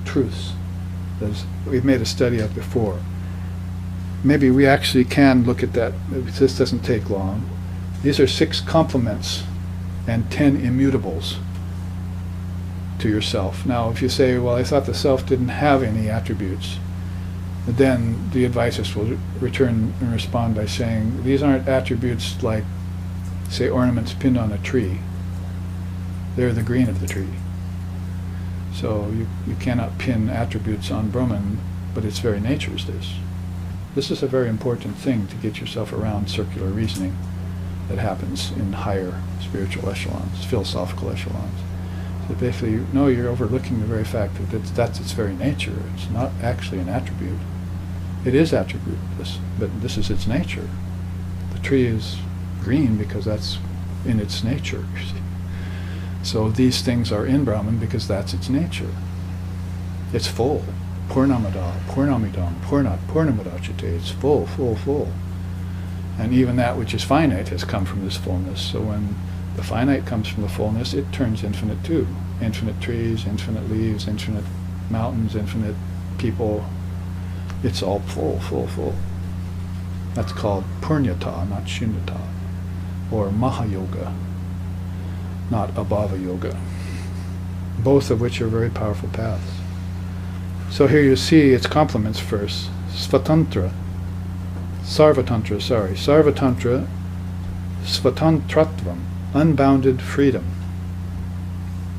truths that we've made a study of before. Maybe we actually can look at that. This doesn't take long. These are 6 complements and 10 immutables to yourself. Now, if you say, well, I thought the self didn't have any attributes, then the advisors will return and respond by saying, these aren't attributes like, say, ornaments pinned on a tree. They're the green of the tree. So you cannot pin attributes on Brahman, but its very nature is this. This is a very important thing to get yourself around circular reasoning that happens in higher spiritual echelons, philosophical echelons. So basically, no, you're overlooking the very fact that that's its very nature. It's not actually an attribute. It is attributeless, but this is its nature. The tree is green because that's in its nature, you see. So these things are in Brahman because that's its nature. It's full. Purnamada, Purnamidam, Purnat, Purnamadachite. It's full, full, full. And even that which is finite has come from this fullness. So when the finite comes from the fullness, it turns infinite too. Infinite trees, infinite leaves, infinite mountains, infinite people. It's all full, full, full. That's called Purnyata, not Shunyata. Or Mahayoga, not Abhava Yoga. Both of which are very powerful paths. So here you see its complements first. Sarvatantra, Svatantratvam, unbounded freedom.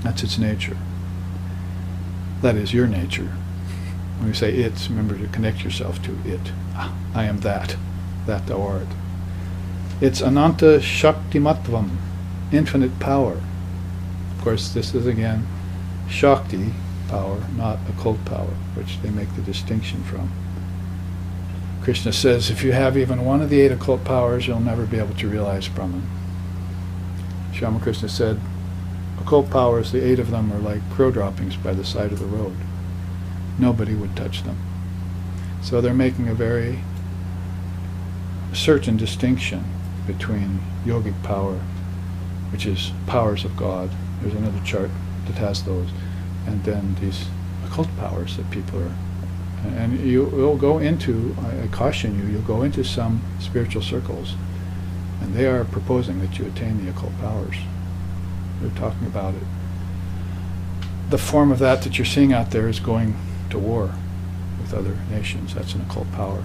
That's its nature. That is your nature. When you say it, remember to connect yourself to it. I am that thou art. It's Ananta Shaktimatvam, infinite power. Of course, this is again Shakti power, not occult power, which they make the distinction from. Krishna says, if you have even one of the 8 occult powers, you'll never be able to realize Brahman. Shamakrishna said, occult powers, the 8 of them are like crow droppings by the side of the road. Nobody would touch them. So they're making a very certain distinction between yogic power, which is powers of God. There's another chart that has those. And then these occult powers that people are, and you will go into, I caution you, you'll go into some spiritual circles, and they are proposing that you attain the occult powers. They're talking about it. The form of that you're seeing out there is going to war with other nations. That's an occult power.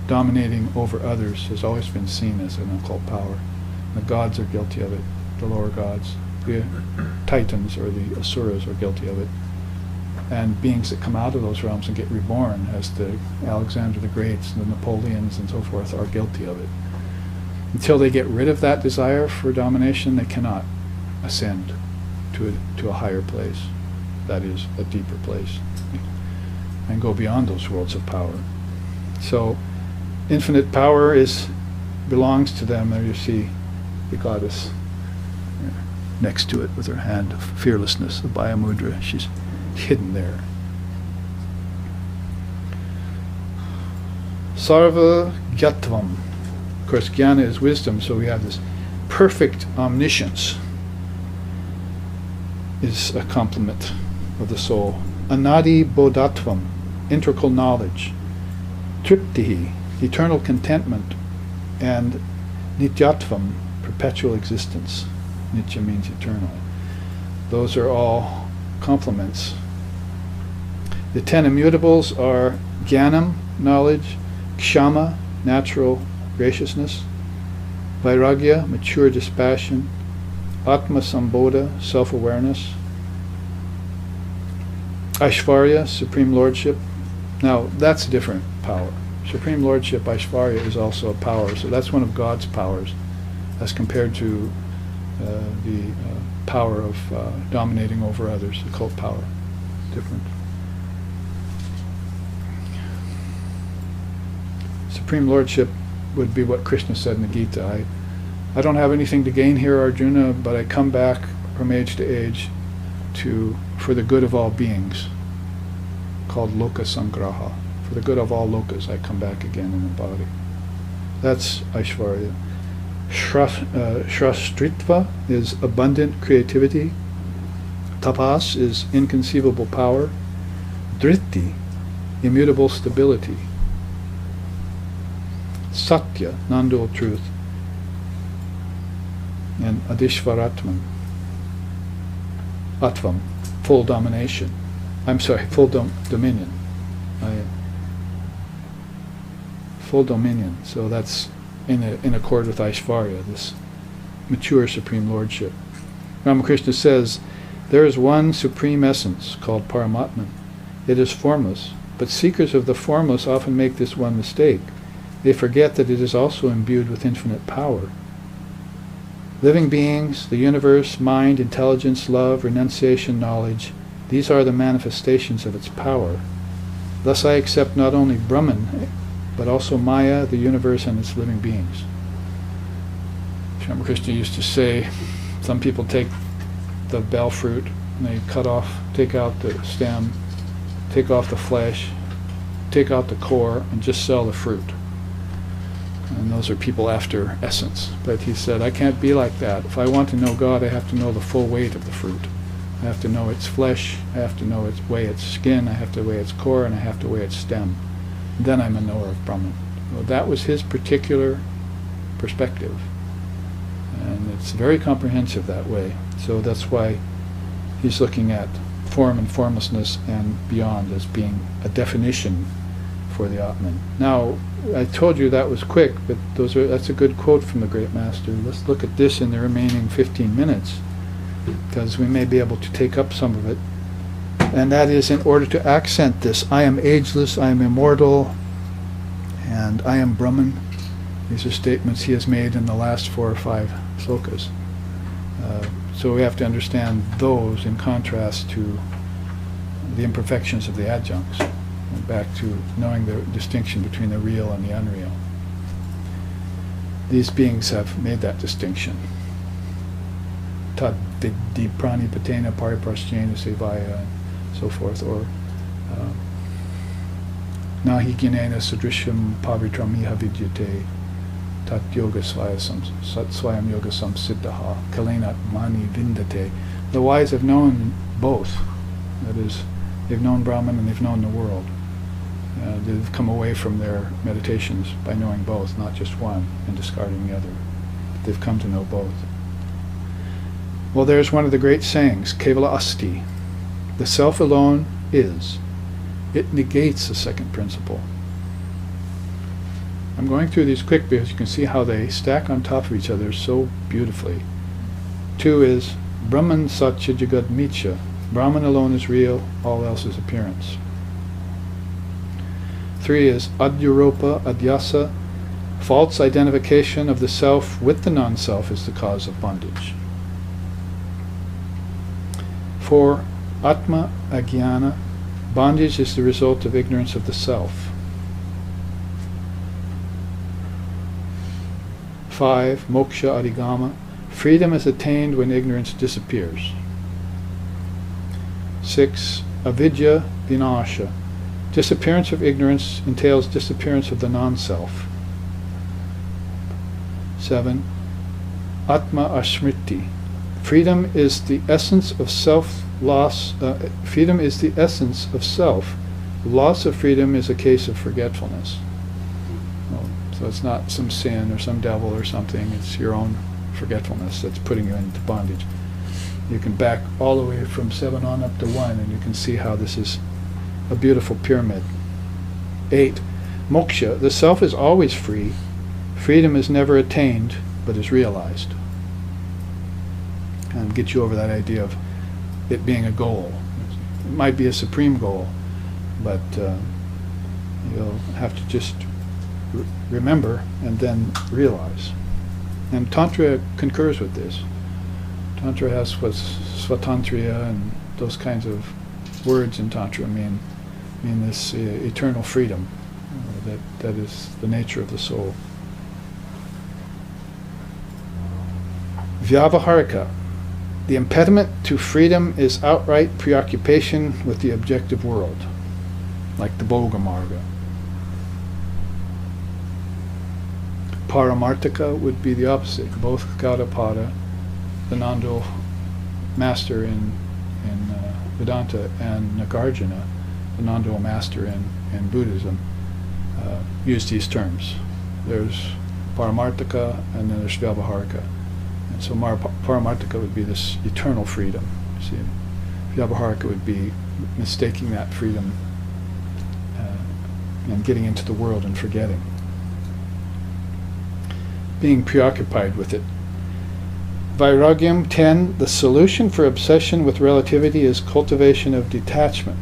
Dominating over others has always been seen as an occult power. The gods are guilty of it, the lower gods. The Titans or the Asuras are guilty of it. And beings that come out of those realms and get reborn, as the Alexander the Greats and the Napoleons and so forth, are guilty of it. Until they get rid of that desire for domination, they cannot ascend to a higher place, that is, a deeper place, and go beyond those worlds of power. So infinite power belongs to them. There you see the goddess next to it with her hand of fearlessness, the Bhaya Mudra. She's hidden there. Sarva Gyatvam. Of course, jnana is wisdom, so we have this perfect omniscience is a complement of the soul. Anadi Bodhatvam, integral knowledge. Triptihi, eternal contentment. And Nityatvam, perpetual existence. Nitya means eternal. Those are all complements. The 10 immutables are Jnanam, knowledge, Kshama, natural graciousness, Vairagya, mature dispassion, Atma Sambodha, self-awareness, Aishvarya, supreme lordship. Now, that's a different power. Supreme lordship, Aishvarya, is also a power, so that's one of God's powers as compared to the power of dominating over others, the occult power. Different. Supreme lordship would be what Krishna said in the Gita. I don't have anything to gain here, Arjuna, but I come back from age to age for the good of all beings, called loka sangraha. For the good of all lokas, I come back again in the body. That's Aishvarya. Shrastritva is abundant creativity. Tapas is inconceivable power. Dhritti, immutable stability. Satya, non-dual truth. And Adishvaratman, Atvam, full domination. Full dominion. Full dominion. So that's in accord with Aishvarya, this mature supreme lordship. Ramakrishna says, there is one supreme essence called Paramatman. It is formless, but seekers of the formless often make this one mistake. They forget that it is also imbued with infinite power. Living beings, the universe, mind, intelligence, love, renunciation, knowledge, these are the manifestations of its power. Thus I accept not only Brahman, but also Maya, the universe, and its living beings. Ramakrishna used to say, some people take the bell fruit and they take out the stem, take off the flesh, take out the core, and just sell the fruit. And those are people after essence. But he said, I can't be like that. If I want to know God, I have to know the full weight of the fruit. I have to know its flesh, I have to weigh its skin, I have to weigh its core, and I have to weigh its stem. Then I'm a knower of Brahman. Well, that was his particular perspective. And it's very comprehensive that way. So that's why he's looking at form and formlessness and beyond as being a definition for the Atman. Now, I told you that was quick, but that's a good quote from the great master. Let's look at this in the remaining 15 minutes, because we may be able to take up some of it. And that is in order to accent this. I am ageless, I am immortal, and I am Brahman. These are statements he has made in the last 4 or 5 slokas. So we have to understand those in contrast to the imperfections of the adjuncts, and back to knowing the distinction between the real and the unreal. These beings have made that distinction. Tad vidhi pranipatena pariprasthena sevaya, and so forth, or nahi ginena sudrishyam pavitramiha vidyate tat yoga swayam yoga samsiddhaha kalenat mani vindate. The wise have known both. That is, they've known Brahman and they've known the world. They've come away from their meditations by knowing both, not just one, and discarding the other. They've come to know both. Well, there's one of the great sayings, Kevala Asti. The self alone is. It negates the second principle. I'm going through these quick because you can see how they stack on top of each other so beautifully. 2 is Brahman Satya Jagad Mithya. Brahman alone is real, all else is appearance. 3 is Adhyuropa Adhyasa. False identification of the self with the non-self is the cause of bondage. 4. Atma Ajnana. Bondage is the result of ignorance of the self. 5. Moksha Adhigama. Freedom is attained when ignorance disappears. 6. Avidya Vinasha. Disappearance of ignorance entails disappearance of the non-self. 7. Atma Asmriti. Freedom is the essence of self. Freedom is the essence of self. Loss of freedom is a case of forgetfulness. So it's not some sin or some devil or something. It's your own forgetfulness that's putting you into bondage. You can back all the way from 7 on up to 1, and you can see how this is a beautiful pyramid. 8. Moksha. The self is always free. Freedom is never attained, but is realized. And get you over that idea of it being a goal. It might be a supreme goal, but you'll have to just remember and then realize. And Tantra concurs with this. Tantra has what's svatantriya, and those kinds of words in Tantra mean this eternal freedom. That is the nature of the soul. Vyavaharika. The impediment to freedom is outright preoccupation with the objective world, like the Bhoga Marga. Paramartika would be the opposite. Both Gaudapada, the non-dual master in Vedanta, and Nagarjuna, the non-dual master in Buddhism, use these terms. There's Paramartika and then there's Vyavaharika. And so Paramartika would be this eternal freedom. See, Vyavaharika would be mistaking that freedom and getting into the world and forgetting. Being preoccupied with it. Vairagyam 10, the solution for obsession with relativity is cultivation of detachment.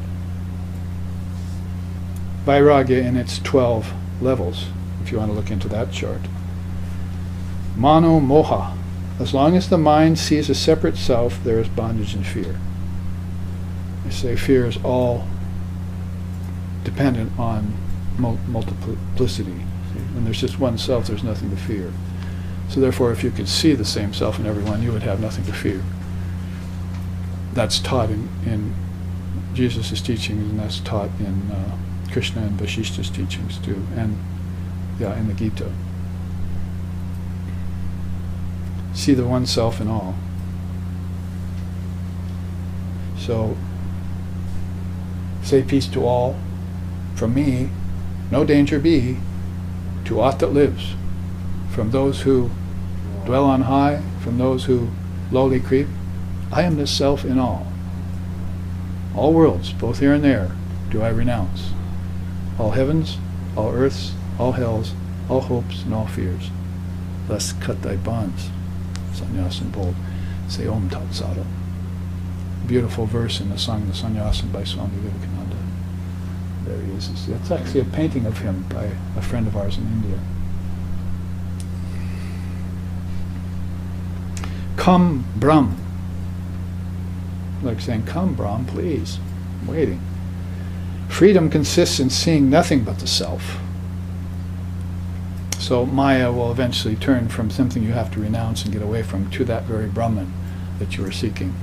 Vairagya in its 12 levels, if you want to look into that chart. Mano moha. As long as the mind sees a separate self, there is bondage and fear. I say fear is all dependent on multiplicity. When there's just one self, there's nothing to fear. So therefore, if you could see the same self in everyone, you would have nothing to fear. That's taught in Jesus' teachings, and that's taught in Krishna and Vasishta's teachings too, and in the Gita. See the one self in all. So, say peace to all. From me, no danger be, to aught that lives. From those who dwell on high, from those who lowly creep, I am this self in all. All worlds, both here and there, do I renounce. All heavens, all earths, all hells, all hopes and all fears. Thus cut thy bonds. Sannyasin bold. Say Om Tat Sada. Beautiful verse in the song The Sannyasin by Swami Vivekananda. There he is. That's actually a painting of him by a friend of ours in India. Come, Brahm. Like saying, come, Brahm, please. I'm waiting. Freedom consists in seeing nothing but the self. So Maya will eventually turn from something you have to renounce and get away from to that very Brahman that you are seeking.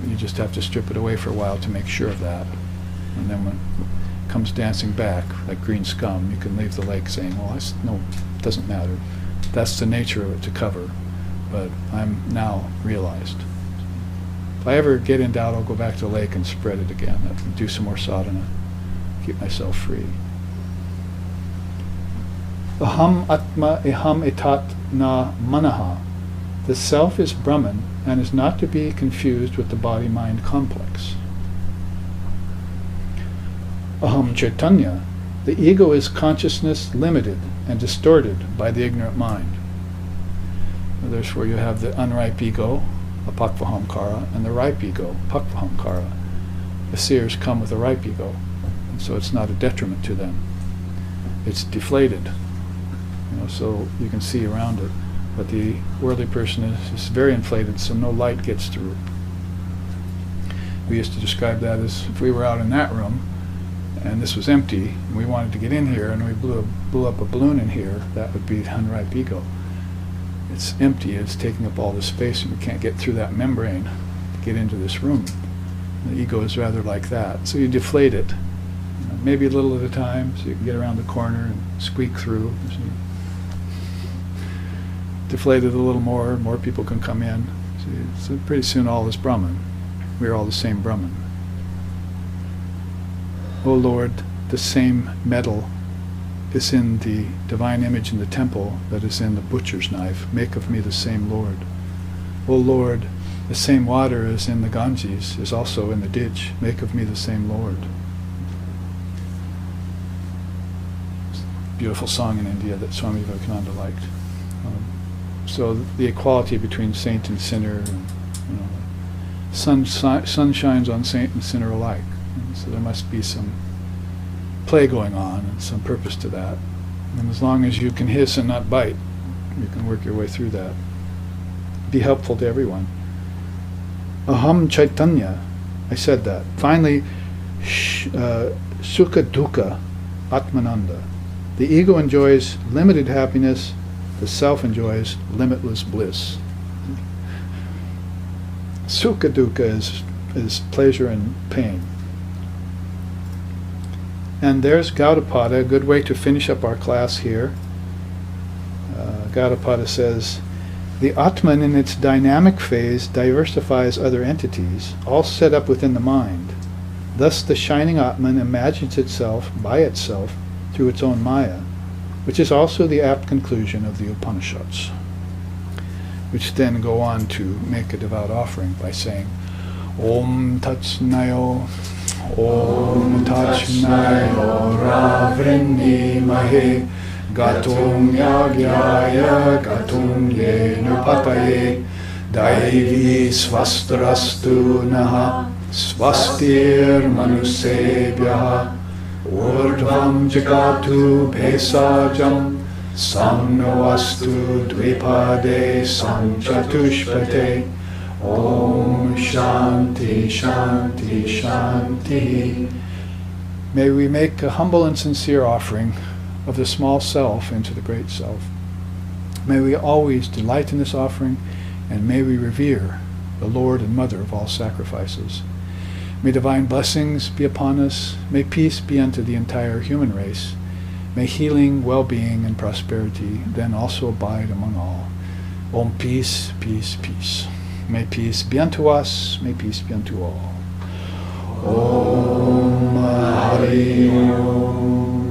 You just have to strip it away for a while to make sure of that. And then when it comes dancing back, like green scum, you can leave the lake saying, well, no, it doesn't matter. That's the nature of it to cover. But I'm now realized. If I ever get in doubt, I'll go back to the lake and spread it again. I'll do some more sadhana, keep myself free. Aham atma eham etat na manaha. The self is Brahman and is not to be confused with the body-mind complex. Aham Chaitanya. The ego is consciousness limited and distorted by the ignorant mind. There's where you have the unripe ego, apakkvahankara, and the ripe ego, pakkvahankara. The seers come with a ripe ego, and so it's not a detriment to them. It's deflated, so you can see around it. But the worldly person is very inflated, so no light gets through. We used to describe that as if we were out in that room, and this was empty, and we wanted to get in here, and we blew up a balloon in here, that would be the unripe ego. It's empty, it's taking up all the space, and we can't get through that membrane to get into this room. The ego is rather like that. So you deflate it, maybe a little at a time, so you can get around the corner and squeak through. So you deflate it a little more people can come in. So pretty soon all is Brahman. We're all the same Brahman. O Lord, the same metal is in the divine image in the temple that is in the butcher's knife. Make of me the same Lord. O Lord, the same water is in the Ganges, is also in the ditch. Make of me the same Lord. Beautiful song in India that Swami Vivekananda liked. So the equality between saint and sinner, and, sun shines on saint and sinner alike. And so there must be some play going on and some purpose to that. And as long as you can hiss and not bite, you can work your way through that. Be helpful to everyone. Aham Chaitanya, I said that. Finally, Sukha Dukkha Atmananda. The ego enjoys limited happiness, The self enjoys limitless bliss. Sukha dukkha is pleasure and pain. And there's Gaudapada, a good way to finish up our class here. Gaudapada says, the Atman in its dynamic phase diversifies other entities, all set up within the mind. Thus the shining Atman imagines itself by itself through its own Maya, which is also the apt conclusion of the Upanishads, which then go on to make a devout offering by saying, Om Tatsnayo, Om Tatsnayo Ravrinni Mahe, Gatum Yagyaya Gatum Yenu Pataye, Daivi Svastrastu Naha, Svastir Manusebhyaha, Urdhvam Jagatu Pesajam, Samnovastu Dvipade Sanchatushpate, Om Shanti Shanti Shanti. May we make a humble and sincere offering of the small self into the great self. May we always delight in this offering, and may we revere the Lord and Mother of all sacrifices. May divine blessings be upon us. May peace be unto the entire human race. May healing, well-being, and prosperity then also abide among all. Om peace, peace, peace. May peace be unto us. May peace be unto all. Om Hari Om.